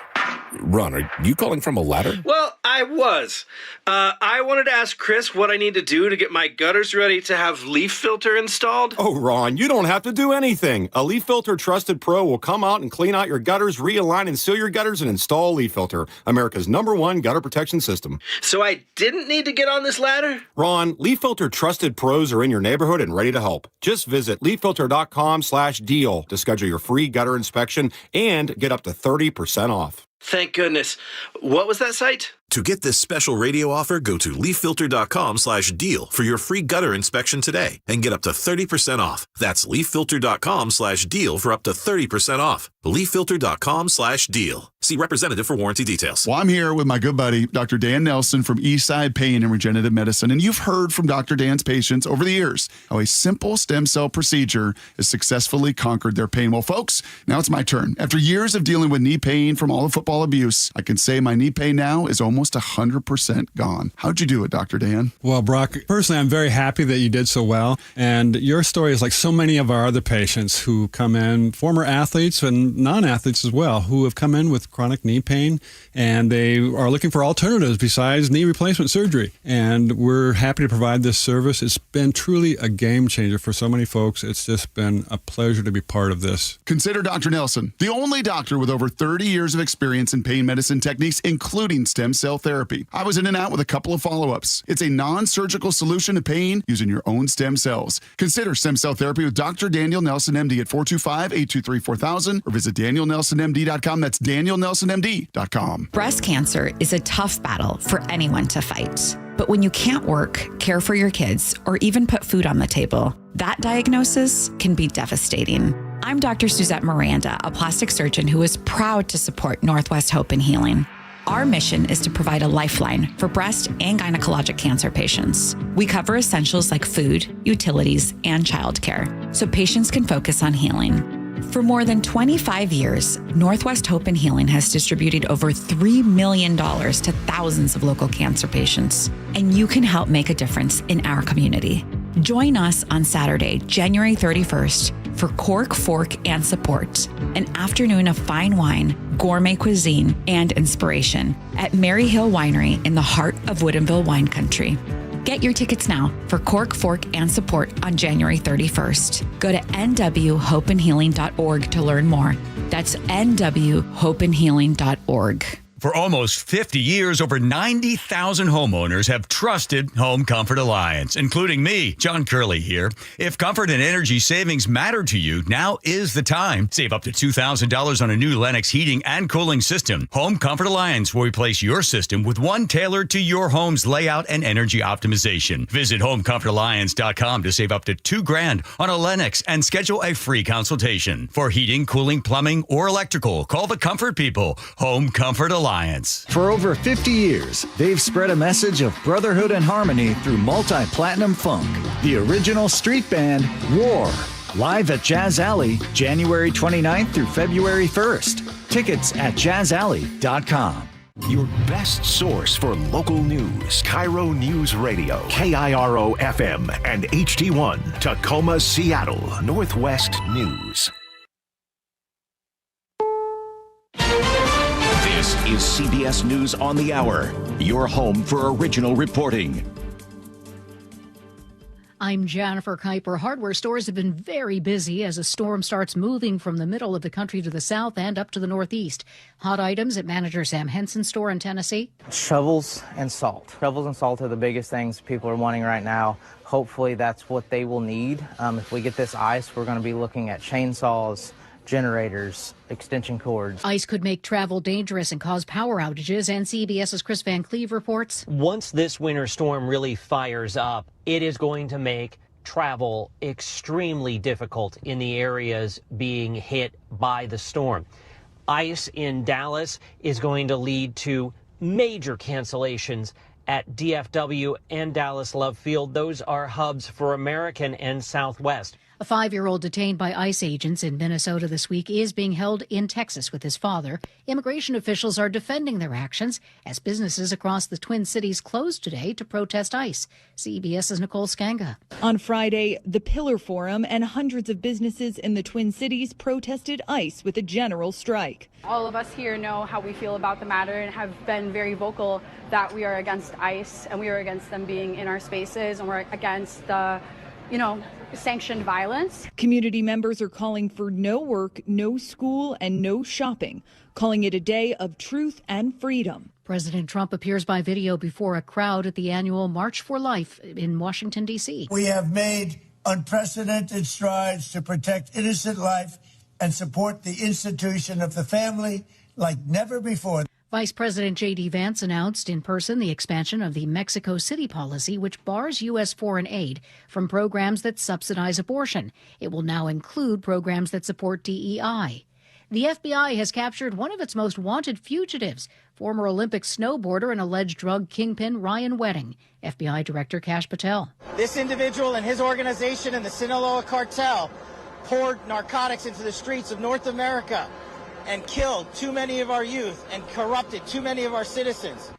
Ron, are you calling from a ladder? Well, I was. I wanted to ask Chris what I need to do to get my gutters ready to have leaf filter installed. Oh, Ron, you don't have to do anything. A Leaf Filter Trusted Pro will come out and clean out your gutters, realign and seal your gutters, and install Leaf Filter, America's #1 gutter protection system. So I didn't need to get on this ladder? Ron, Leaf Filter Trusted Pros are in your neighborhood and ready to help. Just visit leaffilter.com/deal to schedule your free gutter inspection and get up to 30% off. Thank goodness. What was that site? To get this special radio offer, go to leaffilter.com/deal for your free gutter inspection today and get up to 30% off. That's leaffilter.com/deal for up to 30% off. leaffilter.com/deal. See representative for warranty details. Well, I'm here with my good buddy, Dr. Dan Nelson from Eastside Pain and Regenerative Medicine. And you've heard from Dr. Dan's patients over the years how a simple stem cell procedure has successfully conquered their pain. Well, folks, now it's my turn. After years of dealing with knee pain from all the football abuse, I can say my knee pain now is almost 100% gone. How'd you do it, Dr. Dan? Well, Brock, personally, I'm very happy that you did so well. And your story is like so many of our other patients who come in, former athletes and non-athletes as well, who have come in with chronic knee pain, and they are looking for alternatives besides knee replacement surgery. And we're happy to provide this service. It's been truly a game changer for so many folks. It's just been a pleasure to be part of this. Consider Dr. Nelson, the only doctor with over 30 years of experience in pain medicine techniques, including stem cell therapy. I was in and out with a couple of follow-ups. It's a non-surgical solution to pain using your own stem cells. Consider stem cell therapy with Dr. Daniel Nelson, MD at 425-823-4000 or visit danielnelsonmd.com. That's danielnelsonmd.com. Breast cancer is a tough battle for anyone to fight. But when you can't work, care for your kids, or even put food on the table, that diagnosis can be devastating. I'm Dr. Suzette Miranda, a plastic surgeon who is proud to support Northwest Hope and Healing. Our mission is to provide a lifeline for breast and gynecologic cancer patients. We cover essentials like food, utilities, and childcare, so patients can focus on healing. For more than 25 years, Northwest Hope and Healing has distributed over $3 million to thousands of local cancer patients, and you can help make a difference in our community. Join us on Saturday, January 31st for Cork, Fork, and Support, an afternoon of fine wine, gourmet cuisine, and inspiration at Mary Hill Winery in the heart of Woodinville wine country. Get your tickets now for Cork, Fork, and Support on January 31st. Go to nwhopeandhealing.org to learn more. That's nwhopeandhealing.org. For almost 50 years, over 90,000 homeowners have trusted Home Comfort Alliance, including me, John Curley here. If comfort and energy savings matter to you, now is the time. Save up to $2,000 on a new Lennox heating and cooling system. Home Comfort Alliance will replace your system with one tailored to your home's layout and energy optimization. Visit homecomfortalliance.com to save up to $2,000 on a Lennox and schedule a free consultation. For heating, cooling, plumbing, or electrical, call the comfort people. Home Comfort Alliance. For over 50 years, they've spread a message of brotherhood and harmony through multi-platinum funk. The original street band, War, live at Jazz Alley, January 29th through February 1st. Tickets at jazzalley.com. Your best source for local news. KIRO News Radio, KIRO FM and HD1, Tacoma, Seattle, Northwest News. This is CBS News on the Hour, your home for original reporting. I'm Jennifer Kuiper. Hardware stores have been very busy as a storm starts moving from the middle of the country to the south and up to the northeast. Hot items at manager Sam Henson's store in Tennessee. Shovels and salt. Shovels and salt are the biggest things people are wanting right now. Hopefully that's what they will need. If we get this ice, we're going to be looking at chainsaws, generators, extension cords. Ice could make travel dangerous and cause power outages, and CBS's Chris Van Cleve reports. Once this winter storm really fires up, it is going to make travel extremely difficult in the areas being hit by the storm. Ice in Dallas is going to lead to major cancellations at DFW and Dallas Love Field. Those are hubs for American and Southwest. A 5-year-old detained by ICE agents in Minnesota this week is being held in Texas with his father. Immigration officials are defending their actions as businesses across the Twin Cities closed today to protest ICE. CBS's Nicole Skanga. On Friday, the Pillar Forum and hundreds of businesses in the Twin Cities protested ICE with a general strike. All of us here know how we feel about the matter and have been very vocal that we are against ICE and we are against them being in our spaces, and we're against the sanctioned violence. Community members are calling for no work, no school, and no shopping, calling it a day of truth and freedom. President Trump appears by video before a crowd at the annual March for Life in Washington, D.C. We have made unprecedented strides to protect innocent life and support the institution of the family like never before. Vice President J.D. Vance announced in person the expansion of the Mexico City policy, which bars U.S. foreign aid from programs that subsidize abortion. It will now include programs that support DEI. The FBI has captured one of its most wanted fugitives, former Olympic snowboarder and alleged drug kingpin Ryan Wedding. FBI Director Kash Patel. This individual and his organization and the Sinaloa cartel poured narcotics into the streets of North America and killed too many of our youth and corrupted too many of our citizens.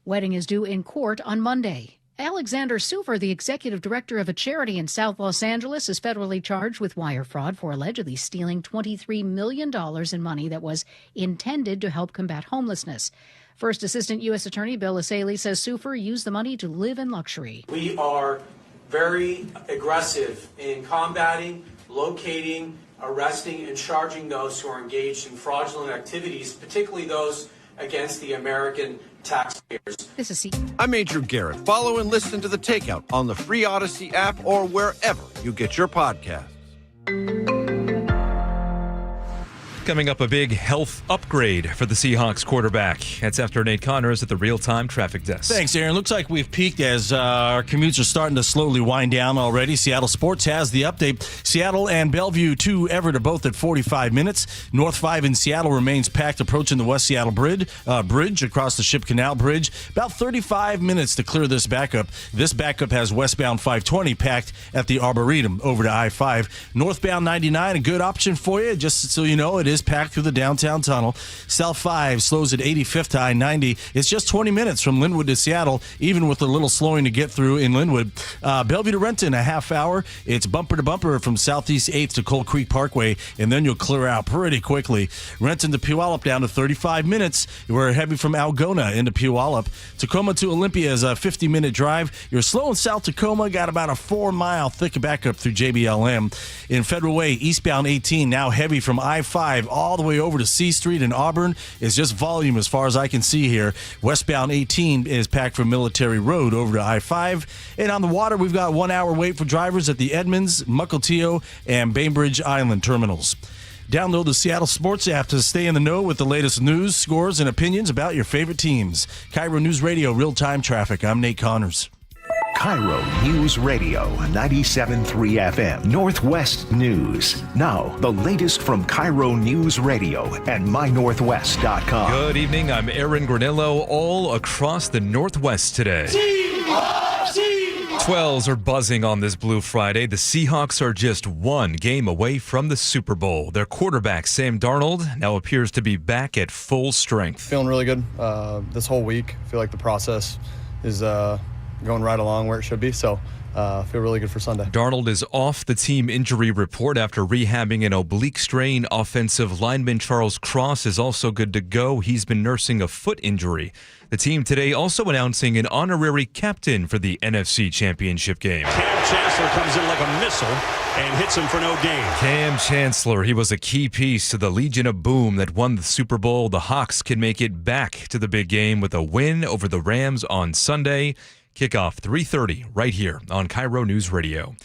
Wedding is due in court on Monday. Alexander Suver, the executive director of a charity in South Los Angeles, is federally charged with wire fraud for allegedly stealing $23 million in money that was intended to help combat homelessness. First Assistant U.S. Attorney Bill Asaley says Suver used the money to live in luxury. We are very aggressive in combating, locating, arresting, and charging those who are engaged in fraudulent activities, particularly those against the American taxpayers. This is I'm Major Garrett. Follow and listen to The Takeout on the free Odyssey app or wherever you get your podcasts. Coming up, a big health upgrade for the Seahawks quarterback. That's after Nate Connors at the real-time traffic desk. Thanks, Aaron. Looks like we've peaked as our commutes are starting to slowly wind down already. Seattle Sports has the update. Seattle and Bellevue to Everett are both at 45 minutes. North 5 in Seattle remains packed approaching the West Seattle Bridge across the Ship Canal Bridge. About 35 minutes to clear this backup. This backup has westbound 520 packed at the Arboretum over to I-5. Northbound 99, a good option for you. Just so you know, it is packed through the downtown tunnel. South 5 slows at 85th to I-90. It's just 20 minutes from Linwood to Seattle, even with a little slowing to get through in Linwood. Bellevue to Renton, a half hour. It's bumper to bumper from Southeast 8th to Cold Creek Parkway, and then you'll clear out pretty quickly. Renton to Puyallup down to 35 minutes. We're heavy from Algona into Puyallup. Tacoma to Olympia is a 50-minute drive. You're slow in South Tacoma, got about a 4-mile thick backup through JBLM. In Federal Way, eastbound 18, now heavy from I-5 all the way over to C Street in Auburn. Is just volume as far as I can see here. Westbound 18 is packed from Military Road over to I-5. And on the water, we've got 1 hour wait for drivers at the Edmonds, Mukilteo, and Bainbridge Island terminals. Download the Seattle Sports app to stay in the know with the latest news, scores, and opinions about your favorite teams. KIRO News Radio, real-time traffic. I'm Nate Connors. KIRO News Radio, 97.3 FM, Northwest News. Now, the latest from KIRO News Radio and mynorthwest.com. Good evening. I'm Aaron Granillo, all across the Northwest today. Twelves are buzzing on this Blue Friday. The Seahawks are just one game away from the Super Bowl. Their quarterback, Sam Darnold, now appears to be back at full strength. Feeling really good this whole week. I feel like the process is going right along where it should be, so feel really good for Sunday. Darnold is off the team injury report after rehabbing an oblique strain. Offensive lineman Charles Cross is also good to go. He's been nursing a foot injury. The team today also announcing an honorary captain for the NFC Championship game. Cam Chancellor comes in like a missile and hits him for no gain. Cam Chancellor, he was a key piece to the Legion of Boom that won the Super Bowl. The Hawks can make it back to the big game with a win over the Rams on Sunday. Kickoff 3:30 right here on KIRO News Radio.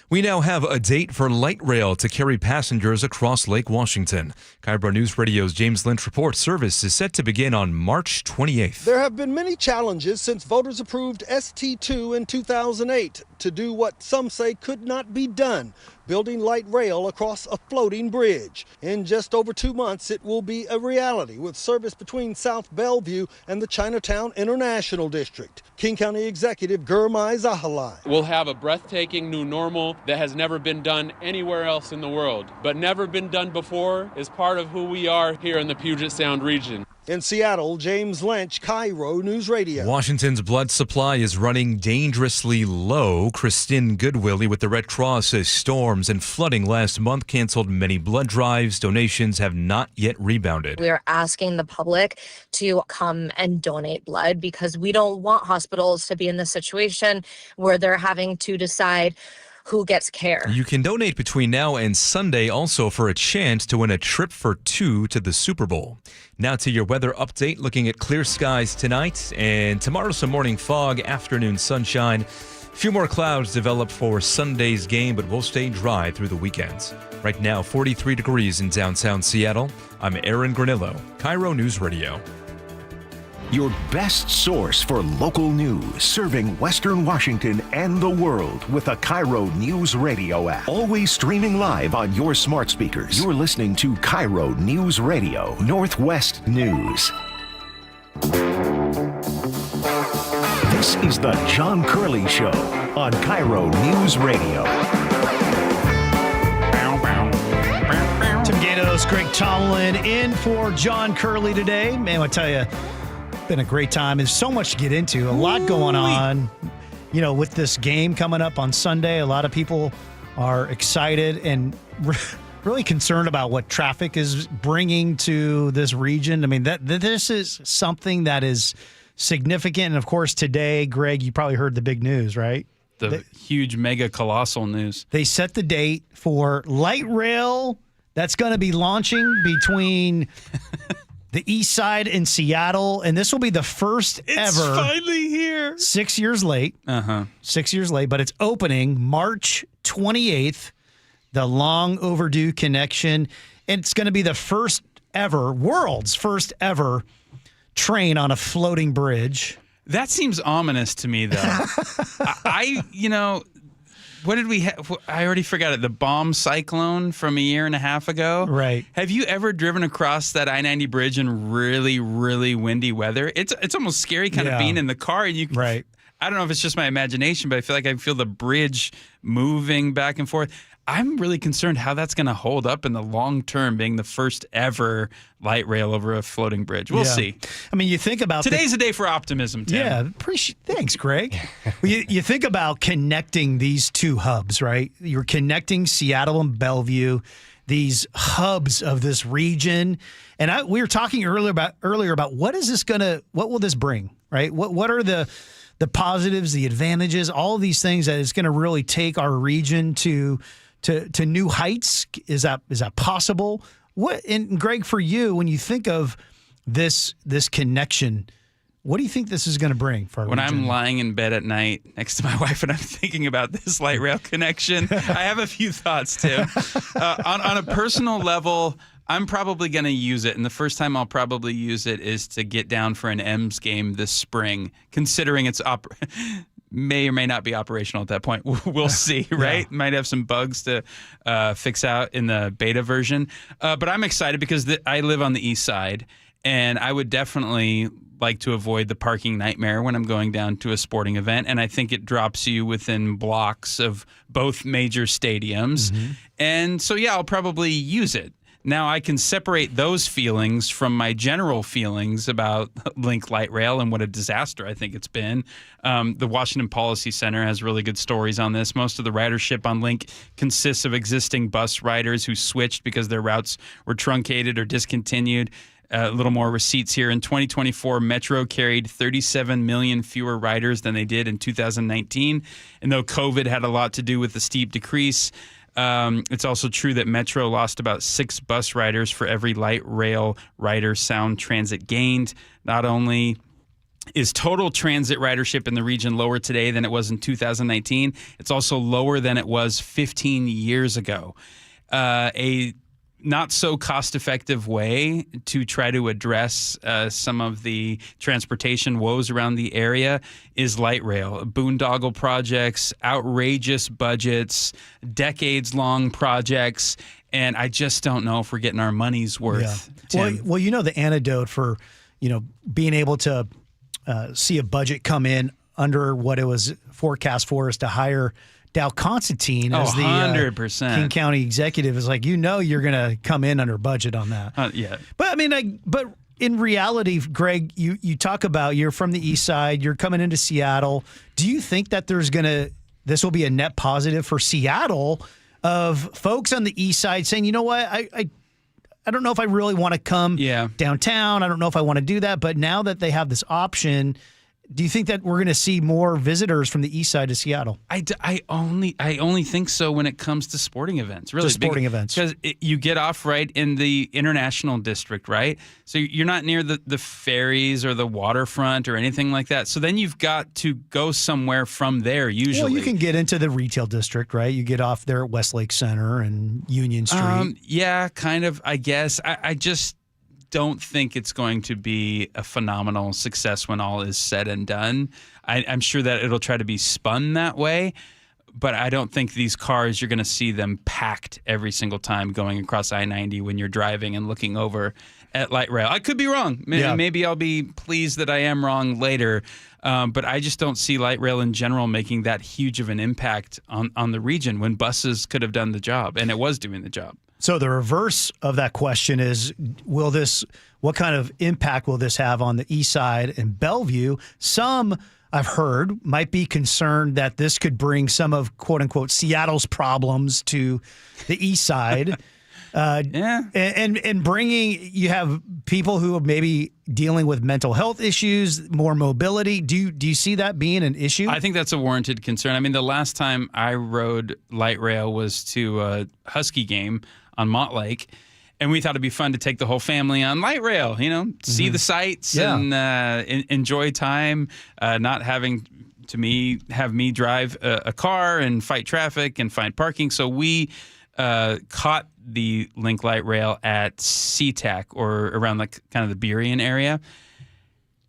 We now have a date for light rail to carry passengers across Lake Washington. KIRO News Radio's James Lynch reports service is set to begin on March 28th. There have been many challenges since voters approved ST2 in 2008 to do what some say could not be done, building light rail across a floating bridge. In just over 2 months, it will be a reality with service between South Bellevue and the Chinatown International District. King County Executive Gurmai Zahalai. We'll have a breathtaking new normal that has never been done anywhere else in the world, but never been done before is part of who we are here in the Puget Sound region. In Seattle, James Lynch, KIRO News Radio. Washington's blood supply is running dangerously low. Christine Goodwillie with the Red Cross says storms and flooding last month canceled many blood drives. Donations have not yet rebounded. We are asking the public to come and donate blood because we don't want hospitals to be in the situation where they're having to decide who gets care. You can donate between now and Sunday also for a chance to win a trip for two to the Super Bowl. Now to your weather update, looking at clear skies tonight and tomorrow some morning fog, afternoon sunshine. A few more clouds develop for Sunday's game, but we'll stay dry through the weekend. Right now, 43 degrees in downtown Seattle. I'm Aaron Granillo, KIRO News Radio. Your best source for local news, serving Western Washington and the world with a KIRO News Radio app. Always streaming live on your smart speakers. You're listening to KIRO News Radio, Northwest News. This is the John Curley Show on KIRO News Radio. Tim Gatos, Greg Tomlin in for John Curley today. Man, I tell you, been a great time. There's so much to get into, a lot going on. with this game coming up on Sunday, a lot of people are excited and really concerned about what traffic is bringing to this region. I mean, this is something that is significant. And, of course, today, Greg, you probably heard the big news, right? The huge, mega, colossal news. They set the date for light rail that's going to be launching between the east side and Seattle. And this will be the first ever. It's finally here. 6 years late. 6 years late, but it's opening March 28th. The long overdue connection. It's going to be the world's first ever train on a floating bridge. That seems ominous to me, though. What did we have? I already forgot it. The bomb cyclone from a year and a half ago. Right. Have you ever driven across that I-90 bridge in really, really windy weather? It's almost scary kind of being in the car. And right. I don't know if it's just my imagination, but I feel like I feel the bridge moving back and forth. I'm really concerned how that's going to hold up in the long term, being the first ever light rail over a floating bridge. We'll see. I mean, you think about today's a day for optimism, Tim. Yeah, thanks, Greg. you think about connecting these two hubs, right? You're connecting Seattle and Bellevue, these hubs of this region, and we were talking earlier about what will this bring, right? What are the positives, the advantages, all of these things that it's going to really take our region to new heights? Is that possible? And Greg, for you, when you think of this connection, what do you think this is going to bring for our region? region? I'm lying in bed at night next to my wife and I'm thinking about this light rail connection, I have a few thoughts, Tim. On a personal level, I'm probably going to use it, and the first time I'll probably use it is to get down for an M's game this spring, considering it's may or may not be operational at that point. We'll see, right? Yeah. Might have some bugs to fix out in the beta version. But I'm excited because I live on the east side, and I would definitely like to avoid the parking nightmare when I'm going down to a sporting event. And I think it drops you within blocks of both major stadiums. Mm-hmm. And so, yeah, I'll probably use it. Now, I can separate those feelings from my general feelings about Link Light Rail and what a disaster I think it's been. The Washington Policy Center has really good stories on this. Most of the ridership on Link consists of existing bus riders who switched because their routes were truncated or discontinued. A little more receipts here. In 2024, Metro carried 37 million fewer riders than they did in 2019. And though COVID had a lot to do with the steep decrease, it's also true that Metro lost about 6 bus riders for every light rail rider Sound Transit gained. Not only is total transit ridership in the region lower today than it was in 2019, it's also lower than it was 15 years ago. A not so cost-effective way to try to address some of the transportation woes around the area is light rail. Boondoggle projects, outrageous budgets, decades-long projects, and I just don't know if we're getting our money's worth. Yeah. Well, the antidote for being able to see a budget come in under what it was forecast for is to hire Dow Constantine as the 100%. King County executive is like, you're going to come in under budget on that. Yeah. But I mean, but in reality, Greg, you talk about you're from the east side, you're coming into Seattle. Do you think that this will be a net positive for Seattle of folks on the east side saying, you know what, I don't know if I really want to come downtown. I don't know if I want to do that. But now that they have this option, do you think that we're going to see more visitors from the east side to Seattle? I only think so when it comes to sporting events. Really, just sporting events. Because you get off right in the international district, right? So you're not near the ferries or the waterfront or anything like that. So then you've got to go somewhere from there usually. Well, you can get into the retail district, right? You get off there at Westlake Center and Union Street. Yeah, kind of, I guess. I just don't think it's going to be a phenomenal success when all is said and done. I'm sure that it'll try to be spun that way, but I don't think these cars, you're going to see them packed every single time going across I-90 when you're driving and looking over at light rail. I could be wrong. Maybe I'll be pleased that I am wrong later, but I just don't see light rail in general making that huge of an impact on the region when buses could have done the job, and it was doing the job. So the reverse of that question is, what kind of impact will this have on the east side and Bellevue? Some I've heard, might be concerned that this could bring some of, quote unquote, Seattle's problems to the east side. And bringing, you have people who are maybe dealing with mental health issues, more mobility. Do you see that being an issue? I think that's a warranted concern. I mean, the last time I rode light rail was to a Husky game on Montlake. And we thought it'd be fun to take the whole family on light rail, see the sights and enjoy time, not having have me drive a car and fight traffic and find parking. So we caught the Link Light Rail at SeaTac or around like kind of the Burien area.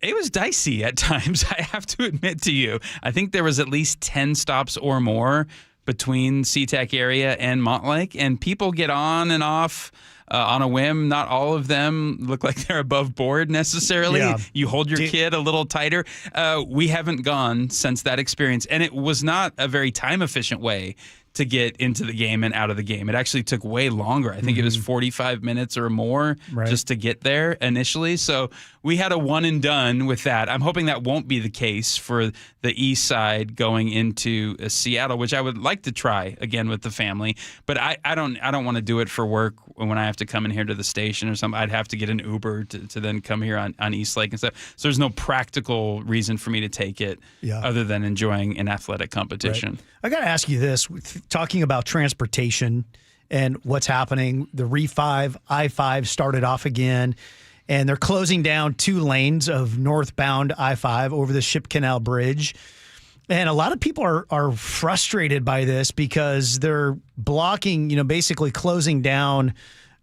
It was dicey at times, I have to admit to you. I think there was at least 10 stops or more between SeaTac area and Montlake, and people get on and off on a whim. Not all of them look like they're above board necessarily. Yeah. You hold your kid a little tighter. We haven't gone since that experience, and it was not a very time-efficient way to get into the game and out of the game. It actually took way longer. I think it was 45 minutes or more just to get there initially. So we had a one and done with that. I'm hoping that won't be the case for the east side going into Seattle, which I would like to try again with the family. But I don't want to do it for work when I have to come in here to the station or something. I'd have to get an Uber to then come here on East Lake and stuff. So there's no practical reason for me to take it other than enjoying an athletic competition. Right. I got to ask you this, talking about transportation and what's happening. The RE5, I-5 started off again, and they're closing down 2 lanes of northbound I-5 over the Ship Canal Bridge. And a lot of people are frustrated by this because they're blocking, basically closing down,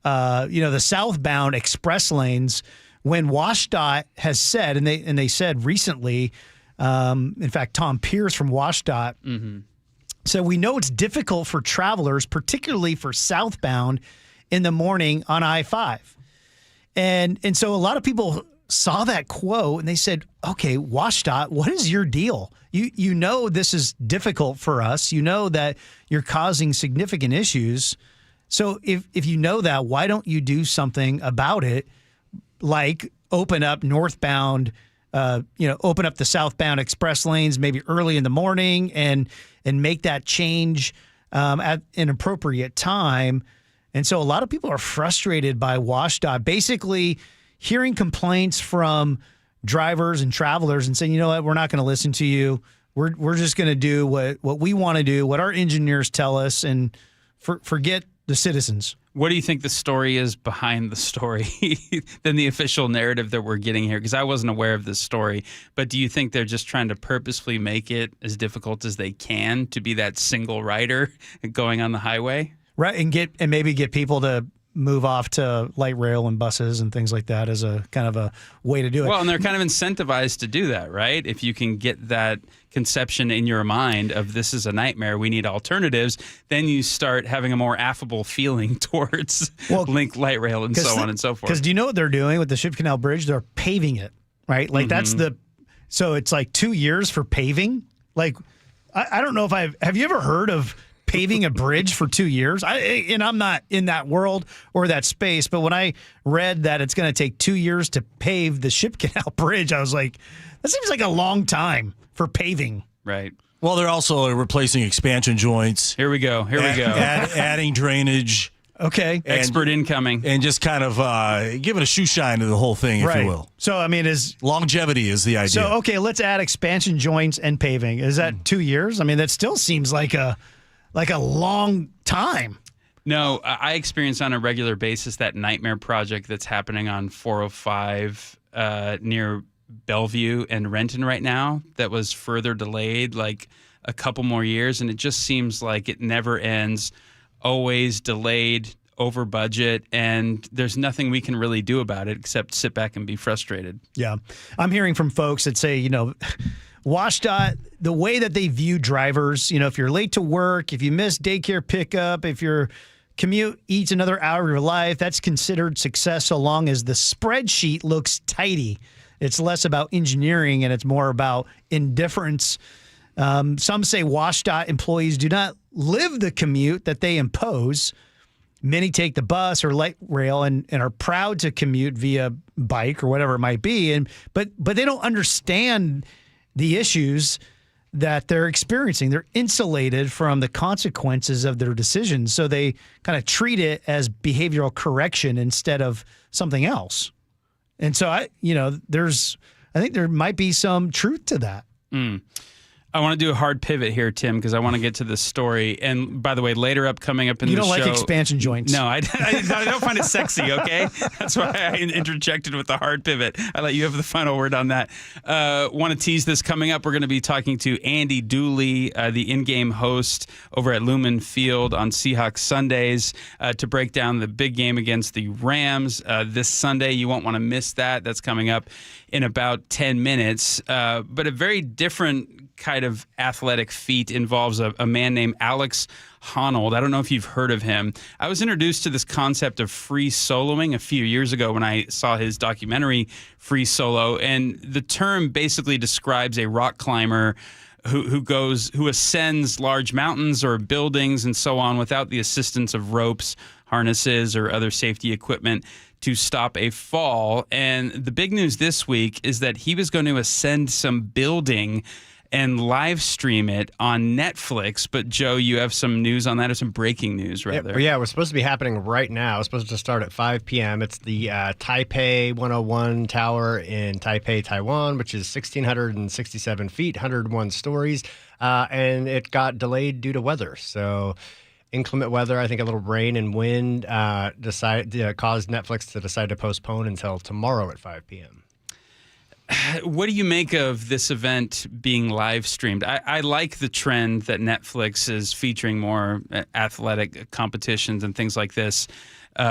the southbound express lanes when WashDOT has said, and they said recently, in fact, Tom Pierce from WashDOT said, we know it's difficult for travelers, particularly for southbound in the morning on I-5. And so a lot of people saw that quote and they said, okay, WashDOT, what is your deal? You know this is difficult for us. You know that you're causing significant issues. So if you know that, why don't you do something about it, like open up northbound, open up the southbound express lanes maybe early in the morning and make that change at an appropriate time. And so a lot of people are frustrated by WashDOT, basically hearing complaints from drivers and travelers and saying, you know what, we're not going to listen to you. We're just going to do what we want to do, what our engineers tell us, and forget the citizens. What do you think the story is behind the story than the official narrative that we're getting here? Because I wasn't aware of this story. But do you think they're just trying to purposefully make it as difficult as they can to be that single rider going on the highway? Right, and maybe get people to move off to light rail and buses and things like that as a kind of a way to do it. Well, and they're kind of incentivized to do that, right? If you can get that conception in your mind of this is a nightmare, we need alternatives, then you start having a more affable feeling towards Link Light Rail and so on and so forth. Because do you know what they're doing with the Ship Canal Bridge? They're paving it, right? Like so it's like 2 years for paving. Like, I don't know if have you ever heard of paving a bridge for 2 years? And I'm not in that world or that space, but when I read that it's going to take 2 years to pave the Ship Canal Bridge, I was like, that seems like a long time for paving. Right. Well, they're also replacing expansion joints. Here we go. Adding drainage. Okay. Expert incoming. And just kind of giving a shoe shine to the whole thing, if you will. So, I mean, longevity is the idea. So, okay, let's add expansion joints and paving. Is that 2 years? I mean, that still seems like a long time. No, I experience on a regular basis that nightmare project that's happening on 405 near Bellevue and Renton right now that was further delayed like a couple more years, and it just seems like it never ends, always delayed, over budget, and there's nothing we can really do about it except sit back and be frustrated. Yeah. I'm hearing from folks that say, WashDOT, the way that they view drivers, if you're late to work, if you miss daycare pickup, if your commute eats another hour of your life, that's considered success so long as the spreadsheet looks tidy. It's less about engineering and it's more about indifference. Some say WashDOT employees do not live the commute that they impose. Many take the bus or light rail and are proud to commute via bike or whatever it might be. But they don't understand the issues that they're experiencing. They're insulated from the consequences of their decisions. So they kind of treat it as behavioral correction instead of something else. And so I think there might be some truth to that. I want to do a hard pivot here, Tim, because I want to get to this story. And by the way, later up, coming up in the show... You don't like expansion joints. No, I don't find it sexy, okay? That's why I interjected with the hard pivot. I let you have the final word on that. Want to tease this coming up. We're going to be talking to Andy Dooley, the in-game host over at Lumen Field on Seahawks Sundays, to break down the big game against the Rams this Sunday. You won't want to miss that. That's coming up in about 10 minutes. But a very different kind of athletic feat involves a man named Alex Honnold. I don't know if you've heard of him. I was introduced to this concept of free soloing a few years ago when I saw his documentary Free Solo, and the term basically describes a rock climber who ascends large mountains or buildings and so on without the assistance of ropes, harnesses, or other safety equipment to stop a fall. And the big news this week is that he was going to ascend some building and live stream it on Netflix. But Joe, you have some news on that, or some breaking news, rather. Yeah, we're supposed to be happening right now. It's supposed to start at 5 p.m. It's the Taipei 101 Tower in Taipei, Taiwan, which is 1,667 feet, 101 stories, and it got delayed due to weather. So inclement weather, I think a little rain and wind caused Netflix to decide to postpone until tomorrow at 5 p.m. What do you make of this event being live streamed? I like the trend that Netflix is featuring more athletic competitions and things like this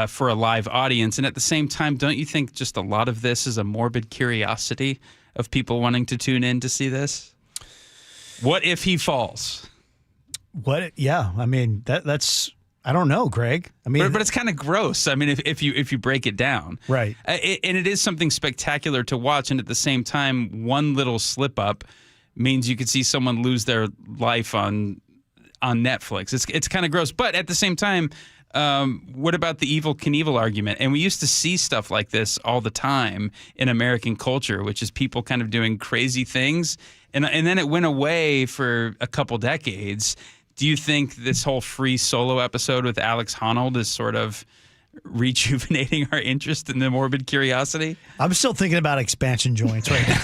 for a live audience. And at the same time, don't you think just a lot of this is a morbid curiosity of people wanting to tune in to see this? What if he falls? Yeah, I mean, that's... I don't know, Greg. I mean, but it's kind of gross. I mean, if you break it down, right? And it is something spectacular to watch. And at the same time, one little slip up means you could see someone lose their life on Netflix. It's kind of gross. But at the same time, what about the Evel Knievel argument? And we used to see stuff like this all the time in American culture, which is people kind of doing crazy things, and then it went away for a couple decades. Do you think this whole Free Solo episode with Alex Honnold is sort of rejuvenating our interest in the morbid curiosity? I'm still thinking about expansion joints right now.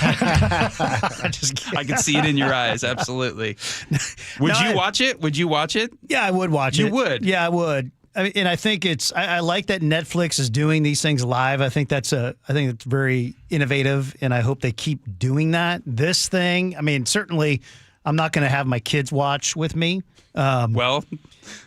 I can see it in your eyes. Absolutely. Would you watch it? Would you watch it? Yeah, I would watch it. You would? Yeah, I would. I mean, and I think I like that Netflix is doing these things live. I think it's very innovative, and I hope they keep doing that. This thing, I mean, certainly I'm not going to have my kids watch with me. But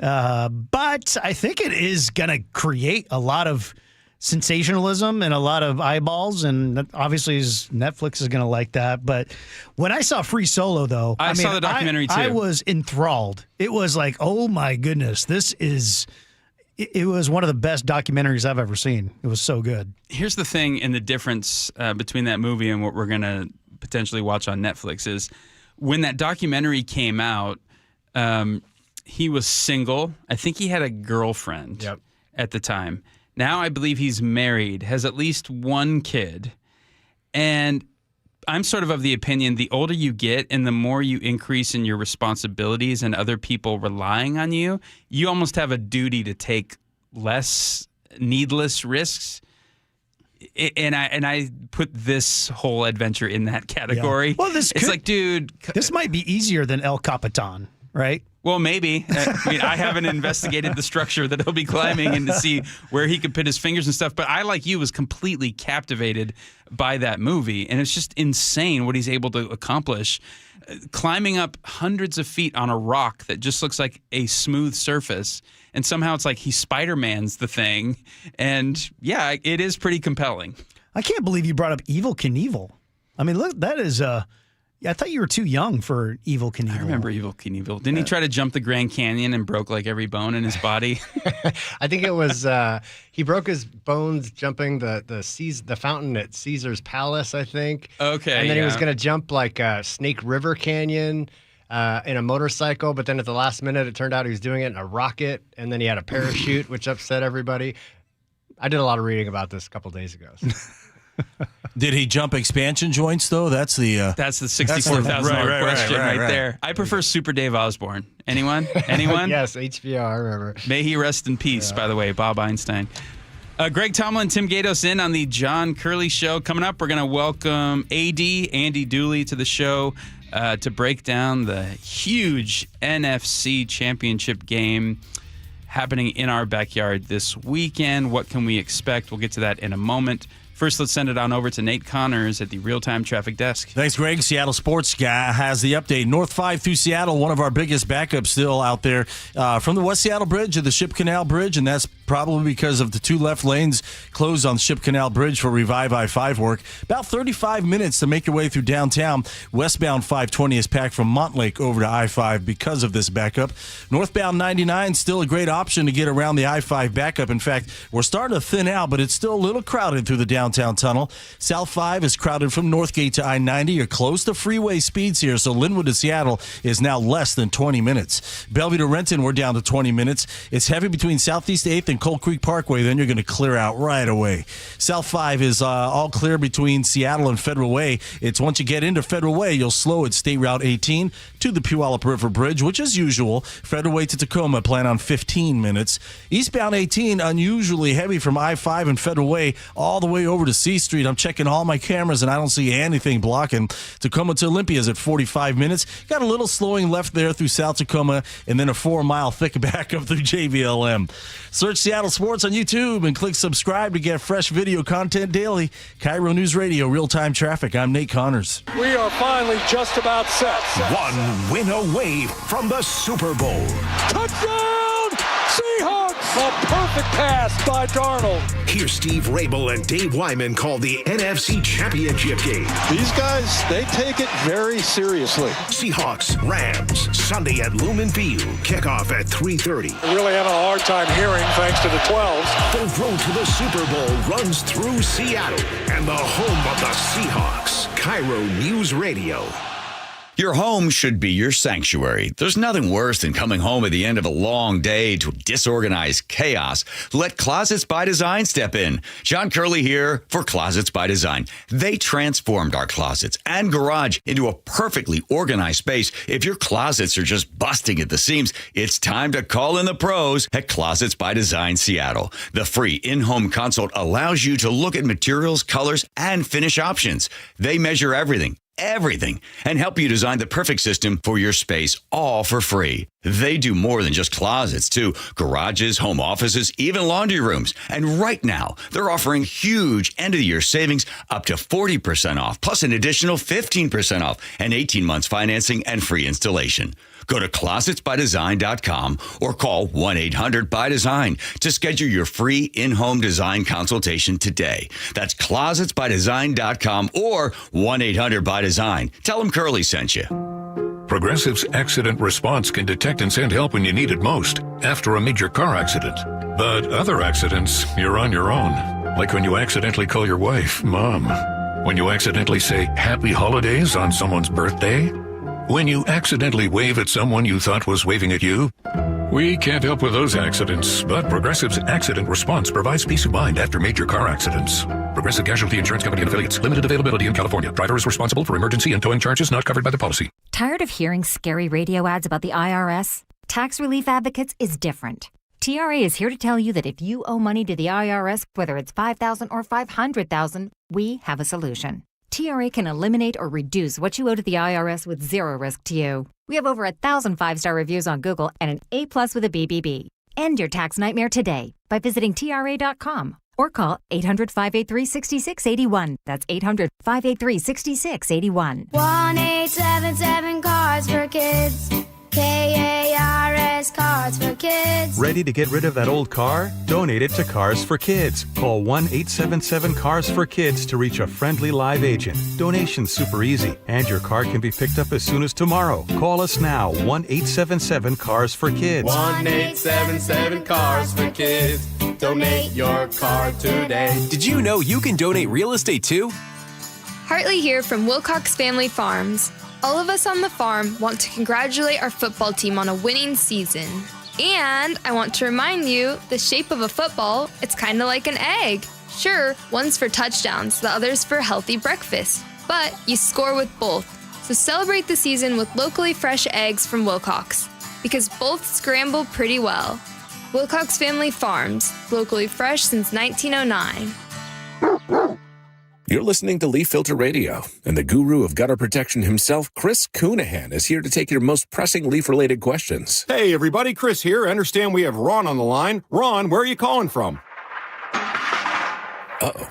I think it is going to create a lot of sensationalism and a lot of eyeballs, and obviously Netflix is going to like that. But when I saw Free Solo, though, I saw the documentary too. I was enthralled. It was like, oh my goodness, it was one of the best documentaries I've ever seen. It was so good. Here's the thing, and the difference between that movie and what we're going to potentially watch on Netflix is when that documentary came out, he was single. I think he had a girlfriend at the time. Now I believe he's married, has at least one kid. And I'm sort of the opinion, the older you get and the more you increase in your responsibilities and other people relying on you, you almost have a duty to take less needless risks. And I put this whole adventure in that category. Yeah. Well, it's like, dude, this might be easier than El Capitan, right? Well, maybe. I mean, I haven't investigated the structure that he'll be climbing and to see where he could put his fingers and stuff. But I, like you, was completely captivated by that movie. And it's just insane what he's able to accomplish. Climbing up hundreds of feet on a rock that just looks like a smooth surface. And somehow it's like he Spider-Man's the thing. And yeah, it is pretty compelling. I can't believe you brought up Evel Knievel. I mean, look, that is I thought you were too young for Evel Knievel. I remember Evel Knievel. Didn't he try to jump the Grand Canyon and broke like every bone in his body? I think it was he broke his bones jumping the fountain at Caesar's Palace, I think. Okay. And then he was going to jump like Snake River Canyon in a motorcycle, but then at the last minute it turned out he was doing it in a rocket, and then he had a parachute, which upset everybody. I did a lot of reading about this a couple days ago. So. Did he jump expansion joints, though? That's the $64,000 question right there. I prefer Super Dave Osborne. Anyone? Yes, HBO, I remember. May he rest in peace, by the way, Bob Einstein. Greg Tomlin, Tim Gatos in on the John Curley Show. Coming up, we're going to welcome AD, Andy Dooley, to the show to break down the huge NFC Championship game happening in our backyard this weekend. What can we expect? We'll get to that in a moment. First, let's send it on over to Nate Connors at the Real-Time Traffic Desk. Thanks, Greg. Seattle Sports Guy has the update. North 5 through Seattle, one of our biggest backups still out there from the West Seattle Bridge to the Ship Canal Bridge, and that's probably because of the two left lanes closed on Ship Canal Bridge for Revive I-5 work. About 35 minutes to make your way through downtown. Westbound 520 is packed from Montlake over to I-5 because of this backup. Northbound 99 still a great option to get around the I-5 backup. In fact, we're starting to thin out, but it's still a little crowded through the downtown tunnel. South 5 is crowded from Northgate to I-90. You're close to freeway speeds here, so Linwood to Seattle is now less than 20 minutes. Bellevue to Renton, we're down to 20 minutes. It's heavy between Southeast 8th and Cold Creek Parkway, then you're going to clear out right away. South 5 is all clear between Seattle and Federal Way. It's once you get into Federal Way, you'll slow at State Route 18 to the Puyallup River Bridge, which is usual. Federal Way to Tacoma, plan on 15 minutes. Eastbound 18, unusually heavy from I-5 and Federal Way all the way over to C Street. I'm checking all my cameras, and I don't see anything blocking. Tacoma to Olympia is at 45 minutes. Got a little slowing left there through South Tacoma, and then a 4-mile thick backup through JVLM. Search Seattle Sports on YouTube and click subscribe to get fresh video content daily. KIRO News Radio, real-time traffic. I'm Nate Connors. We are finally just about set. One win away from the Super Bowl. Touchdown, Seahawks! A perfect pass by Darnold. Here's Steve Rabel and Dave Wyman call the NFC Championship game. These guys, they take it very seriously. Seahawks, Rams, Sunday at Lumen Field. Kickoff at 3:30. Really having a hard time hearing thanks to the 12s. The road to the Super Bowl runs through Seattle and the home of the Seahawks. KIRO News Radio. Your home should be your sanctuary. There's nothing worse than coming home at the end of a long day to disorganized chaos. Let Closets by Design step in. John Curley here for Closets by Design. They transformed our closets and garage into a perfectly organized space. If your closets are just busting at the seams, it's time to call in the pros at Closets by Design Seattle. The free in-home consult allows you to look at materials, colors, and finish options. They measure everything, and help you design the perfect system for your space, all for free. They do more than just closets, too. Garages, home offices, even laundry rooms. And right now, they're offering huge end-of-the-year savings up to 40% off, plus an additional 15% off and 18 months financing and free installation. Go to closetsbydesign.com or call 1-800-BY-DESIGN to schedule your free in-home design consultation today. That's closetsbydesign.com or 1-800-BY-DESIGN. Tell them Curly sent you. Progressive's accident response can detect and send help when you need it most, after a major car accident. But other accidents, you're on your own. Like when you accidentally call your wife, Mom. When you accidentally say Happy Holidays on someone's birthday. When you accidentally wave at someone you thought was waving at you. We can't help with those accidents, but Progressive's accident response provides peace of mind after major car accidents. Progressive Casualty Insurance Company and Affiliates. Limited availability in California. Driver is responsible for emergency and towing charges not covered by the policy. Tired of hearing scary radio ads about the IRS? Tax Relief Advocates is different. TRA is here to tell you that if you owe money to the IRS, whether it's $5,000 or $500,000, we have a solution. TRA can eliminate or reduce what you owe to the IRS with zero risk to you. We have over 1,000 5-star reviews on Google and an A+ with a BBB. End your tax nightmare today by visiting TRA.com or call 800-583-6681. That's 800-583-6681. 1-877 Cars for Kids. KARS Cars for Kids. Ready to get rid of that old car? Donate it to Cars for Kids. Call 1-877 Cars for Kids to reach a friendly live agent. Donation's super easy, and your car can be picked up as soon as tomorrow. Call us now, 1-877 Cars for Kids. 1-877 Cars for Kids. Donate your car today. Did you know you can donate real estate too? Hartley here from Wilcox Family Farms. All of us on the farm want to congratulate our football team on a winning season. And I want to remind you, the shape of a football, it's kind of like an egg. Sure, one's for touchdowns, the other's for healthy breakfast, but you score with both. So celebrate the season with locally fresh eggs from Wilcox, because both scramble pretty well. Wilcox Family Farms, locally fresh since 1909. You're listening to Leaf Filter Radio, and the guru of gutter protection himself, Chris Coonahan, is here to take your most pressing leaf-related questions. Hey, everybody, Chris here. I understand we have Ron on the line. Ron, where are you calling from? Uh-oh.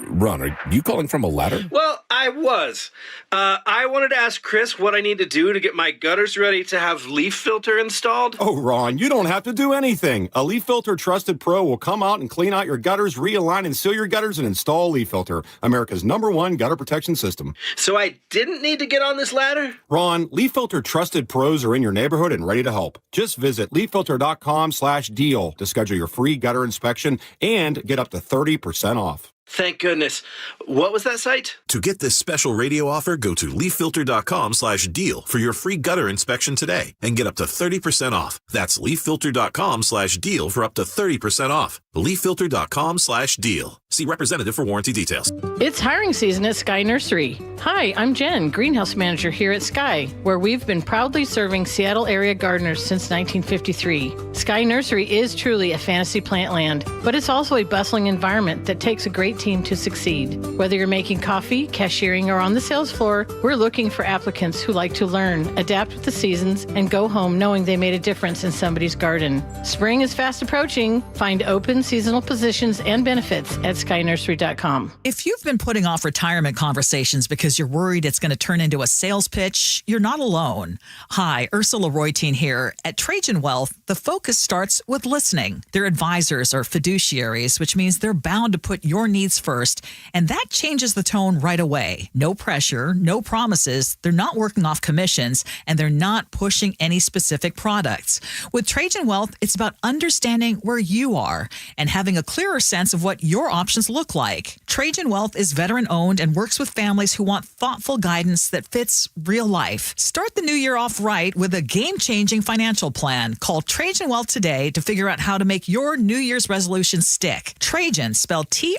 Ron, are you calling from a ladder? Well, I was. I wanted to ask Chris what I need to do to get my gutters ready to have leaf filter installed. Oh, Ron, you don't have to do anything. A Leaf Filter Trusted Pro will come out and clean out your gutters, realign and seal your gutters, and install Leaf Filter, America's #1 gutter protection system. So I didn't need to get on this ladder? Ron, Leaf Filter Trusted Pros are in your neighborhood and ready to help. Just visit leaffilter.com/deal to schedule your free gutter inspection and get up to 30% off. Thank goodness. What was that site? To get this special radio offer, go to leaffilter.com/deal for your free gutter inspection today and get up to 30% off. That's leaffilter.com/deal for up to 30% off. leaffilter.com/deal. See representative for warranty details. It's hiring season at Sky Nursery. Hi, I'm Jen, greenhouse manager here at Sky, where we've been proudly serving Seattle area gardeners since 1953. Sky Nursery is truly a fantasy plant land, but it's also a bustling environment that takes a great team to succeed. Whether you're making coffee, cashiering, or on the sales floor, we're looking for applicants who like to learn, adapt with the seasons, and go home knowing they made a difference in somebody's garden. Spring is fast approaching. Find open seasonal positions and benefits at skynursery.com. If you've been putting off retirement conversations because you're worried it's going to turn into a sales pitch, you're not alone. Hi, Ursula Royteen here. At Trajan Wealth, the focus starts with listening. Their advisors are fiduciaries, which means they're bound to put your needs first, and that changes the tone right away. No pressure, no promises, they're not working off commissions, and they're not pushing any specific products. With Trajan Wealth, it's about understanding where you are and having a clearer sense of what your options look like. Trajan Wealth is veteran-owned and works with families who want thoughtful guidance that fits real life. Start the new year off right with a game-changing financial plan. Call Trajan Wealth today to figure out how to make your New Year's resolution stick. Trajan, spelled Trajan.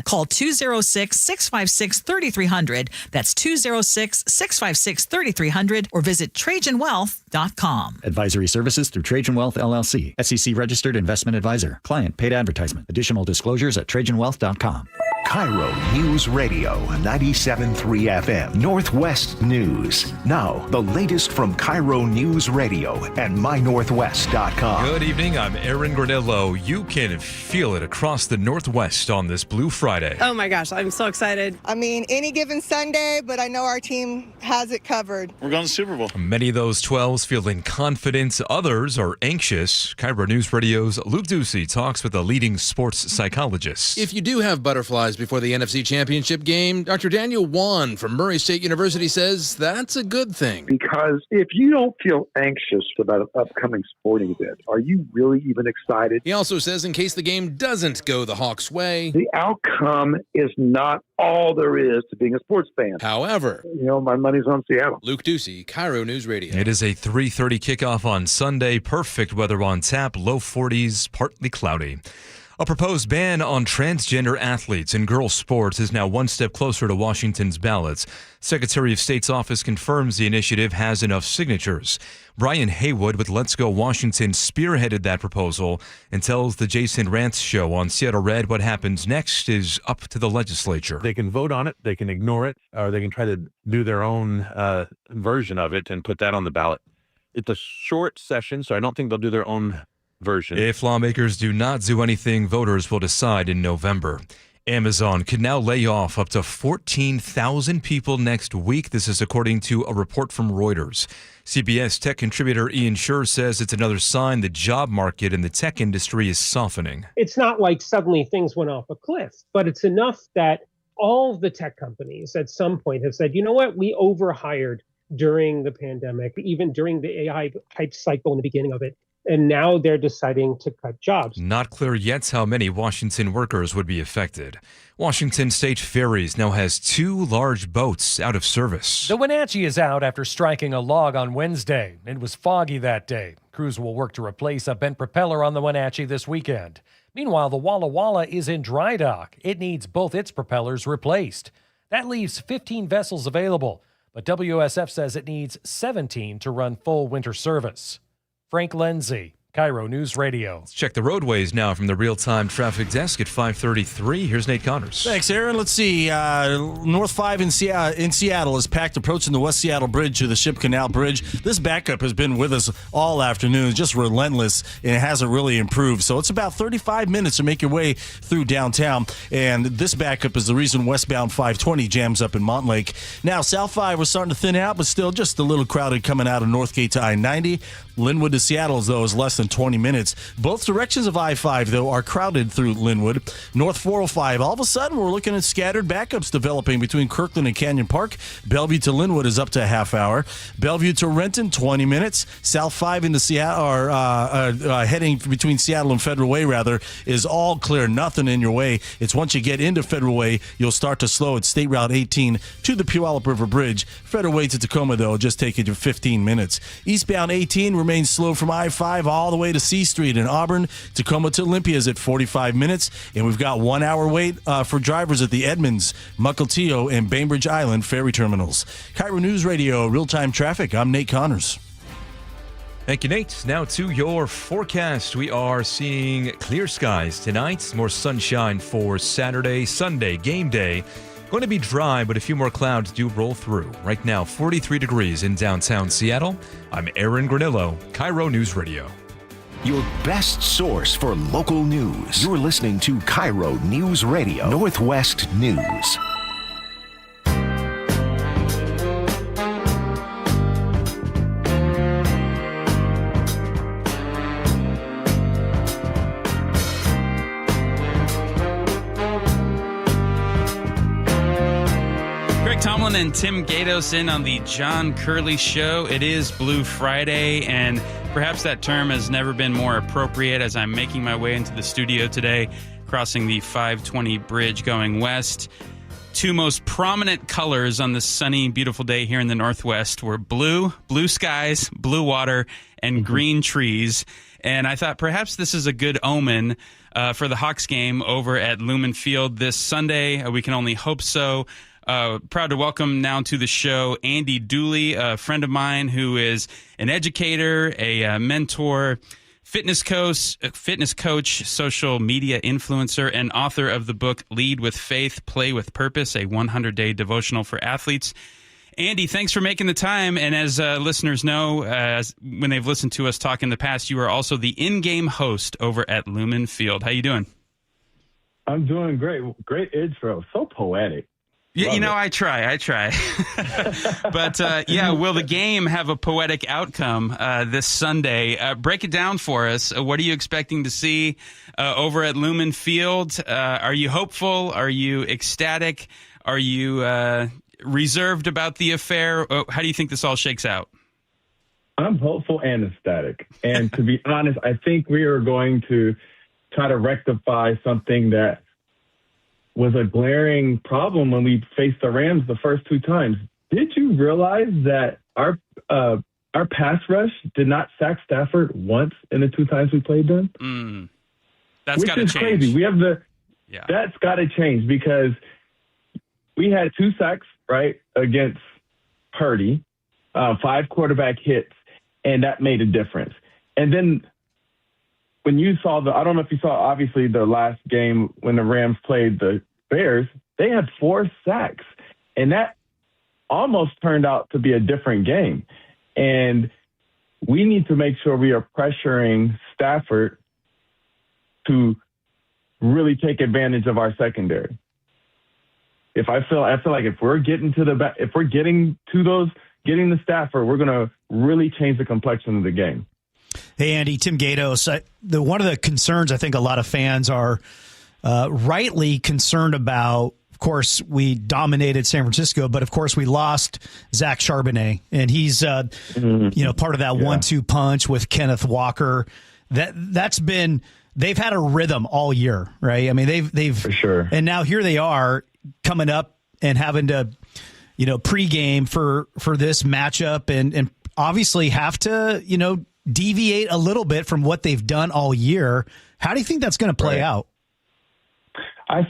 Call 206-656-3300. That's 206-656-3300 or visit TrajanWealth.com. Advisory services through Trajan Wealth, LLC. SEC registered investment advisor. Client paid advertisement. Additional disclosures at TrajanWealth.com. KIRO News Radio 97.3 FM Northwest News. Now, the latest from KIRO News Radio and mynorthwest.com. Good evening. I'm Aaron Granillo. You can feel it across the Northwest on this Blue Friday. Oh my gosh, I'm so excited. I mean, any given Sunday, but I know our team has it covered. We're going to Super Bowl. Many of those 12s feeling confident. Others are anxious. KIRO News Radio's Luke Ducey talks with a leading sports psychologist. If you do have butterflies before the NFC Championship game, Dr. Daniel Wan from Murray State University says that's a good thing. Because if you don't feel anxious about an upcoming sporting event, are you really even excited? He also says in case the game doesn't go the Hawks' way, the outcome is not all there is to being a sports fan. However, my money's on Seattle. Luke Ducey, KIRO News Radio. It is a 3:30 kickoff on Sunday. Perfect weather on tap, low 40s, partly cloudy. A proposed ban on transgender athletes in girls' sports is now one step closer to Washington's ballots. Secretary of State's office confirms the initiative has enough signatures. Brian Haywood with Let's Go Washington spearheaded that proposal and tells the Jason Rantz Show on Seattle Red what happens next is up to the legislature. They can vote on it, they can ignore it, or they can try to do their own version of it and put that on the ballot. It's a short session, so I don't think they'll do their own version. If lawmakers do not do anything, voters will decide in November. Amazon could now lay off up to 14,000 people next week. This is according to a report from Reuters. CBS tech contributor Ian Scher says it's another sign the job market in the tech industry is softening. It's not like suddenly things went off a cliff, but it's enough that all of the tech companies at some point have said, you know what, we overhired during the pandemic, even during the AI hype cycle in the beginning of it. And now they're deciding to cut jobs. Not clear yet how many Washington workers would be affected. Washington State Ferries now has 2 large boats out of service. The Wenatchee is out after striking a log on Wednesday. It was foggy that day. Crews will work to replace a bent propeller on the Wenatchee this weekend. Meanwhile, the Walla Walla is in dry dock. It needs both its propellers replaced. That leaves 15 vessels available, but WSF says it needs 17 to run full winter service. Frank Lenzi, KIRO News Radio. Let's check the roadways now from the real-time traffic desk at 5:33. Here's Nate Connors. Thanks, Aaron. Let's see. North 5 in Seattle is packed approaching the West Seattle Bridge to the Ship Canal Bridge. This backup has been with us all afternoon, just relentless, and it hasn't really improved. So it's about 35 minutes to make your way through downtown, and this backup is the reason westbound 520 jams up in Montlake. Now, South 5 was starting to thin out, but still just a little crowded coming out of Northgate to I-90. Linwood to Seattle, though, is less than 20 minutes. Both directions of I-5, though, are crowded through Linwood. North 405, all of a sudden, we're looking at scattered backups developing between Kirkland and Canyon Park. Bellevue to Linwood is up to a half hour. Bellevue to Renton, 20 minutes. South 5 into Seattle, heading between Seattle and Federal Way, rather, is all clear. Nothing in your way. It's once you get into Federal Way, you'll start to slow at State Route 18 to the Puyallup River Bridge. Federal Way to Tacoma, though, will just take you to 15 minutes. Eastbound 18 remains slow from I-5 all the way to C Street in Auburn. Tacoma to Olympia is at 45 minutes, and we've got 1 hour wait for drivers at the Edmonds, Mukilteo, and Bainbridge Island ferry terminals. KIRO News Radio, real-time traffic. I'm Nate Connors. Thank you, Nate. Now to your forecast. We are seeing clear skies tonight, more sunshine for Saturday, Sunday, game day. Going to be dry, but a few more clouds do roll through. Right now, 43 degrees in downtown Seattle. I'm Aaron Granillo, KIRO News Radio. Your best source for local news. You're listening to KIRO News Radio, Northwest News. Tomlin and Tim Gatos in on the John Curley Show. It is Blue Friday, and perhaps that term has never been more appropriate as I'm making my way into the studio today, crossing the 520 bridge going west. Two most prominent colors on this sunny, beautiful day here in the Northwest were blue skies, blue water, and green trees. And I thought perhaps this is a good omen for the Hawks game over at Lumen Field this Sunday. We can only hope so. Proud to welcome now to the show Andy Dooley, a friend of mine who is an educator, a mentor, fitness coach, social media influencer, and author of the book Lead with Faith, Play with Purpose, a 100-day devotional for athletes. Andy, thanks for making the time. And as listeners know, when they've listened to us talk in the past, you are also the in-game host over at Lumen Field. How you doing? I'm doing great. Great intro. So poetic. Yeah, you know, I try. But, will the game have a poetic outcome this Sunday? Break it down for us. What are you expecting to see over at Lumen Field? Are you hopeful? Are you ecstatic? Are you reserved about the affair? How do you think this all shakes out? I'm hopeful and ecstatic. And to be honest, I think we are going to try to rectify something that was a glaring problem when we faced the Rams the first two times. Did you realize that our pass rush did not sack Stafford once in the two times we played them? That's got to change. Crazy. That's got to change because we had 2 sacks, right, against Purdy, 5 quarterback hits, and that made a difference. And then when you saw I don't know if you saw, obviously, the last game when the Rams played the Bears, they had 4 sacks, and that almost turned out to be a different game. And we need to make sure we are pressuring Stafford to really take advantage of our secondary. I feel like if we're getting to Stafford, we're going to really change the complexion of the game. Hey, Andy, Tim Gatos. One of the concerns I think a lot of fans are rightly concerned about, of course, we dominated San Francisco, but of course we lost Zach Charbonnet, and he's part of that 1-2 punch with Kenneth Walker. That's been, they've had a rhythm all year, right? I mean, they've for sure, and now here they are coming up and having to, pregame for this matchup, and obviously have to, deviate a little bit from what they've done all year. How do you think that's going to play out? We're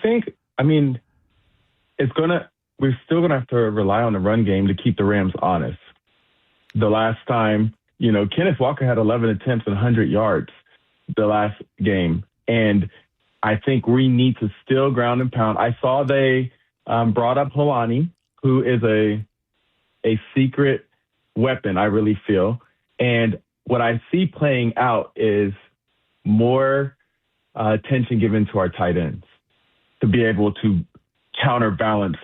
still going to have to rely on the run game to keep the Rams honest. The last time, Kenneth Walker had 11 attempts and 100 yards the last game. And I think we need to still ground and pound. I saw they brought up Holani, who is a secret weapon, I really feel. And what I see playing out is more attention given to our tight ends to be able to counterbalance,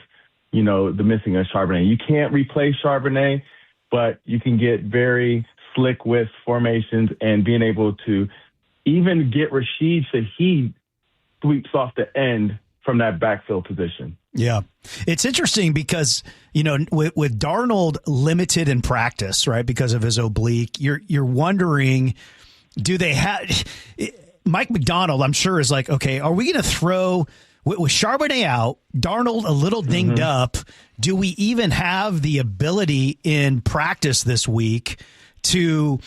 the missing of Charbonnet. You can't replace Charbonnet, but you can get very slick with formations and being able to even get Rashid Shaheed sweeps off the end from that backfield position. Yeah. It's interesting because, with Darnold limited in practice, right, because of his oblique, you're wondering, do they have Mike McDonald, I'm sure, is like, okay, are we going to throw with Charbonnet out, Darnold a little dinged up? Do we even have the ability in practice this week to,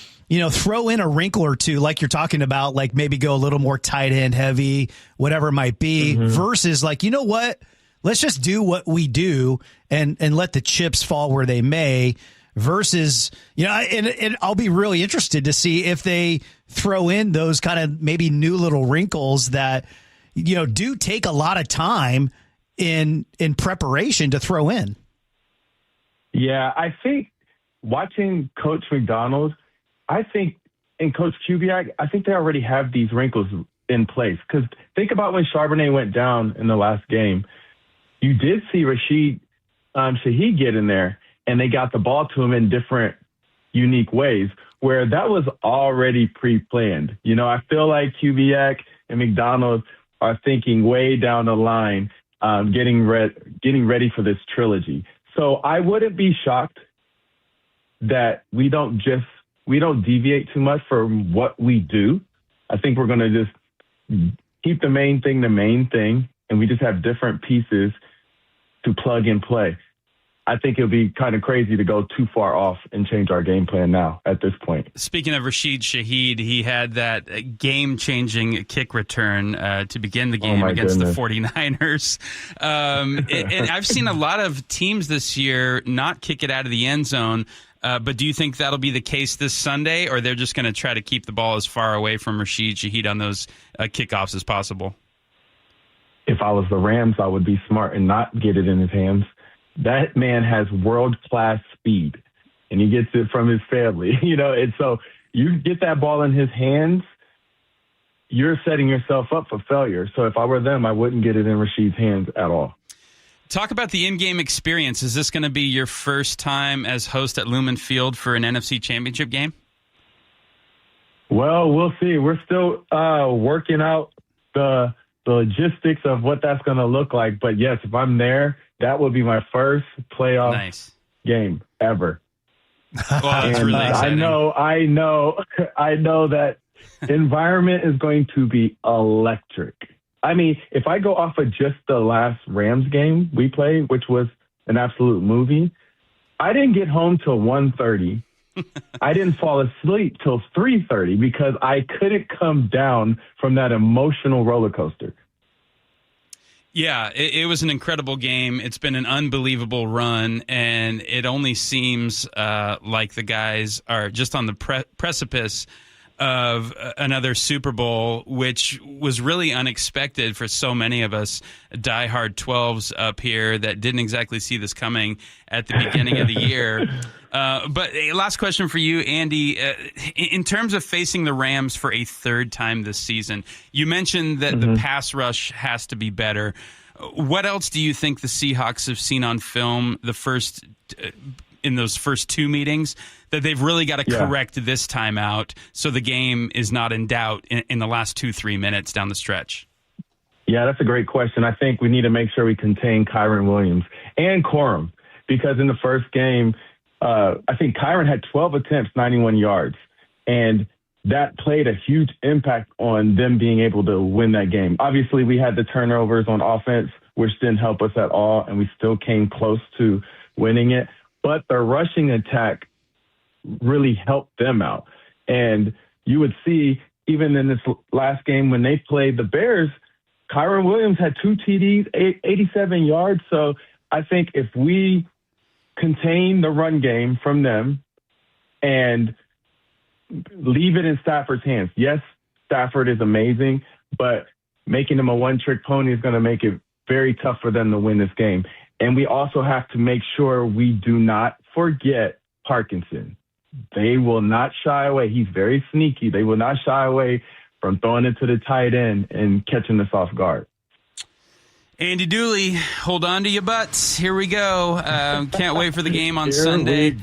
throw in a wrinkle or two, like you're talking about, like maybe go a little more tight end heavy, whatever it might be, versus like, you know what? Let's just do what we do and let the chips fall where they may, versus, and I'll be really interested to see if they throw in those kind of maybe new little wrinkles that, do take a lot of time in preparation to throw in. Yeah, I think watching Coach McDonald, and Coach Kubiak, I think they already have these wrinkles in place. Because think about when Charbonnet went down in the last game. You did see Rashid Shaheed get in there, and they got the ball to him in different, unique ways, where that was already pre-planned. I feel like Kubiak and McDonald are thinking way down the line, getting ready for this trilogy. So I wouldn't be shocked that we don't deviate too much from what we do. I think we're going to just keep the main thing, and we just have different pieces to plug and play. I think it would be kind of crazy to go too far off and change our game plan now at this point. Speaking of Rashid Shaheed, he had that game-changing kick return to begin the game against the 49ers. And I've seen a lot of teams this year not kick it out of the end zone. But do you think that'll be the case this Sunday, or they're just going to try to keep the ball as far away from Rashid Shaheed on those kickoffs as possible? If I was the Rams, I would be smart and not get it in his hands. That man has world-class speed, and he gets it from his family, and so you get that ball in his hands, you're setting yourself up for failure. So if I were them, I wouldn't get it in Rashid's hands at all. Talk about the in-game experience. Is this going to be your first time as host at Lumen Field for an NFC Championship game? Well, we'll see. We're still working out the logistics of what that's going to look like. But, yes, if I'm there, that will be my first playoff game ever. Well, that's really exciting. I know that environment is going to be electric. I mean, if I go off of just the last Rams game we played, which was an absolute movie, I didn't get home till 1:30. I didn't fall asleep till 3:30 because I couldn't come down from that emotional roller coaster. Yeah, it was an incredible game. It's been an unbelievable run, and it only seems like the guys are just on the precipice of another Super Bowl, which was really unexpected for so many of us diehard 12s up here that didn't exactly see this coming at the beginning of the year. But last question for you, Andy. In terms of facing the Rams for a third time this season, you mentioned that the pass rush has to be better. What else do you think the Seahawks have seen on film in those first two meetings that they've really got to correct this time out so the game is not in doubt in the last 2-3 minutes down the stretch? Yeah, that's a great question. I think we need to make sure we contain Kyron Williams and Corum, because in the first game, I think Kyron had 12 attempts, 91 yards, and that played a huge impact on them being able to win that game. Obviously, we had the turnovers on offense, which didn't help us at all, and we still came close to winning it. But the rushing attack really helped them out. And you would see, even in this last game when they played the Bears, Kyron Williams had 2 TDs, 87 yards. So I think if we contain the run game from them and leave it in Stafford's hands, yes, Stafford is amazing, but making him a one-trick pony is going to make it very tough for them to win this game. And we also have to make sure we do not forget Parkinson. They will not shy away. He's very sneaky. They will not shy away from throwing it to the tight end and catching us off guard. Andy Dooley, hold on to your butts. Here we go. Can't wait for the game on Sunday.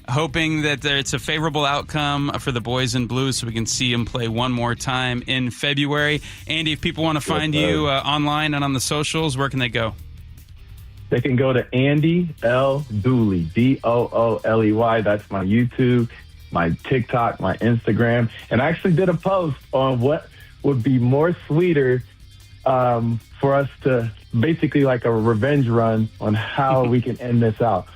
Hoping that it's a favorable outcome for the boys in blue so we can see them play one more time in February. Andy, if people want to find you online and on the socials, where can they go? They can go to Andy L. Dooley, Dooley. That's my YouTube, my TikTok, my Instagram. And I actually did a post on what would be more sweeter for us to basically like a revenge run on how we can end this out.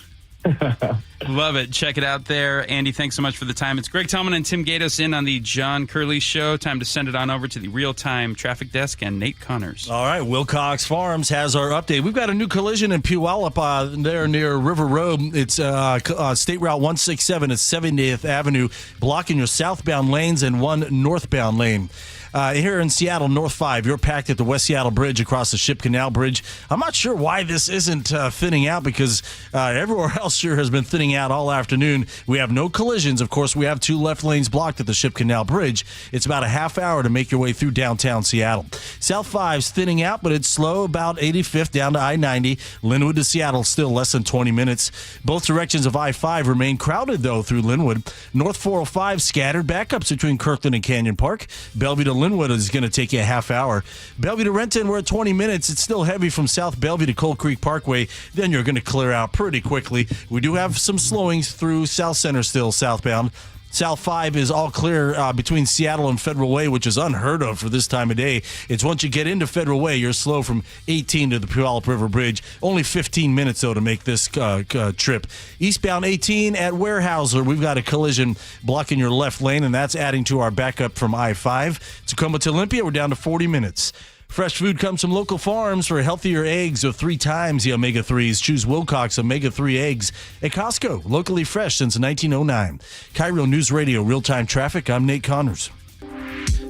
Love it. Check it out there. Andy, thanks so much for the time. It's Greg Tillman and Tim Gatos in on the John Curley Show. Time to send it on over to the real-time traffic desk and Nate Connors. All right, Wilcox Farms has our update. We've got a new collision in Puyallup there near River Road. It's State Route 167 at 70th Avenue, blocking your southbound lanes and one northbound lane. Here in Seattle, North 5, you're packed at the West Seattle Bridge across the Ship Canal Bridge. I'm not sure why this isn't thinning out because everywhere else sure has been thinning out all afternoon. We have no collisions. Of course, we have 2 left lanes blocked at the Ship Canal Bridge. It's about a half hour to make your way through downtown Seattle. South 5's thinning out, but it's slow about 85th down to I-90. Linwood to Seattle still less than 20 minutes. Both directions of I-5 remain crowded, though, through Linwood. North 405 scattered backups between Kirkland and Canyon Park. Bellevue to Linwood is going to take you a half hour. Bellevue to Renton, we're at 20 minutes. It's still heavy from South Bellevue to Coal Creek Parkway. Then you're going to clear out pretty quickly. We do have some slowings through South Center still southbound. South 5 is all clear between Seattle and Federal Way, which is unheard of for this time of day. It's once you get into Federal Way, you're slow from 18 to the Puyallup River Bridge. Only 15 minutes, though, to make this trip. Eastbound 18 at Warehouser, we've got a collision blocking your left lane, and that's adding to our backup from I-5. Tacoma to Olympia, we're down to 40 minutes. Fresh food comes from local farms for healthier eggs of 3 times the omega-3s. Choose Wilcox omega-3 eggs at Costco, locally fresh since 1909. KIRO Newsradio real-time traffic. I'm Nate Connors.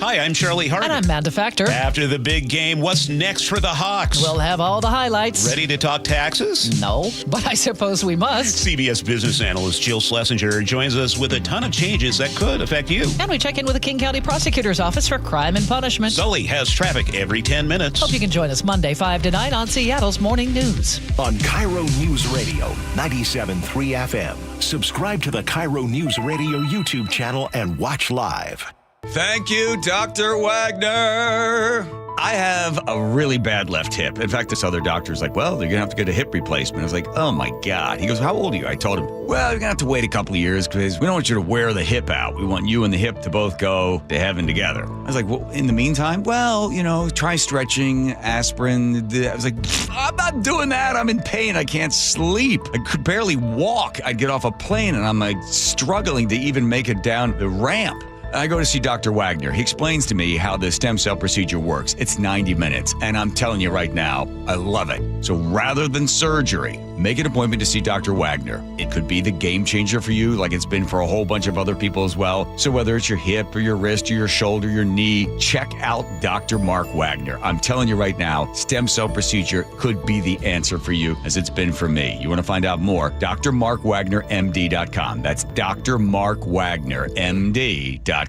Hi, I'm Charlie Hart. And I'm Amanda Factor. After the big game, what's next for the Hawks? We'll have all the highlights. Ready to talk taxes? No, but I suppose we must. CBS business analyst Jill Schlesinger joins us with a ton of changes that could affect you. And we check in with the King County Prosecutor's Office for Crime and Punishment. Sully has traffic every 10 minutes. Hope you can join us Monday 5 to 9 on Seattle's Morning News. On KIRO News Radio, 97.3 FM. Subscribe to the KIRO News Radio YouTube channel and watch live. Thank you, Dr. Wagner. I have a really bad left hip. In fact, this other doctor's like, well, you're going to have to get a hip replacement. I was like, oh, my God. He goes, how old are you? I told him, well, you're going to have to wait a couple of years because we don't want you to wear the hip out. We want you and the hip to both go to heaven together. I was like, well, in the meantime, well, try stretching, aspirin. I was like, I'm not doing that. I'm in pain. I can't sleep. I could barely walk. I'd get off a plane and I'm like struggling to even make it down the ramp. I go to see Dr. Wagner. He explains to me how the stem cell procedure works. It's 90 minutes, and I'm telling you right now, I love it. So rather than surgery, make an appointment to see Dr. Wagner. It could be the game changer for you, like it's been for a whole bunch of other people as well. So whether it's your hip or your wrist or your shoulder, your knee, check out Dr. Mark Wagner. I'm telling you right now, stem cell procedure could be the answer for you, as it's been for me. You want to find out more? drmarkwagnermd.com. That's drmarkwagnermd.com.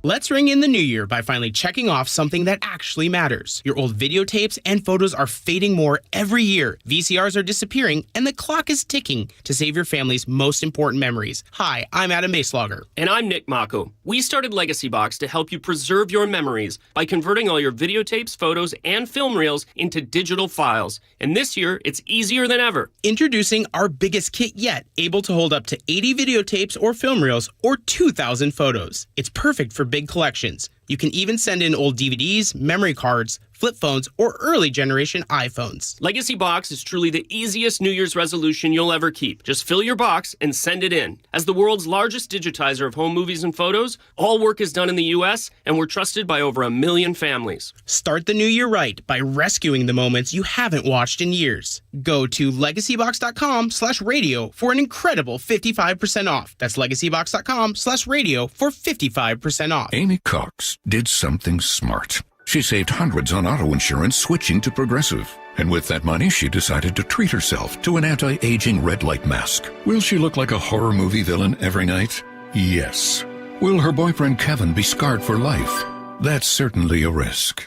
Let's ring in the new year by finally checking off something that actually matters. Your old videotapes and photos are fading more every year. VCRs are disappearing, and the clock is ticking to save your family's most important memories. Hi, I'm Adam Baselogger. And I'm Nick Mako. We started Legacy Box to help you preserve your memories by converting all your videotapes, photos, and film reels into digital files. And this year, it's easier than ever. Introducing our biggest kit yet, able to hold up to 80 videotapes or film reels or 2,000 photos. It's perfect for big collections. You can even send in old DVDs, memory cards, flip phones, or early generation iPhones. Legacy Box is truly the easiest New Year's resolution you'll ever keep. Just fill your box and send it in. As the world's largest digitizer of home movies and photos, all work is done in the U.S., and we're trusted by over 1 million families. Start the new year right by rescuing the moments you haven't watched in years. Go to legacybox.com/radio for an incredible 55% off. That's legacybox.com/radio for 55% off. Amy Cox did something smart. She saved hundreds on auto insurance switching to Progressive. And with that money, she decided to treat herself to an anti-aging red light mask. Will she look like a horror movie villain every night? Yes. Will her boyfriend Kevin be scarred for life? That's certainly a risk.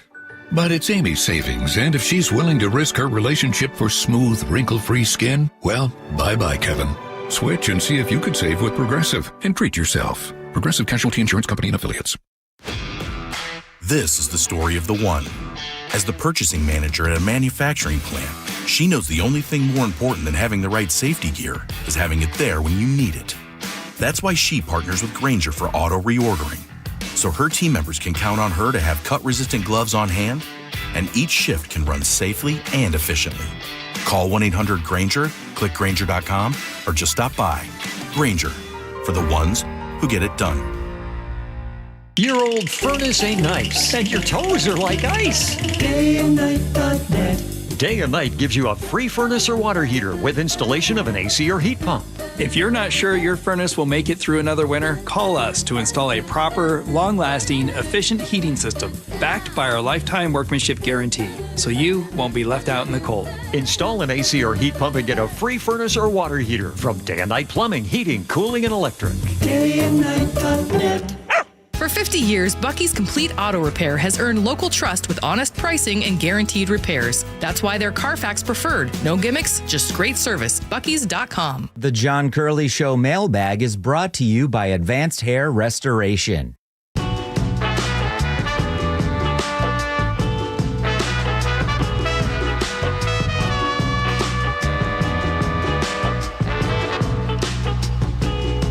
But it's Amy's savings, and if she's willing to risk her relationship for smooth, wrinkle-free skin, well, bye-bye, Kevin. Switch and see if you could save with Progressive and treat yourself. Progressive Casualty Insurance Company and Affiliates. This is the story of the one. As the purchasing manager at a manufacturing plant, she knows the only thing more important than having the right safety gear is having it there when you need it. That's why she partners with Grainger for auto reordering, so her team members can count on her to have cut-resistant gloves on hand, and each shift can run safely and efficiently. Call 1-800-GRAINGER, click Grainger.com, or just stop by. Grainger, for the ones who get it done. Your old furnace ain't nice, and your toes are like ice. DayandNight.net. Day and Night gives you a free furnace or water heater with installation of an AC or heat pump. If you're not sure your furnace will make it through another winter, call us to install a proper, long-lasting, efficient heating system backed by our lifetime workmanship guarantee, so you won't be left out in the cold. Install an AC or heat pump and get a free furnace or water heater from Day and Night Plumbing, Heating, Cooling, and Electric. DayandNight.net. For 50 years, Bucky's Complete Auto Repair has earned local trust with honest pricing and guaranteed repairs. That's why they're Carfax preferred. No gimmicks, just great service. Bucky's.com. The John Curley Show mailbag is brought to you by Advanced Hair Restoration.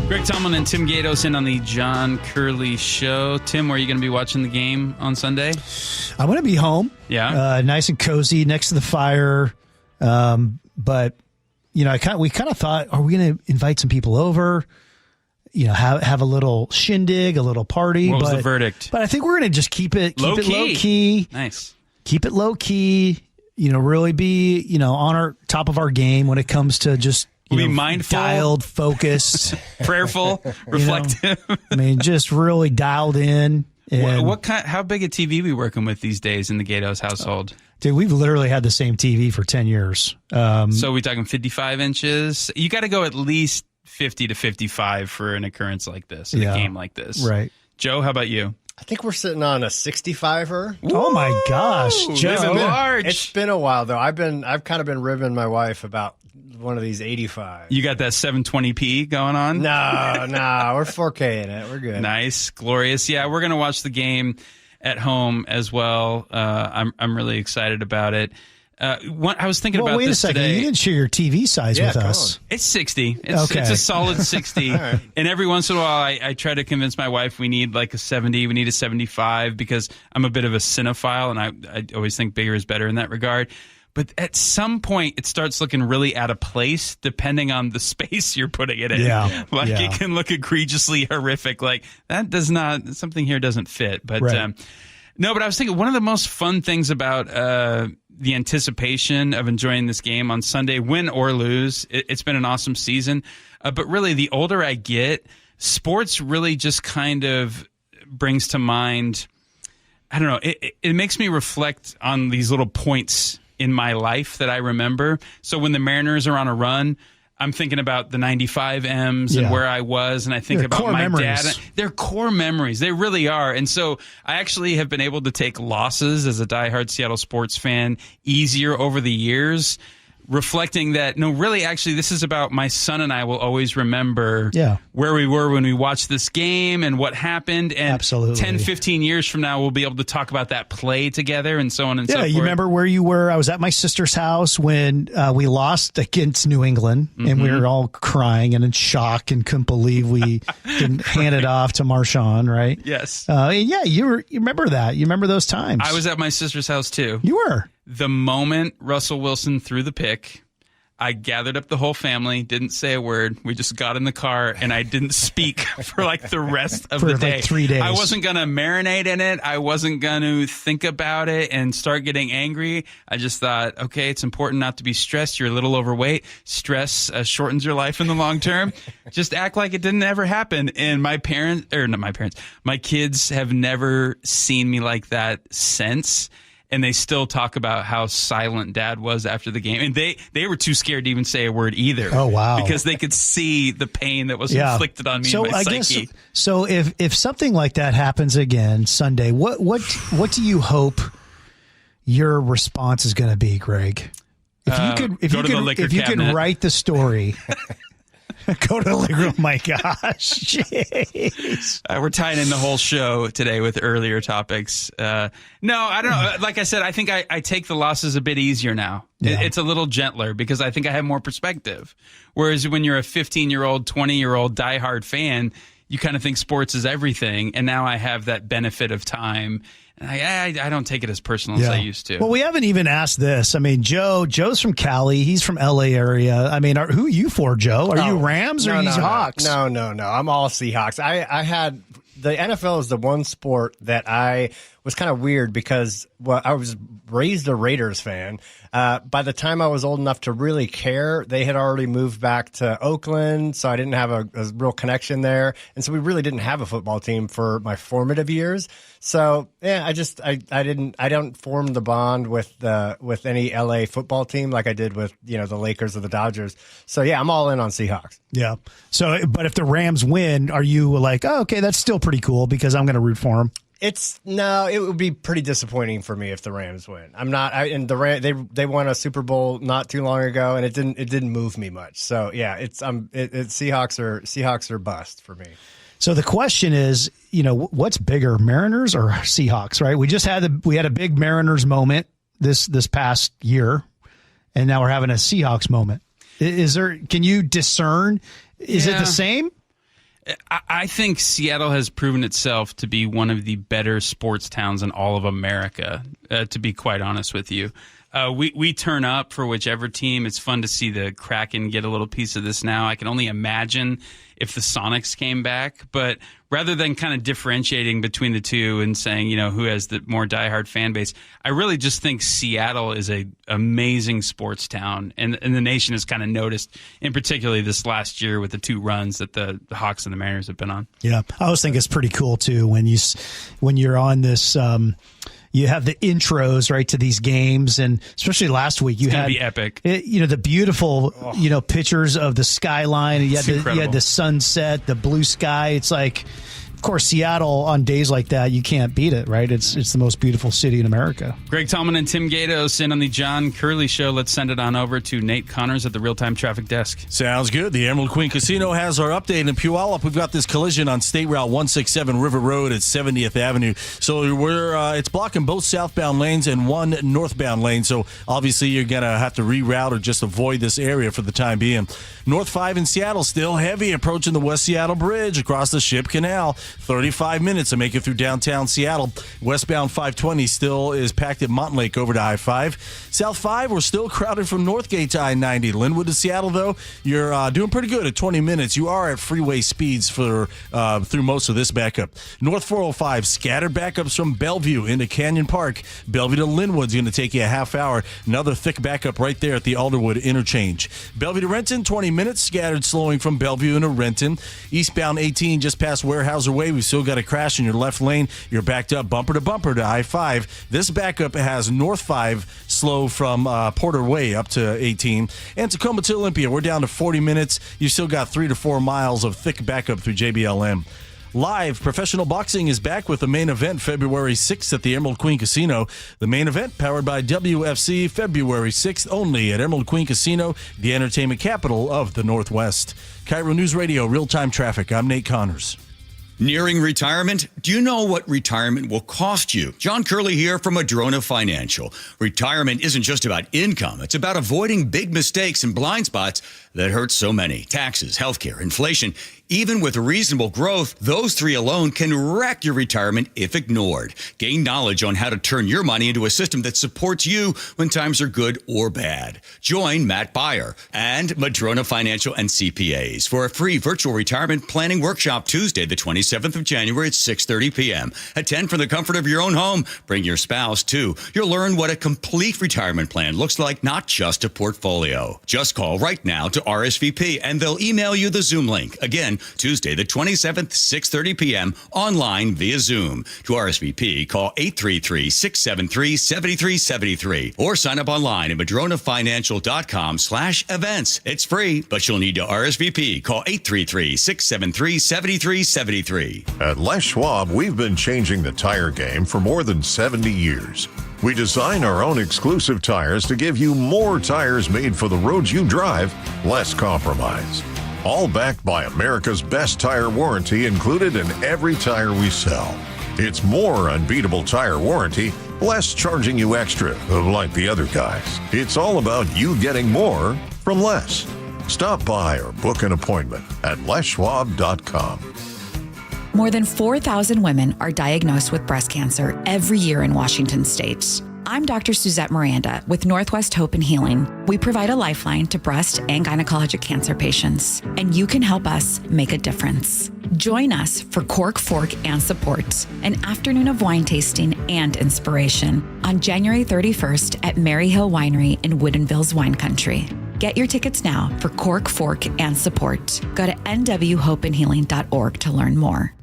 Greg Tomlin and Tim Gatos in on the John Curley Show. Tim, where are you going to be watching the game on Sunday? I'm going to be home. Yeah. Nice and cozy next to the fire. But, you know, we kind of thought, are we going to invite some people over? You know, have a little shindig, a little party. What was the verdict? But I think we're going to just keep it low key. Nice. Keep it low key. You know, really be, you know, on our top of our game when it comes to just be mindful, dialed, focused, prayerful, reflective. I mean, just really dialed in. And what kind? How big a TV we working with these days in the Gatos household? Dude, we've literally had the same TV for 10 years. So we talking 55 inches? You got to go at least 50 to 55 for an occurrence like this, in a game like this. Right. Joe, how about you? I think we're sitting on a 65er. Oh my gosh, Joe! Large. It's been a while though. I've kind of been ribbing my wife about one of these 85. You got that 720p going on? No, we're 4K in it. We're good. Nice, glorious. Yeah, we're gonna watch the game at home as well. I'm really excited about it. I was thinking about wait this a second. today. You didn't share your TV size with us. It's 60. It's a solid 60. Right. And every once in a while, I try to convince my wife we need like a 70. We need a 75 because I'm a bit of a cinephile, and I always think bigger is better in that regard. But at some point, it starts looking really out of place depending on the space you're putting it in. Yeah. It can look egregiously horrific. Like, that does not, something here doesn't fit. But no, but I was thinking one of the most fun things about the anticipation of enjoying this game on Sunday, win or lose, it's been an awesome season. But really, the older I get, sports really just kind of brings to mind, I don't know, it makes me reflect on these little points in my life that I remember. So when the Mariners are on a run, I'm thinking about the 95 M's and where I was, and I think about my dad. They're core memories. They really are. And so I actually have been able to take losses as a diehard Seattle sports fan easier over the years reflecting that, no, really, actually, this is about my son and I will always remember where we were when we watched this game and what happened. And Absolutely. 10, 15 years from now, we'll be able to talk about that play together and so on and so forth. Yeah, you remember where you were? I was at my sister's house when we lost against New England, and we were all crying and in shock and couldn't believe we didn't hand it off to Marshawn, right? Yes. Yeah, you remember that. You remember those times. I was at my sister's house, too. You were. The moment Russell Wilson threw the pick, I gathered up the whole family, didn't say a word. We just got in the car, and I didn't speak for like the rest of the day. Like 3 days. I wasn't going to marinate in it. I wasn't going to think about it and start getting angry. I just thought, okay, it's important not to be stressed. You're a little overweight. Stress shortens your life in the long term. Just act like it didn't ever happen. And my kids have never seen me like that since. And they still talk about how silent Dad was after the game. And they were too scared to even say a word either. Oh, wow. Because they could see the pain that was inflicted on me and my psyche. So if something like that happens again Sunday, what do you hope your response is going to be, Greg? If you could write the story. Go to the living room. My gosh. Jeez. We're tying in the whole show today with earlier topics. No, I don't know. Like I said, I think I take the losses a bit easier now. Yeah. It's a little gentler because I think I have more perspective. Whereas when you're a 15-year-old, 20-year-old diehard fan, you kind of think sports is everything. And now I have that benefit of time. And I don't take it as personal as I used to. Well, we haven't even asked this. I mean, Joe's from Cali. He's from L.A. area. I mean, who are you for, Joe? Are you Rams or are you Hawks? No. I'm all Seahawks. I had the NFL is the one sport that I was kind of weird because I was raised a Raiders fan. By the time I was old enough to really care, they had already moved back to Oakland, so I didn't have a real connection there. And so we really didn't have a football team for my formative years. So yeah, I don't form the bond with any LA football team like I did with the Lakers or the Dodgers. So yeah, I'm all in on Seahawks. Yeah. So, but if the Rams win, are you like, oh, okay, that's still pretty cool because I'm going to root for them? It would be pretty disappointing for me if the Rams win. I'm not. They won a Super Bowl not too long ago, and it didn't move me much. So yeah, it's Seahawks are bust for me. So the question is, what's bigger, Mariners or Seahawks? Right? We had a big Mariners moment this past year, and now we're having a Seahawks moment. Can you discern? Is it the same? I think Seattle has proven itself to be one of the better sports towns in all of America, to be quite honest with you. We turn up for whichever team. It's fun to see the Kraken get a little piece of this now. I can only imagine if the Sonics came back. But rather than kind of differentiating between the two and saying, who has the more diehard fan base, I really just think Seattle is a amazing sports town. And the nation has kind of noticed, in particularly this last year with the two runs that the Hawks and the Mariners have been on. Yeah, I always think it's pretty cool, too, when you're on this you have the intros right to these games, and especially last week you had be epic. The beautiful pictures of the skyline. And you had the sunset, the blue sky. It's like, of course, Seattle on days like that, you can't beat it, right? It's the most beautiful city in America. Greg Tallman and Tim Gatos in on the John Curley Show. Let's send it on over to Nate Connors at the Real-Time Traffic Desk. Sounds good. The Emerald Queen Casino has our update in Puyallup. We've got this collision on State Route 167 River Road at 70th Avenue. So it's blocking both southbound lanes and one northbound lane. So obviously you're going to have to reroute or just avoid this area for the time being. North 5 in Seattle still heavy approaching the West Seattle Bridge across the Ship Canal. 35 minutes to make it through downtown Seattle. Westbound 520 still is packed at Montlake over to I-5. South 5, we're still crowded from Northgate to I-90. Linwood to Seattle, though, you're doing pretty good at 20 minutes. You are at freeway speeds for through most of this backup. North 405, scattered backups from Bellevue into Canyon Park. Bellevue to Linwood's going to take you a half hour. Another thick backup right there at the Alderwood interchange. Bellevue to Renton, 20 minutes, scattered slowing from Bellevue into Renton. Eastbound 18 just past Warehouser Way. We've still got a crash in your left lane. You're backed up bumper to I-5. This backup has North 5 slow from Porter Way up to 18. And Tacoma to Olympia, we're down to 40 minutes. You've still got 3 to 4 miles of thick backup through JBLM. Live professional boxing is back with the main event February 6th at the Emerald Queen Casino. The main event, powered by WFC, February 6th only at Emerald Queen Casino, the entertainment capital of the Northwest. KIRO News Radio, real-time traffic. I'm Nate Connors. Nearing retirement? Do you know what retirement will cost you? John Curley here from Madrona Financial. Retirement isn't just about income. It's about avoiding big mistakes and blind spots that hurt so many. Taxes, healthcare, inflation. Even with reasonable growth, those three alone can wreck your retirement if ignored. Gain knowledge on how to turn your money into a system that supports you when times are good or bad. Join Matt Beyer and Madrona Financial and CPAs for a free virtual retirement planning workshop Tuesday, the 27th of January at 6:30 p.m. Attend from the comfort of your own home. Bring your spouse, too. You'll learn what a complete retirement plan looks like, not just a portfolio. Just call right now to RSVP, and they'll email you the Zoom link. Again, Tuesday, the 27th, 6:30 p.m., online via Zoom. To RSVP, call 833-673-7373 or sign up online at madronafinancial.com/events. It's free, but you'll need to RSVP. Call 833-673-7373. At Les Schwab, we've been changing the tire game for more than 70 years. We design our own exclusive tires to give you more tires made for the roads you drive, less compromise. All backed by America's best tire warranty included in every tire we sell. It's more unbeatable tire warranty, less charging you extra, like the other guys. It's all about you getting more from less. Stop by or book an appointment at leschwab.com. More than 4,000 women are diagnosed with breast cancer every year in Washington state. I'm Dr. Suzette Miranda with Northwest Hope and Healing. We provide a lifeline to breast and gynecologic cancer patients, and you can help us make a difference. Join us for Cork, Fork, and Support, an afternoon of wine tasting and inspiration on January 31st at Mary Hill Winery in Woodinville's Wine Country. Get your tickets now for Cork, Fork, and Support. Go to nwhopeandhealing.org to learn more.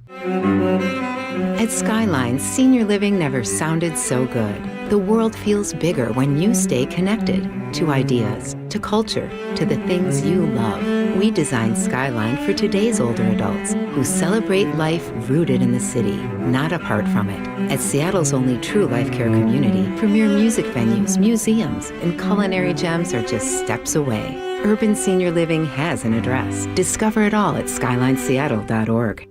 At Skyline, senior living never sounded so good. The world feels bigger when you stay connected to ideas, to culture, to the things you love. We designed Skyline for today's older adults who celebrate life rooted in the city, not apart from it. At Seattle's only true life care community, premier music venues, museums, and culinary gems are just steps away. Urban senior living has an address. Discover it all at SkylineSeattle.org.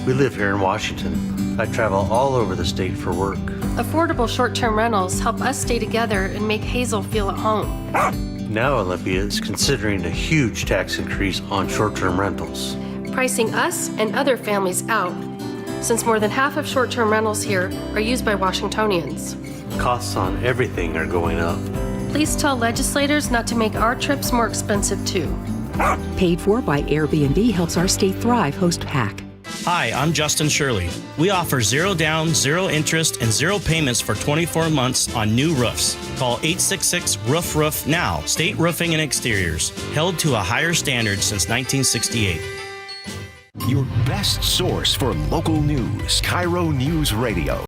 We live here in Washington. I travel all over the state for work. Affordable short-term rentals help us stay together and make Hazel feel at home. Now Olympia is considering a huge tax increase on short-term rentals, pricing us and other families out, since more than half of short-term rentals here are used by Washingtonians. Costs on everything are going up. Please tell legislators not to make our trips more expensive too. Paid for by Airbnb helps our state thrive. Host PAC. Hi, I'm Justin Shirley. We offer 0 down, 0 interest, and 0 payments for 24 months on new roofs. Call 866-ROOF-ROOF now. State Roofing and Exteriors, held to a higher standard since 1968. Your best source for local news, KIRO News Radio.